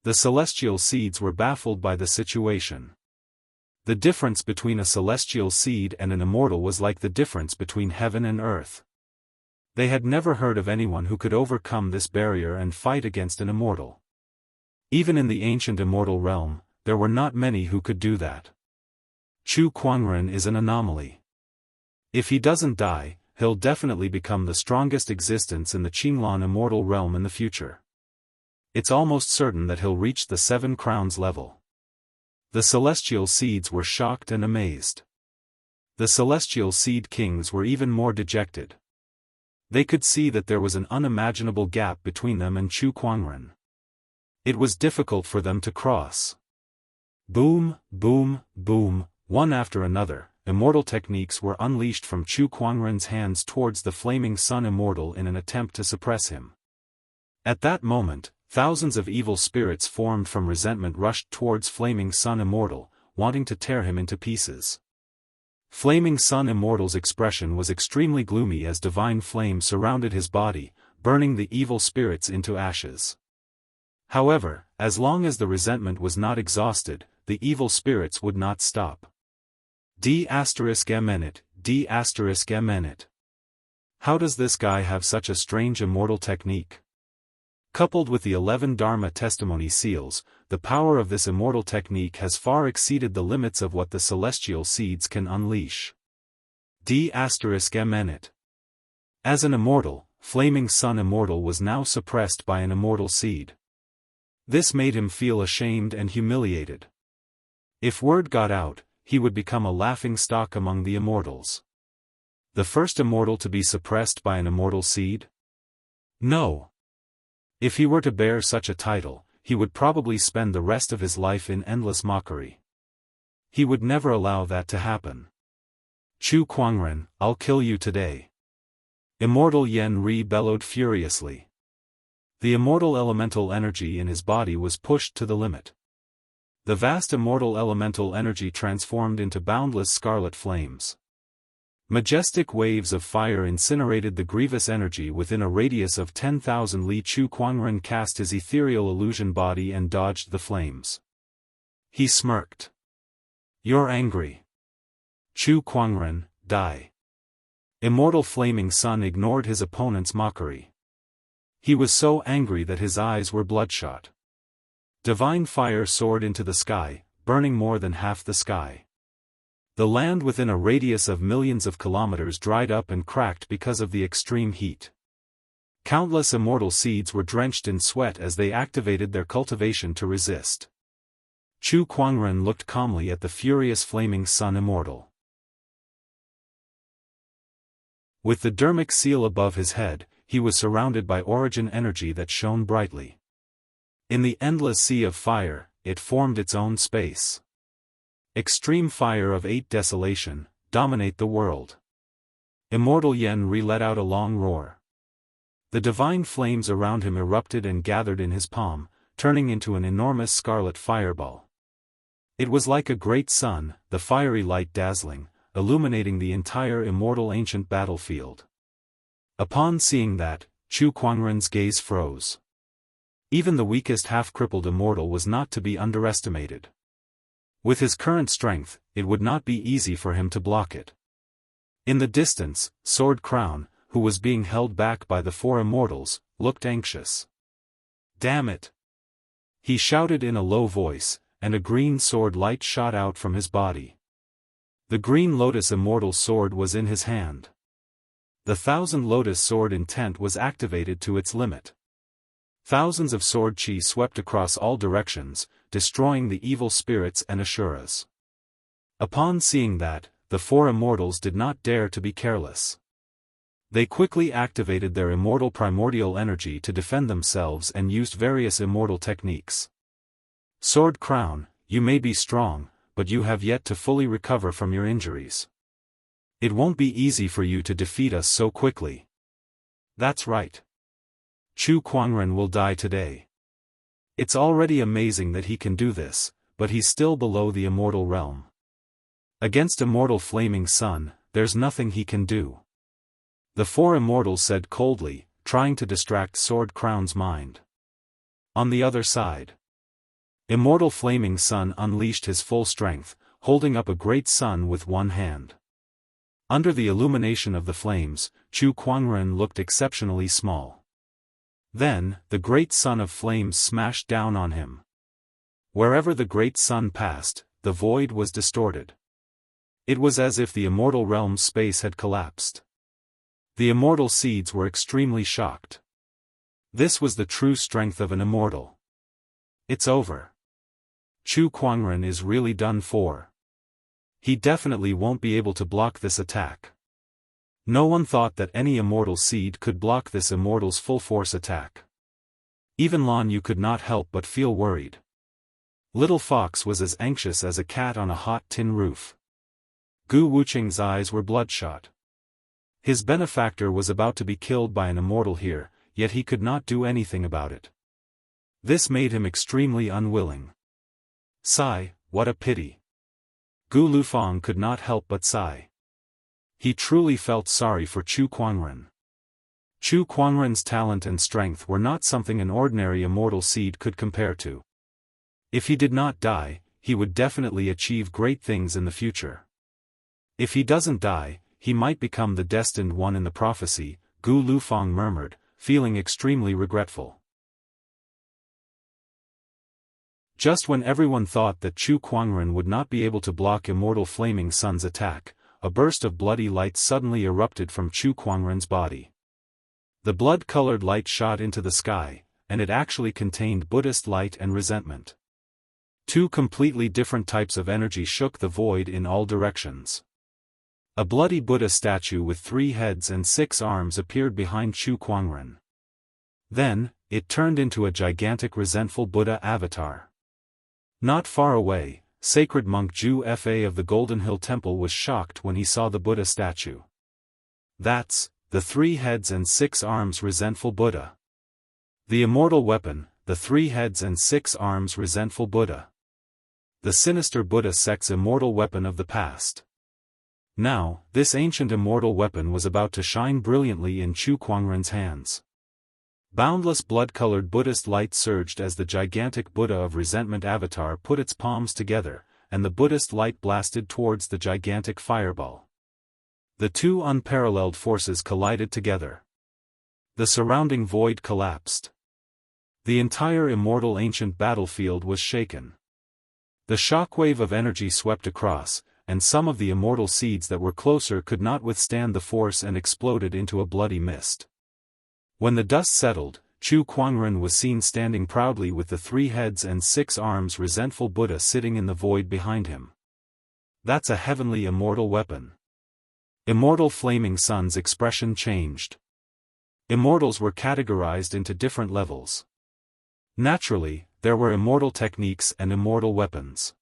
The celestial seeds were baffled by the situation. The difference between a celestial seed and an immortal was like the difference between heaven and earth. They had never heard of anyone who could overcome this barrier and fight against an immortal. Even in the ancient immortal realm, there were not many who could do that. Chu Kuangren is an anomaly. If he doesn't die, he'll definitely become the strongest existence in the Qinglan immortal realm in the future. It's almost certain that he'll reach the 7 crowns level. The celestial seeds were shocked and amazed. The celestial seed kings were even more dejected. They could see that there was an unimaginable gap between them and Chu Kuangren. It was difficult for them to cross. Boom, boom, boom, one after another, immortal techniques were unleashed from Chu Kuangren's hands towards the flaming sun Immortal in an attempt to suppress him. At that moment, thousands of evil spirits formed from resentment rushed towards flaming sun Immortal, wanting to tear him into pieces. Flaming sun Immortal's expression was extremely gloomy as divine flame surrounded his body, burning the evil spirits into ashes. However, as long as the resentment was not exhausted, the evil spirits would not stop. D*****. How does this guy have such a strange immortal technique? Coupled with the 11 Dharma testimony seals, the power of this immortal technique has far exceeded the limits of what the celestial seeds can unleash. D****. As an immortal, flaming sun Immortal was now suppressed by an immortal seed. This made him feel ashamed and humiliated. If word got out, he would become a laughing stock among the immortals. The first immortal to be suppressed by an immortal seed? No. If he were to bear such a title, he would probably spend the rest of his life in endless mockery. He would never allow that to happen. Chu Kuangren, I'll kill you today. Immortal Yen Ri bellowed furiously. The immortal elemental energy in his body was pushed to the limit. The vast immortal elemental energy transformed into boundless scarlet flames. Majestic waves of fire incinerated the grievous energy within a radius of 10,000 li. Chu Kuangren cast his ethereal illusion body and dodged the flames. He smirked. You're angry. Chu Kuangren, die. Immortal Flaming Sun ignored his opponent's mockery. He was so angry that his eyes were bloodshot. Divine fire soared into the sky, burning more than half the sky. The land within a radius of millions of kilometers dried up and cracked because of the extreme heat. Countless immortal seeds were drenched in sweat as they activated their cultivation to resist. Chu Kuangren looked calmly at the furious flaming sun Immortal. With the dermic seal above his head, he was surrounded by origin energy that shone brightly. In the endless sea of fire, it formed its own space. Extreme fire of 8 desolation, dominate the world. Immortal Yen Ri let out a long roar. The divine flames around him erupted and gathered in his palm, turning into an enormous scarlet fireball. It was like a great sun, the fiery light dazzling, illuminating the entire immortal ancient battlefield. Upon seeing that, Chu Kuangren's gaze froze. Even the weakest half-crippled immortal was not to be underestimated. With his current strength, it would not be easy for him to block it. In the distance, Sword Crown, who was being held back by the 4 immortals, looked anxious. Damn it! He shouted in a low voice, and a green sword light shot out from his body. The green lotus immortal sword was in his hand. The 1000 lotus sword intent was activated to its limit. Thousands of sword chi swept across all directions, destroying the evil spirits and asuras. Upon seeing that, the 4 immortals did not dare to be careless. They quickly activated their immortal primordial energy to defend themselves and used various immortal techniques. Sword Crown, you may be strong, but you have yet to fully recover from your injuries. It won't be easy for you to defeat us so quickly. That's right. Chu Kuangren will die today. It's already amazing that he can do this, but he's still below the immortal realm. Against immortal flaming sun, there's nothing he can do. The 4 immortals said coldly, trying to distract Sword Crown's mind. On the other side, immortal flaming sun unleashed his full strength, holding up a great sun with one hand. Under the illumination of the flames, Chu Kuangren looked exceptionally small. Then, the great sun of flames smashed down on him. Wherever the great sun passed, the void was distorted. It was as if the immortal realm's space had collapsed. The immortal seeds were extremely shocked. This was the true strength of an immortal. It's over. Chu Kuangren is really done for. He definitely won't be able to block this attack. No one thought that any immortal seed could block this immortal's full force attack. Even Lan Yu could not help but feel worried. Little Fox was as anxious as a cat on a hot tin roof. Gu Wucheng's eyes were bloodshot. His benefactor was about to be killed by an immortal here, yet he could not do anything about it. This made him extremely unwilling. Sigh, what a pity. Gu Lufang could not help but sigh. He truly felt sorry for Chu Kuangren. Chu Kuangren's talent and strength were not something an ordinary immortal seed could compare to. If he did not die, he would definitely achieve great things in the future. If he doesn't die, he might become the destined one in the prophecy, Gu Lufang murmured, feeling extremely regretful. Just when everyone thought that Chu Kuangren would not be able to block Immortal Flaming Sun's attack, a burst of bloody light suddenly erupted from Chu Kuangren's body. The blood-colored light shot into the sky, and it actually contained Buddhist light and resentment. Two completely different types of energy shook the void in all directions. A bloody Buddha statue with 3 heads and 6 arms appeared behind Chu Kuangren. Then, it turned into a gigantic resentful Buddha avatar. Not far away, sacred monk Zhu Fa of the Golden Hill Temple was shocked when he saw the Buddha statue. That's the 3 heads and 6 arms resentful Buddha. The immortal weapon, the 3 heads and 6 arms resentful Buddha. The sinister Buddha sect's immortal weapon of the past. Now, this ancient immortal weapon was about to shine brilliantly in Chu Kuangren's hands. Boundless blood-colored Buddhist light surged as the gigantic Buddha of resentment avatar put its palms together, and the Buddhist light blasted towards the gigantic fireball. The two unparalleled forces collided together. The surrounding void collapsed. The entire immortal ancient battlefield was shaken. The shockwave of energy swept across, and some of the immortal seeds that were closer could not withstand the force and exploded into a bloody mist. When the dust settled, Chu Kuangren was seen standing proudly with the 3 heads and 6 arms resentful Buddha sitting in the void behind him. That's a heavenly immortal weapon. Immortal Flaming Sun's expression changed. Immortals were categorized into different levels. Naturally, there were immortal techniques and immortal weapons.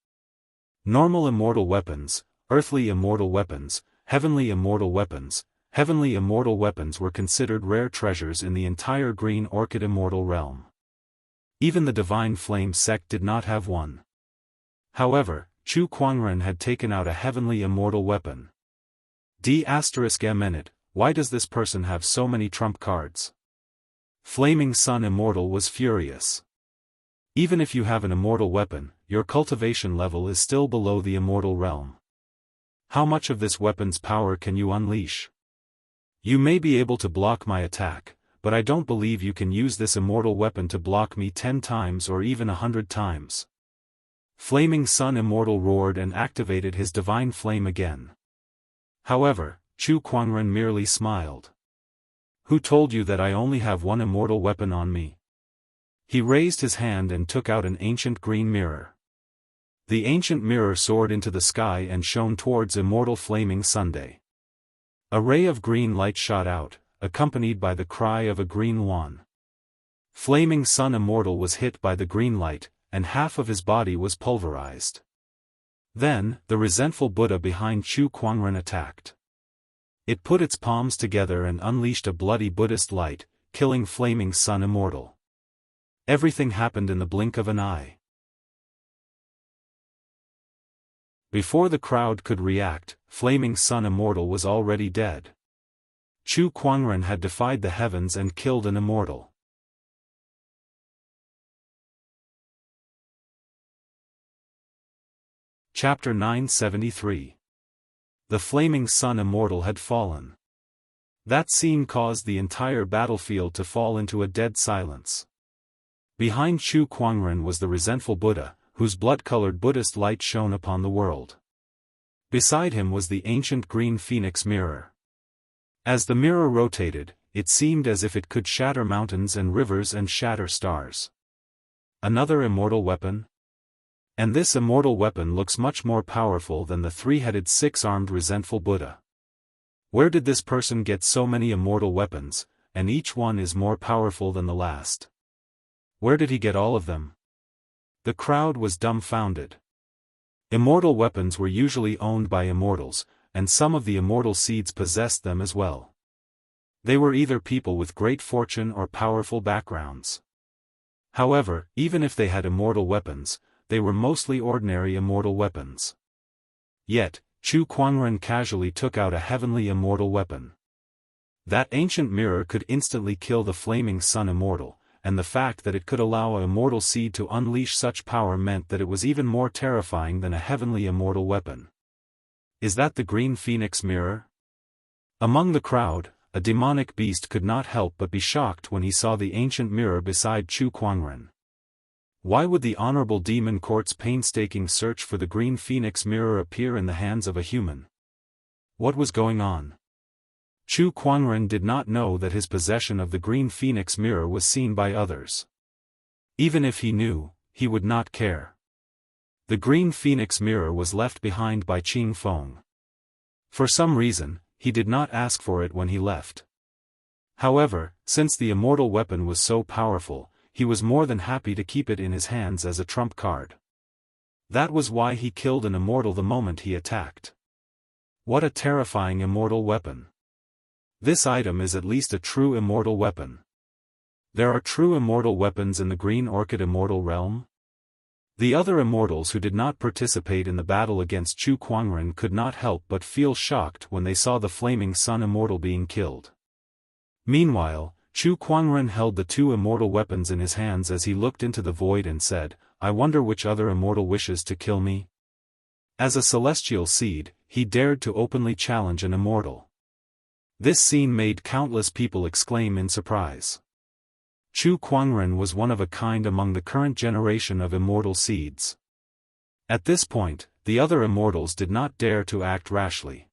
Normal immortal weapons, earthly immortal weapons, heavenly immortal weapons. Heavenly immortal weapons were considered rare treasures in the entire Green Orchid immortal realm. Even the Divine Flame sect did not have one. However, Chu Kuangren had taken out a heavenly immortal weapon. D***, why does this person have so many trump cards? Flaming Sun Immortal was furious. Even if you have an immortal weapon, your cultivation level is still below the immortal realm. How much of this weapon's power can you unleash? You may be able to block my attack, but I don't believe you can use this immortal weapon to block me 10 times or even 100 times. Flaming Sun Immortal roared and activated his divine flame again. However, Chu Kuangren merely smiled. Who told you that I only have one immortal weapon on me? He raised his hand and took out an ancient green mirror. The ancient mirror soared into the sky and shone towards Immortal Flaming Sunday. A ray of green light shot out, accompanied by the cry of a green wand. Flaming Sun Immortal was hit by the green light, and half of his body was pulverized. Then, the resentful Buddha behind Chu Kuangren attacked. It put its palms together and unleashed a bloody Buddhist light, killing Flaming Sun Immortal. Everything happened in the blink of an eye. Before the crowd could react, Flaming Sun Immortal was already dead. Chu Kuangren had defied the heavens and killed an immortal. Chapter 973. The Flaming Sun Immortal had fallen. That scene caused the entire battlefield to fall into a dead silence. Behind Chu Kuangren was the resentful Buddha, whose blood-colored Buddhist light shone upon the world. Beside him was the ancient green phoenix mirror. As the mirror rotated, it seemed as if it could shatter mountains and rivers and shatter stars. Another immortal weapon? And this immortal weapon looks much more powerful than the 3-headed 6-armed resentful Buddha. Where did this person get so many immortal weapons, and each one is more powerful than the last? Where did he get all of them? The crowd was dumbfounded. Immortal weapons were usually owned by immortals, and some of the immortal seeds possessed them as well. They were either people with great fortune or powerful backgrounds. However, even if they had immortal weapons, they were mostly ordinary immortal weapons. Yet, Chu Kuangren casually took out a heavenly immortal weapon. That ancient mirror could instantly kill the flaming sun immortal, and the fact that it could allow an immortal seed to unleash such power meant that it was even more terrifying than a heavenly immortal weapon. Is that the green phoenix mirror? Among the crowd, a demonic beast could not help but be shocked when he saw the ancient mirror beside Chu Kuangren. Why would the honorable demon court's painstaking search for the green phoenix mirror appear in the hands of a human? What was going on? Chu Kuangren did not know that his possession of the green phoenix mirror was seen by others. Even if he knew, he would not care. The green phoenix mirror was left behind by Qing Feng. For some reason, he did not ask for it when he left. However, since the immortal weapon was so powerful, he was more than happy to keep it in his hands as a trump card. That was why he killed an immortal the moment he attacked. What a terrifying immortal weapon. This item is at least a true immortal weapon. There are true immortal weapons in the Green Orchid Immortal realm? The other immortals who did not participate in the battle against Chu Kuangren could not help but feel shocked when they saw the flaming sun immortal being killed. Meanwhile, Chu Kuangren held the two immortal weapons in his hands as he looked into the void and said, "I wonder which other immortal wishes to kill me?" As a celestial seed, he dared to openly challenge an immortal. This scene made countless people exclaim in surprise. Chu Kuangren was one of a kind among the current generation of immortal seeds. At this point, the other immortals did not dare to act rashly.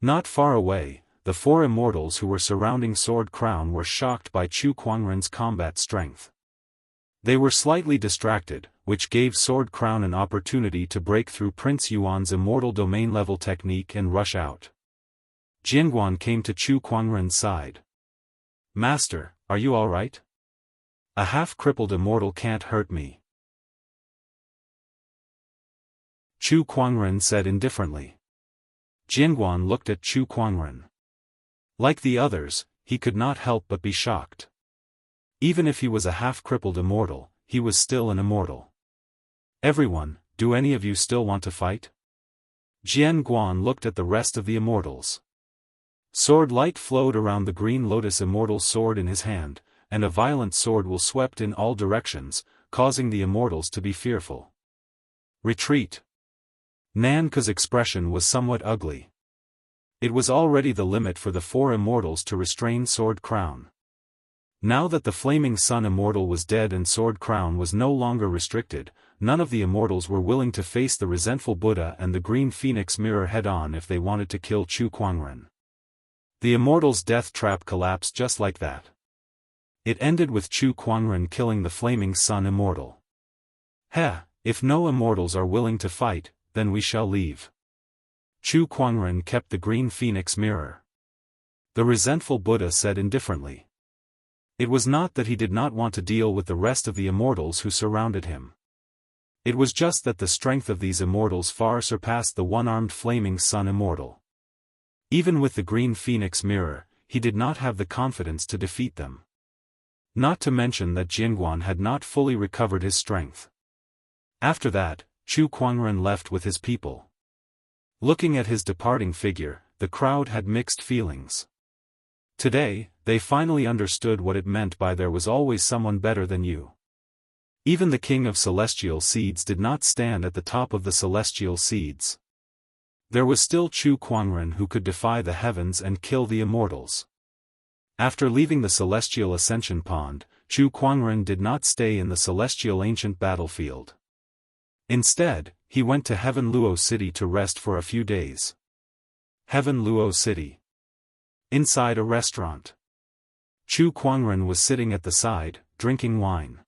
Not far away, the four immortals who were surrounding Sword Crown were shocked by Chu Kuangren's combat strength. They were slightly distracted, which gave Sword Crown an opportunity to break through Prince Yuan's immortal domain-level technique and rush out. Jianghu came to Chu Kuangren's side. "Master, are you all right? A half-crippled immortal can't hurt me," Chu Kuangren said indifferently. Jianghu looked at Chu Kuangren. Like the others, he could not help but be shocked. Even if he was a half-crippled immortal, he was still an immortal. "Everyone, do any of you still want to fight?" Jianghu looked at the rest of the immortals. Sword light flowed around the green lotus immortal's sword in his hand, and a violent sword will swept in all directions, causing the immortals to be fearful. "Retreat." Nanka's expression was somewhat ugly. It was already the limit for the four immortals to restrain Sword Crown. Now that the flaming sun immortal was dead and Sword Crown was no longer restricted, none of the immortals were willing to face the resentful Buddha and the green phoenix mirror head-on if they wanted to kill Chu Kuangren. The immortal's death trap collapsed just like that. It ended with Chu Kuangren killing the flaming sun immortal. "Heh, if no immortals are willing to fight, then we shall leave." Chu Kuangren kept the green phoenix mirror. The resentful Buddha said indifferently. It was not that he did not want to deal with the rest of the immortals who surrounded him. It was just that the strength of these immortals far surpassed the one-armed flaming sun immortal. Even with the green phoenix mirror, he did not have the confidence to defeat them. Not to mention that Jianghu had not fully recovered his strength. After that, Chu Kuangren left with his people. Looking at his departing figure, the crowd had mixed feelings. Today, they finally understood what it meant by "there was always someone better than you." Even the king of celestial seeds did not stand at the top of the celestial seeds. There was still Chu Kuangren who could defy the heavens and kill the immortals. After leaving the celestial ascension pond, Chu Kuangren did not stay in the celestial ancient battlefield. Instead, he went to Heaven Luo City to rest for a few days. Heaven Luo City. Inside a restaurant. Chu Kuangren was sitting at the side, drinking wine.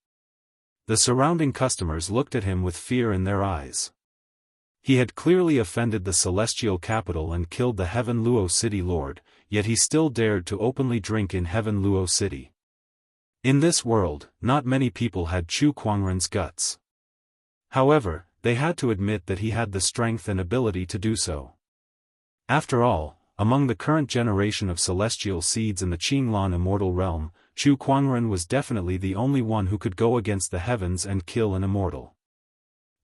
The surrounding customers looked at him with fear in their eyes. He had clearly offended the celestial capital and killed the Heaven Luo City Lord, yet he still dared to openly drink in Heaven Luo City. In this world, not many people had Chu Kuangren's guts. However, they had to admit that he had the strength and ability to do so. After all, among the current generation of celestial seeds in the Qinglan immortal realm, Chu Kuangren was definitely the only one who could go against the heavens and kill an immortal.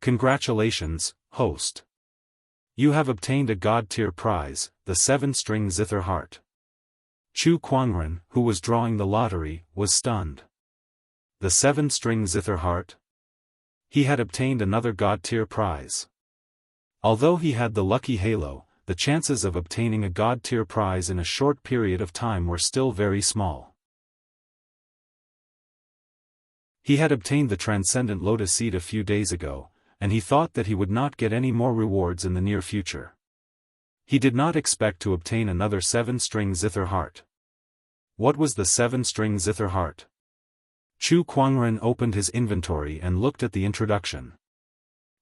Congratulations, host. You have obtained a god-tier prize, the 7-string zither heart. Chu Kuangren, who was drawing the lottery, was stunned. The 7-string zither heart? He had obtained another god-tier prize. Although he had the lucky halo, the chances of obtaining a god-tier prize in a short period of time were still very small. He had obtained the transcendent lotus seed a few days ago, and he thought that he would not get any more rewards in the near future. He did not expect to obtain another 7-string zither heart. What was the 7-string zither heart? Chu Kuangren opened his inventory and looked at the introduction.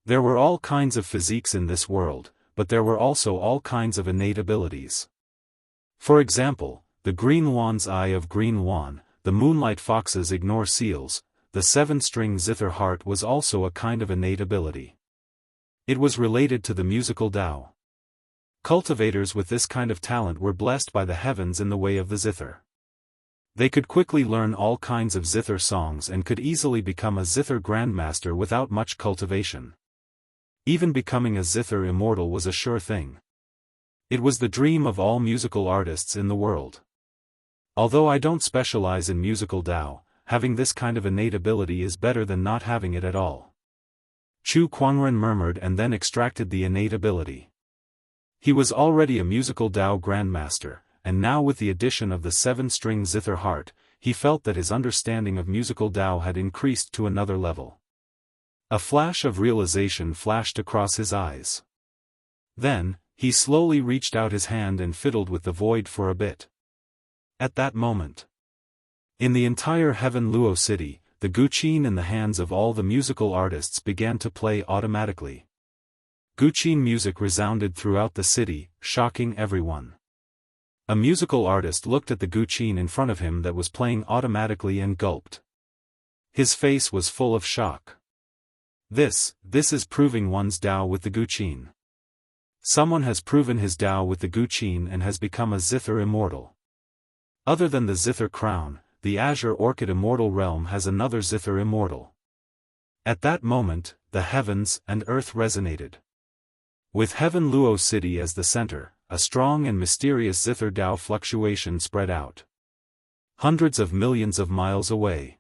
There were all kinds of physiques in this world, but there were also all kinds of innate abilities. For example, the green Luan's eye of green Luan, the moonlight foxes ignore seals. The 7-string zither heart was also a kind of innate ability. It was related to the musical Dao. Cultivators with this kind of talent were blessed by the heavens in the way of the zither. They could quickly learn all kinds of zither songs and could easily become a zither grandmaster without much cultivation. Even becoming a zither immortal was a sure thing. It was the dream of all musical artists in the world. Although I don't specialize in musical Dao, having this kind of innate ability is better than not having it at all. Chu Kuangren murmured and then extracted the innate ability. He was already a musical Dao grandmaster, and now with the addition of the 7-string zither heart, he felt that his understanding of musical Dao had increased to another level. A flash of realization flashed across his eyes. Then, he slowly reached out his hand and fiddled with the void for a bit. At that moment, in the entire Heaven Luo city, the guqin in the hands of all the musical artists began to play automatically. Guqin music resounded throughout the city, shocking everyone. A musical artist looked at the guqin in front of him that was playing automatically and gulped. His face was full of shock. This is proving one's Dao with the guqin. Someone has proven his Dao with the guqin and has become a zither immortal. Other than the zither crown, the Azure Orchid Immortal Realm has another zither immortal. At that moment, the heavens and earth resonated. With Heaven Luo City as the center, a strong and mysterious zither Dao fluctuation spread out. Hundreds of millions of miles away.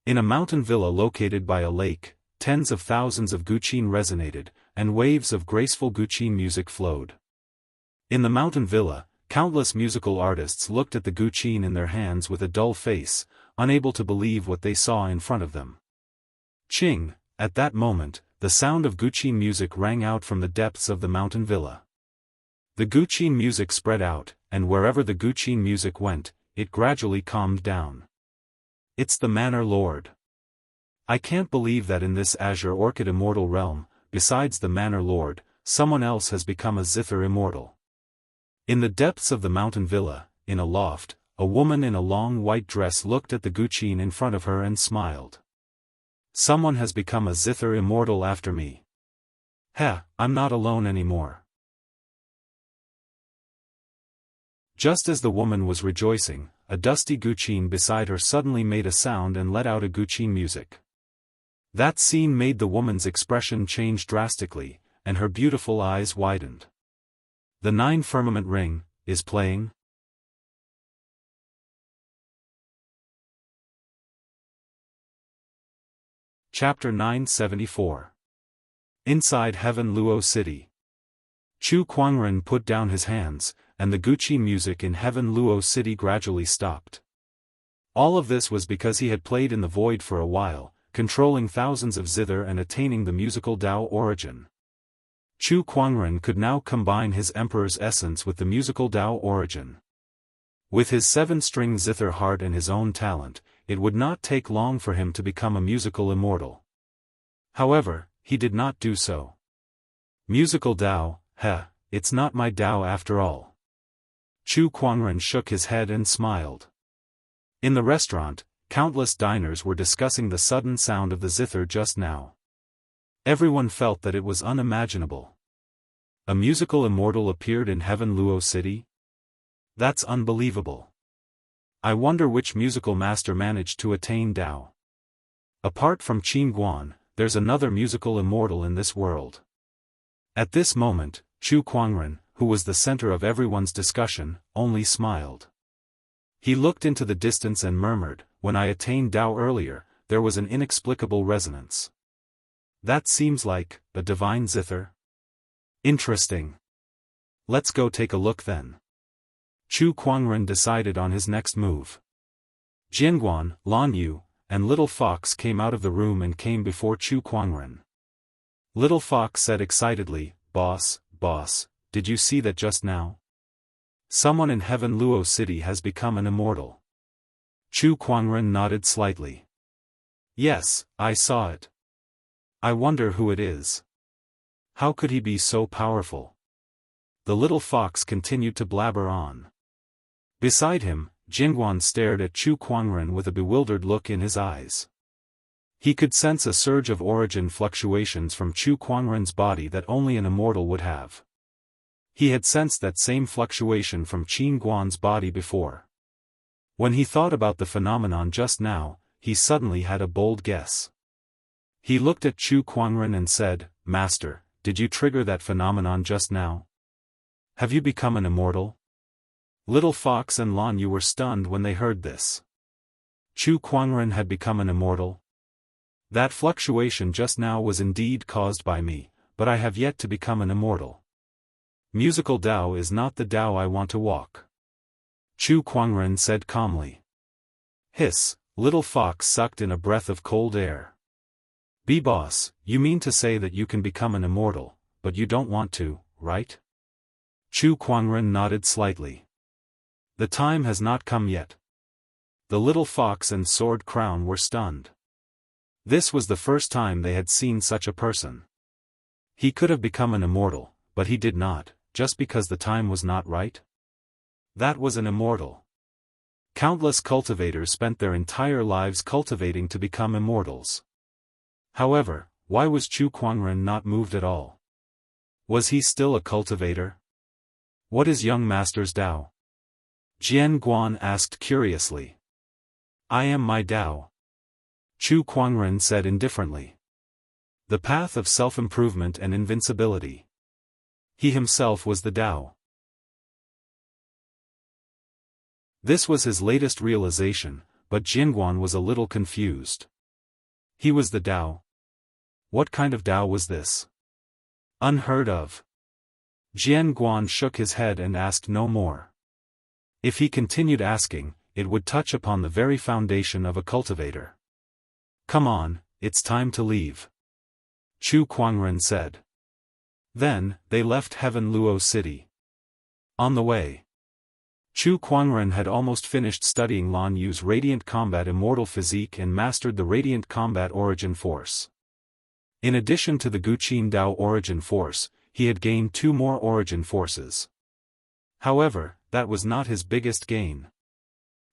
In a mountain villa located by a lake, tens of thousands of guqin resonated, and waves of graceful guqin music flowed. In the mountain villa, countless musical artists looked at the guqin in their hands with a dull face, unable to believe what they saw in front of them. Ching, at that moment, the sound of guqin music rang out from the depths of the mountain villa. The guqin music spread out, and wherever the guqin music went, it gradually calmed down. It's the Manor Lord. I can't believe that in this Azure Orchid Immortal Realm, besides the Manor Lord, someone else has become a zither immortal. In the depths of the mountain villa, in a loft, a woman in a long white dress looked at the guqin in front of her and smiled. Someone has become a zither immortal after me. I'm not alone anymore. Just as the woman was rejoicing, a dusty guqin beside her suddenly made a sound and let out a guqin music. That scene made the woman's expression change drastically, and her beautiful eyes widened. The 9 Firmament Ring is playing. Chapter 974. Inside Heaven Luo City. Chu Kuangren put down his hands, and the guqin music in Heaven Luo City gradually stopped. All of this was because he had played in the void for a while, controlling thousands of zither and attaining the musical Dao origin. Chu Kuangren could now combine his Emperor's essence with the musical Dao origin. With his 7-string zither heart and his own talent, it would not take long for him to become a musical immortal. However, he did not do so. Musical Dao, it's not my Dao after all. Chu Kuangren shook his head and smiled. In the restaurant, countless diners were discussing the sudden sound of the zither just now. Everyone felt that it was unimaginable. A musical immortal appeared in Heaven Luo City? That's unbelievable. I wonder which musical master managed to attain Dao. Apart from Qin Guan, there's another musical immortal in this world. At this moment, Chu Kuangren, who was the center of everyone's discussion, only smiled. He looked into the distance and murmured, "When I attained Dao earlier, there was an inexplicable resonance. That seems like a divine zither. Interesting. Let's go take a look then." Chu Kuangren decided on his next move. Jianguan, Lan Yu, and Little Fox came out of the room and came before Chu Kuangren. Little Fox said excitedly, Boss, did you see that just now? Someone in Heaven Luo City has become an immortal." Chu Kuangren nodded slightly. "Yes, I saw it. I wonder who it is. How could he be so powerful?" The little fox continued to blabber on. Beside him, Jingguan stared at Chu Kuangren with a bewildered look in his eyes. He could sense a surge of origin fluctuations from Chu Kuangren's body that only an immortal would have. He had sensed that same fluctuation from Qin Guan's body before. When he thought about the phenomenon just now, he suddenly had a bold guess. He looked at Chu Kuangren and said, "Master, did you trigger that phenomenon just now? Have you become an immortal?" Little Fox and Lan Yu were stunned when they heard this. Chu Kuangren had become an immortal? That fluctuation just now was indeed caused by me, but I have yet to become an immortal. Musical Dao is not the Dao I want to walk. Chu Kuangren said calmly. Hiss, Little Fox sucked in a breath of cold air. "Boss, you mean to say that you can become an immortal, but you don't want to, right?" Chu Kuangren nodded slightly. "The time has not come yet." The Little Fox and Sword Crown were stunned. This was the first time they had seen such a person. He could have become an immortal, but he did not, just because the time was not right? That was an immortal. Countless cultivators spent their entire lives cultivating to become immortals. However, why was Chu Kuangren not moved at all? Was he still a cultivator? "What is young master's Dao?" Jian Guan asked curiously. "I am my Dao," Chu Kuangren said indifferently. "The path of self-improvement and invincibility." He himself was the Dao. This was his latest realization, but Jinguan was a little confused. He was the Dao? What kind of Dao was this? Unheard of. Jian Guan shook his head and asked no more. If he continued asking, it would touch upon the very foundation of a cultivator. "Come on, it's time to leave," Chu Kuangren said. Then, they left Heaven Luo City. On the way, Chu Kuangren had almost finished studying Lan Yu's Radiant Combat Immortal Physique and mastered the Radiant Combat Origin Force. In addition to the Guqin Dao Origin Force, he had gained 2 more Origin Forces. However, that was not his biggest gain.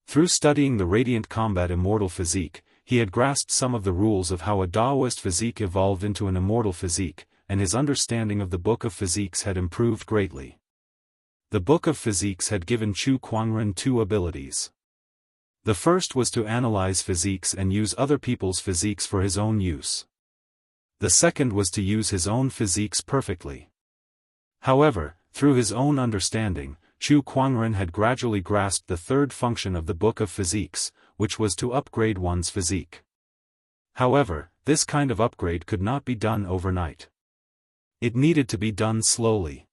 Through studying the Radiant Combat Immortal Physique, he had grasped some of the rules of how a Daoist physique evolved into an immortal physique, and his understanding of the Book of Physiques had improved greatly. The Book of Physiques had given Chu Kuangren 2 abilities. The first was to analyze physiques and use other people's physiques for his own use. The second was to use his own physiques perfectly. However, through his own understanding, Chu Kuangren had gradually grasped the third function of the Book of Physiques, which was to upgrade one's physique. However, this kind of upgrade could not be done overnight. It needed to be done slowly.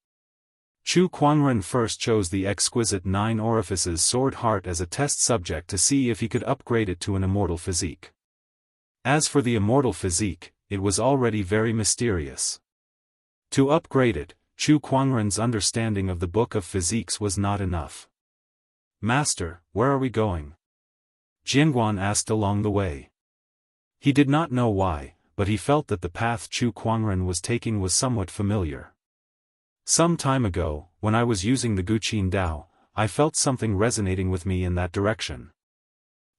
Chu Kuangren first chose the exquisite 9 orifices sword heart as a test subject to see if he could upgrade it to an immortal physique. As for the immortal physique, it was already very mysterious. To upgrade it, Chu Kuangren's understanding of the Book of Physiques was not enough. "Master, where are we going?" Jinguan asked along the way. He did not know why, but he felt that the path Chu Kuangren was taking was somewhat familiar. "Some time ago, when I was using the Guqin Dao, I felt something resonating with me in that direction.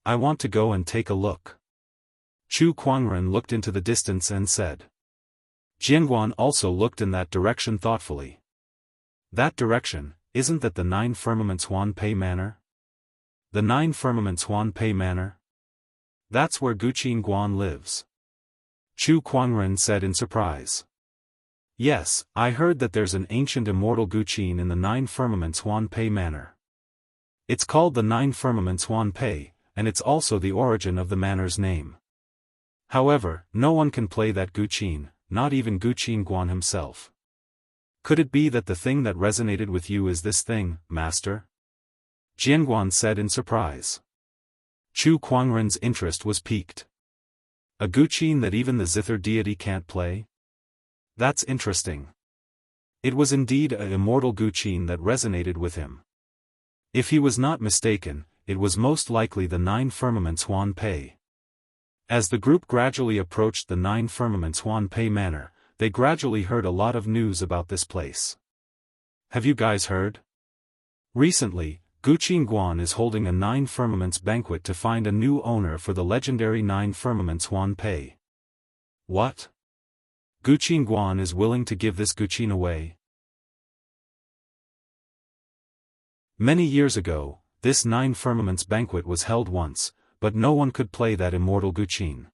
I want to go and take a look." Chu Kuangren looked into the distance and said. Jianghuan also looked in that direction thoughtfully. That direction, isn't that the 9 Firmaments Huanpei Manor? The 9 Firmaments Huanpei Manor? That's where Guqin Guan lives. Chu Kuangren said in surprise. Yes, I heard that there's an ancient immortal Guqin in the 9 Firmaments Huanpei Manor. It's called the 9 Firmaments Huanpei, and it's also the origin of the manor's name. However, no one can play that Guqin, not even Guqin Guan himself. Could it be that the thing that resonated with you is this thing, Master? Jianghuan said in surprise. Chu Kuangren's interest was piqued. A Guqin that even the Zither deity can't play? That's interesting. It was indeed a immortal Guqin that resonated with him. If he was not mistaken, it was most likely the 9 Firmaments Huanpei. As the group gradually approached the 9 Firmaments Huanpei Manor, they gradually heard a lot of news about this place. Have you guys heard? Recently, Guqin Guan is holding a 9 Firmaments banquet to find a new owner for the legendary 9 Firmaments Huanpei. What? Guqin Guan is willing to give this Guqin away? Many years ago, this 9 Firmaments banquet was held once, but no one could play that immortal Guqin.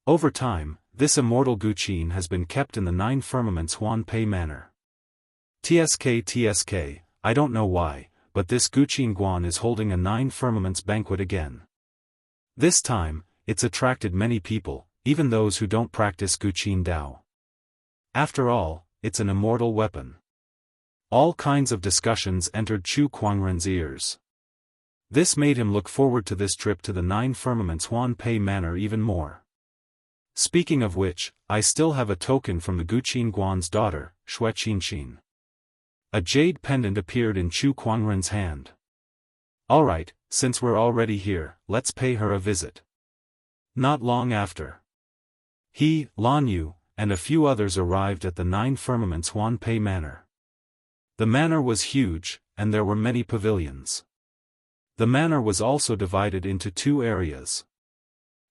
Over time, this immortal Guqin has been kept in the 9 Firmaments Huanpei Manor. TSK, I don't know why, but this Guqin Guan is holding a 9 Firmaments banquet again. This time, it's attracted many people, even those who don't practice Guqin Dao. After all, it's an immortal weapon. All kinds of discussions entered Chu Kuangren's ears. This made him look forward to this trip to the 9 Firmaments Huanpei Manor even more. Speaking of which, I still have a token from the Guqin Guan's daughter, Shui Qianxin. A jade pendant appeared in Chu Kuangren's hand. Alright, since we're already here, let's pay her a visit. Not long after, he, Lan Yu, and a few others arrived at the 9 Firmaments Huanpei Manor. The manor was huge, and there were many pavilions. The manor was also divided into 2 areas.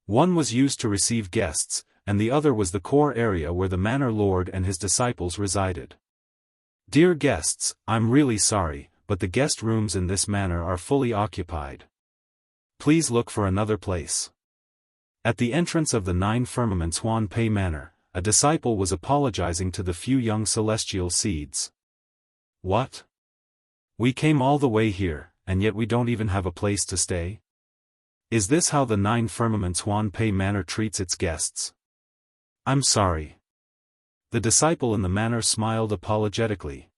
One was used to receive guests, and the other was the core area where the manor lord and his disciples resided. Dear guests, I'm really sorry, but the guest rooms in this manor are fully occupied. Please look for another place. At the entrance of the 9 Firmaments Huanpei Manor, a disciple was apologizing to the few young celestial seeds. What? We came all the way here, and yet we don't even have a place to stay? Is this how the 9 Firmaments Huanpei Manor treats its guests? I'm sorry. The disciple in the manor smiled apologetically.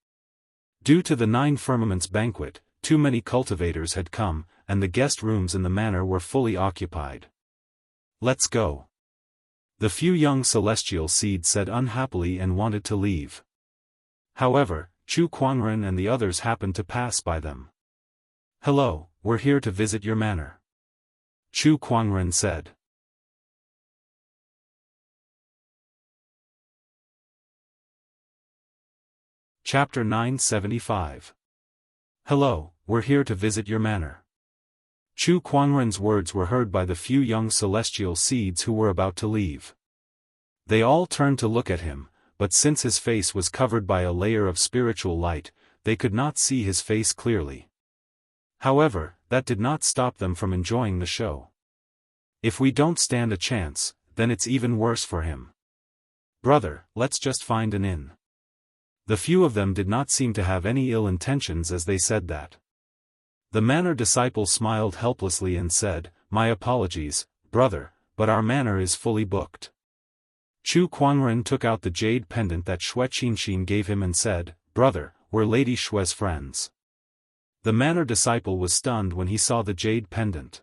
Due to the 9 Firmaments banquet, too many cultivators had come, and the guest rooms in the manor were fully occupied. Let's go. The few young celestial seeds said unhappily and wanted to leave. However, Chu Kuangren and the others happened to pass by them. Hello, we're here to visit your manor. Chu Kuangren said. Chapter 975. Hello, we're here to visit your manor. Chu Kuangren's words were heard by the few young celestial seeds who were about to leave. They all turned to look at him, but since his face was covered by a layer of spiritual light, they could not see his face clearly. However, that did not stop them from enjoying the show. If we don't stand a chance, then it's even worse for him. Brother, let's just find an inn. The few of them did not seem to have any ill intentions as they said that. The manor disciple smiled helplessly and said, My apologies, brother, but our manor is fully booked. Chu Kuangren took out the jade pendant that Shui Qianxin gave him and said, Brother, we're Lady Shui's friends. The manor disciple was stunned when he saw the jade pendant.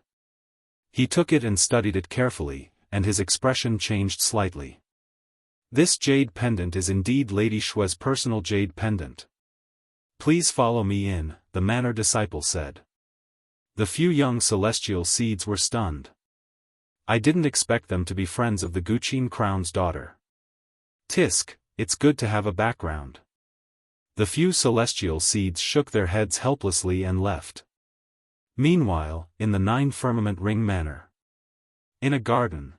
He took it and studied it carefully, and his expression changed slightly. This jade pendant is indeed Lady Shui's personal jade pendant. Please follow me in, the manor disciple said. The few young celestial seeds were stunned. I didn't expect them to be friends of the Guqin Crown's daughter. Tisk, it's good to have a background. The few celestial seeds shook their heads helplessly and left. Meanwhile, in the 9 Firmament Ring Manor. In a garden.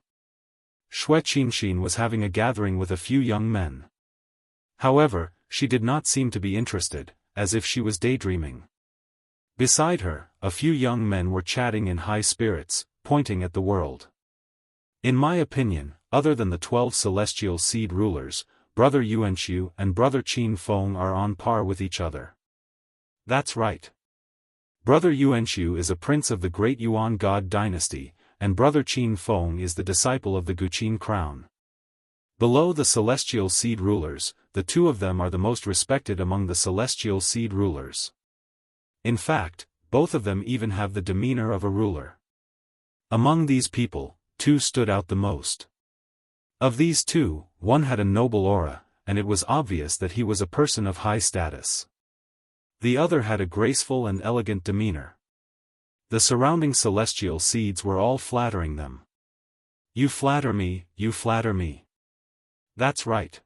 Xue Qianxin was having a gathering with a few young men. However, she did not seem to be interested, as if she was daydreaming. Beside her, a few young men were chatting in high spirits, pointing at the world. In my opinion, other than the 12 celestial seed rulers, Brother Yuanxiu and Brother Qin Feng are on par with each other. That's right. Brother Yuanxiu is a prince of the great Yuan God dynasty, and Brother Qin Feng is the disciple of the Guqin crown. Below the celestial seed rulers, the two of them are the most respected among the celestial seed rulers. In fact, both of them even have the demeanor of a ruler. Among these people, two stood out the most. Of these two, one had a noble aura, and it was obvious that he was a person of high status. The other had a graceful and elegant demeanor. The surrounding celestial seeds were all flattering them. You flatter me, you flatter me. That's right.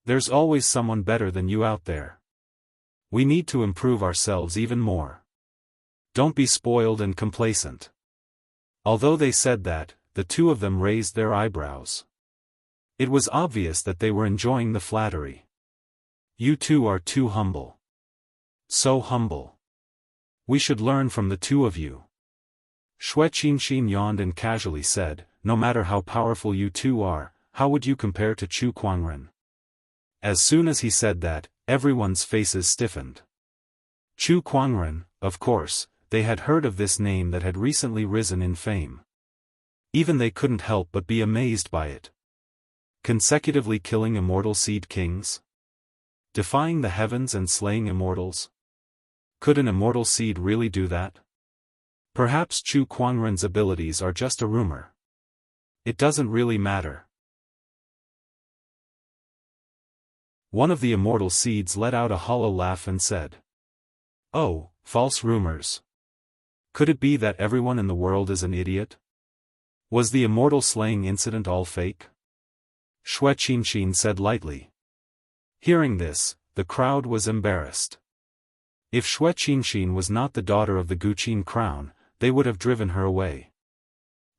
There's always someone better than you out there. We need to improve ourselves even more. Don't be spoiled and complacent. Although they said that, the two of them raised their eyebrows. It was obvious that they were enjoying the flattery. You two are too humble. So humble. We should learn from the two of you. Xue Qianxin yawned and casually said, no matter how powerful you two are, how would you compare to Chu Kuangren? As soon as he said that, everyone's faces stiffened. Chu Kuangren, of course, they had heard of this name that had recently risen in fame. Even they couldn't help but be amazed by it. Consecutively killing immortal seed kings? Defying the heavens and slaying immortals? Could an immortal seed really do that? Perhaps Chu Kuangren's abilities are just a rumor. It doesn't really matter. One of the immortal seeds let out a hollow laugh and said, "Oh, false rumors. Could it be that everyone in the world is an idiot? Was the immortal slaying incident all fake?" Xue Qianxin said lightly. Hearing this, the crowd was embarrassed. If Xue Qianxin was not the daughter of the Guqin crown, they would have driven her away.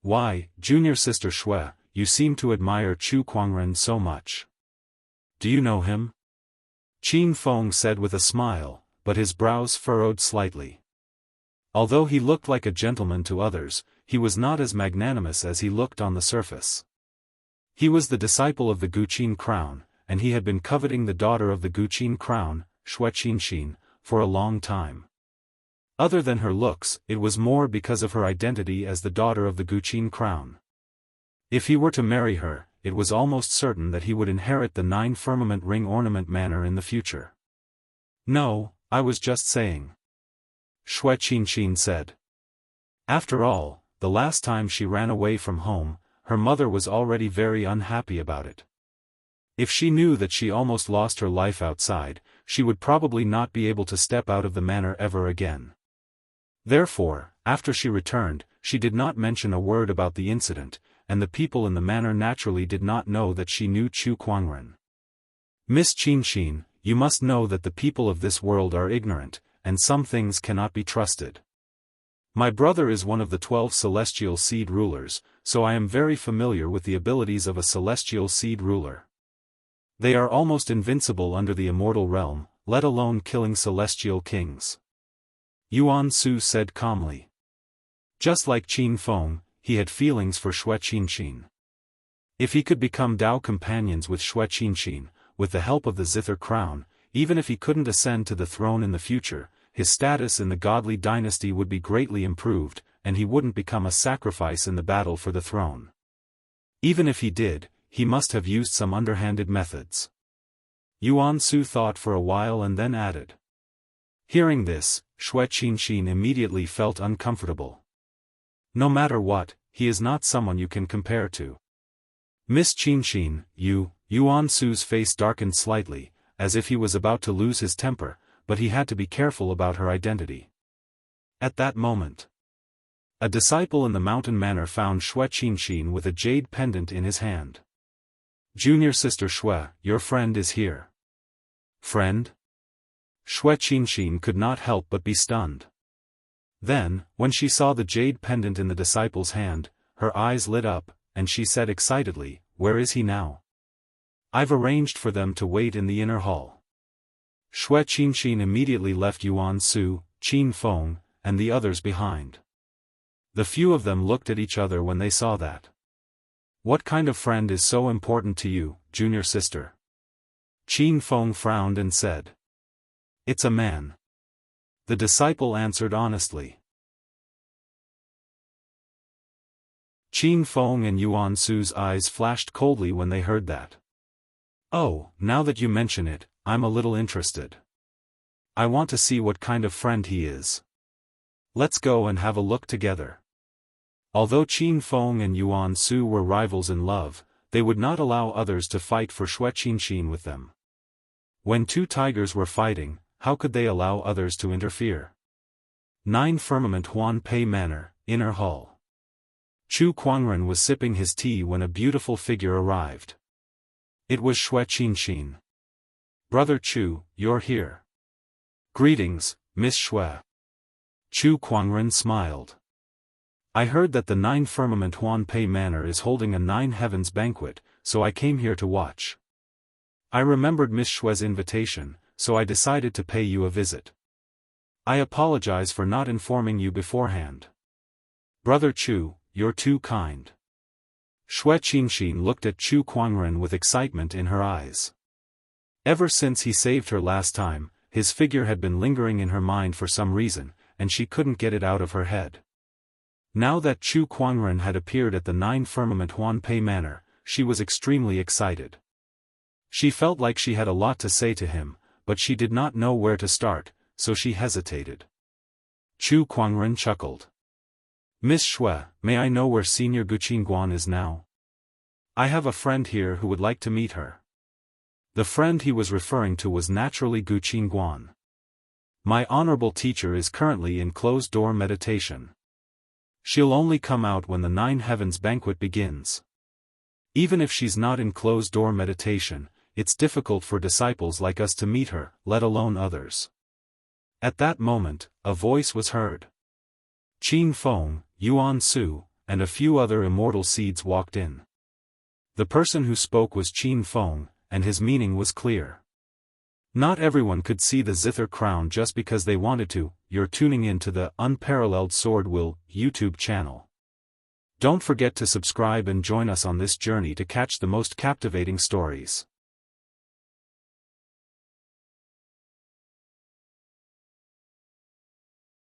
Why, junior sister Xue, you seem to admire Chu Kuangren so much. Do you know him? Qin Feng said with a smile, but his brows furrowed slightly. Although he looked like a gentleman to others, he was not as magnanimous as he looked on the surface. He was the disciple of the Guqin crown, and he had been coveting the daughter of the Guqin crown, Xue Qianxin, for a long time. Other than her looks, it was more because of her identity as the daughter of the Guqin crown. If he were to marry her, it was almost certain that he would inherit the 9 firmament ring ornament manor in the future. No, I was just saying. Xue Qianxin said. After all, the last time she ran away from home, her mother was already very unhappy about it. If she knew that she almost lost her life outside, she would probably not be able to step out of the manor ever again. Therefore, after she returned, she did not mention a word about the incident, and the people in the manor naturally did not know that she knew Chu Kuangren. Miss Qianxin, you must know that the people of this world are ignorant, and some things cannot be trusted. My brother is one of the 12 celestial seed rulers, so I am very familiar with the abilities of a celestial seed ruler. They are almost invincible under the immortal realm, let alone killing celestial kings. Yuan Su said calmly. Just like Qin Feng, he had feelings for Xue Qianxin. If he could become Dao companions with Xue Qianxin, with the help of the Zither crown, even if he couldn't ascend to the throne in the future, his status in the godly dynasty would be greatly improved, and he wouldn't become a sacrifice in the battle for the throne. Even if he did, he must have used some underhanded methods. Yuan Su thought for a while and then added. Hearing this, Xue Qianxin immediately felt uncomfortable. No matter what, he is not someone you can compare to. Miss Qianxin, Yuan Su's face darkened slightly, as if he was about to lose his temper, but he had to be careful about her identity. At that moment, a disciple in the mountain manor found Xue Qianxin with a jade pendant in his hand. Junior sister Xue, your friend is here. Friend? Xue Qianxin could not help but be stunned. Then, when she saw the jade pendant in the disciple's hand, her eyes lit up, and she said excitedly, "Where is he now?" "I've arranged for them to wait in the inner hall." Wuxia Xianxia immediately left Yuan Su, Qin Feng, and the others behind. The few of them looked at each other when they saw that. "What kind of friend is so important to you, junior sister?" Qin Feng frowned and said. "It's a man." The disciple answered honestly. Qin Feng and Yuan Su's eyes flashed coldly when they heard that. "Oh, now that you mention it, I'm a little interested. I want to see what kind of friend he is. Let's go and have a look together." Although Qin Feng and Yuan Su were rivals in love, they would not allow others to fight for Wuxia Xianxia with them. When two tigers were fighting, how could they allow others to interfere? 9 Firmament Huan Pei Manor, Inner Hall. Chu Kuangren was sipping his tea when a beautiful figure arrived. It was Wuxia Xianxia. "Brother Chu, you're here." "Greetings, Miss Xue." Chu Kuangren smiled. "I heard that the 9 Firmament Huan Pei Manor is holding a 9 Heavens banquet, so I came here to watch. I remembered Miss Xue's invitation, so I decided to pay you a visit. I apologize for not informing you beforehand." "Brother Chu, you're too kind." Wuxia Xianxia looked at Chu Kuangren with excitement in her eyes. Ever since he saved her last time, his figure had been lingering in her mind for some reason, and she couldn't get it out of her head. Now that Chu Kuangren had appeared at the 9 Firmament Huan Pei Manor, she was extremely excited. She felt like she had a lot to say to him, but she did not know where to start, so she hesitated. Chu Kuangren chuckled. "Miss Xue, may I know where Senior Guqingguan is now? I have a friend here who would like to meet her." The friend he was referring to was naturally Guqingguan. "My honorable teacher is currently in closed-door meditation. She'll only come out when the 9 Heavens banquet begins. Even if she's not in closed-door meditation, it's difficult for disciples like us to meet her, let alone others." At that moment, a voice was heard. Qin Feng, Yuan Su, and a few other immortal seeds walked in. The person who spoke was Qin Feng, and his meaning was clear. Not everyone could see the zither crown just because they wanted to. You're tuning in to the Unparalleled SwordWill YouTube channel. Don't forget to subscribe and join us on this journey to catch the most captivating stories.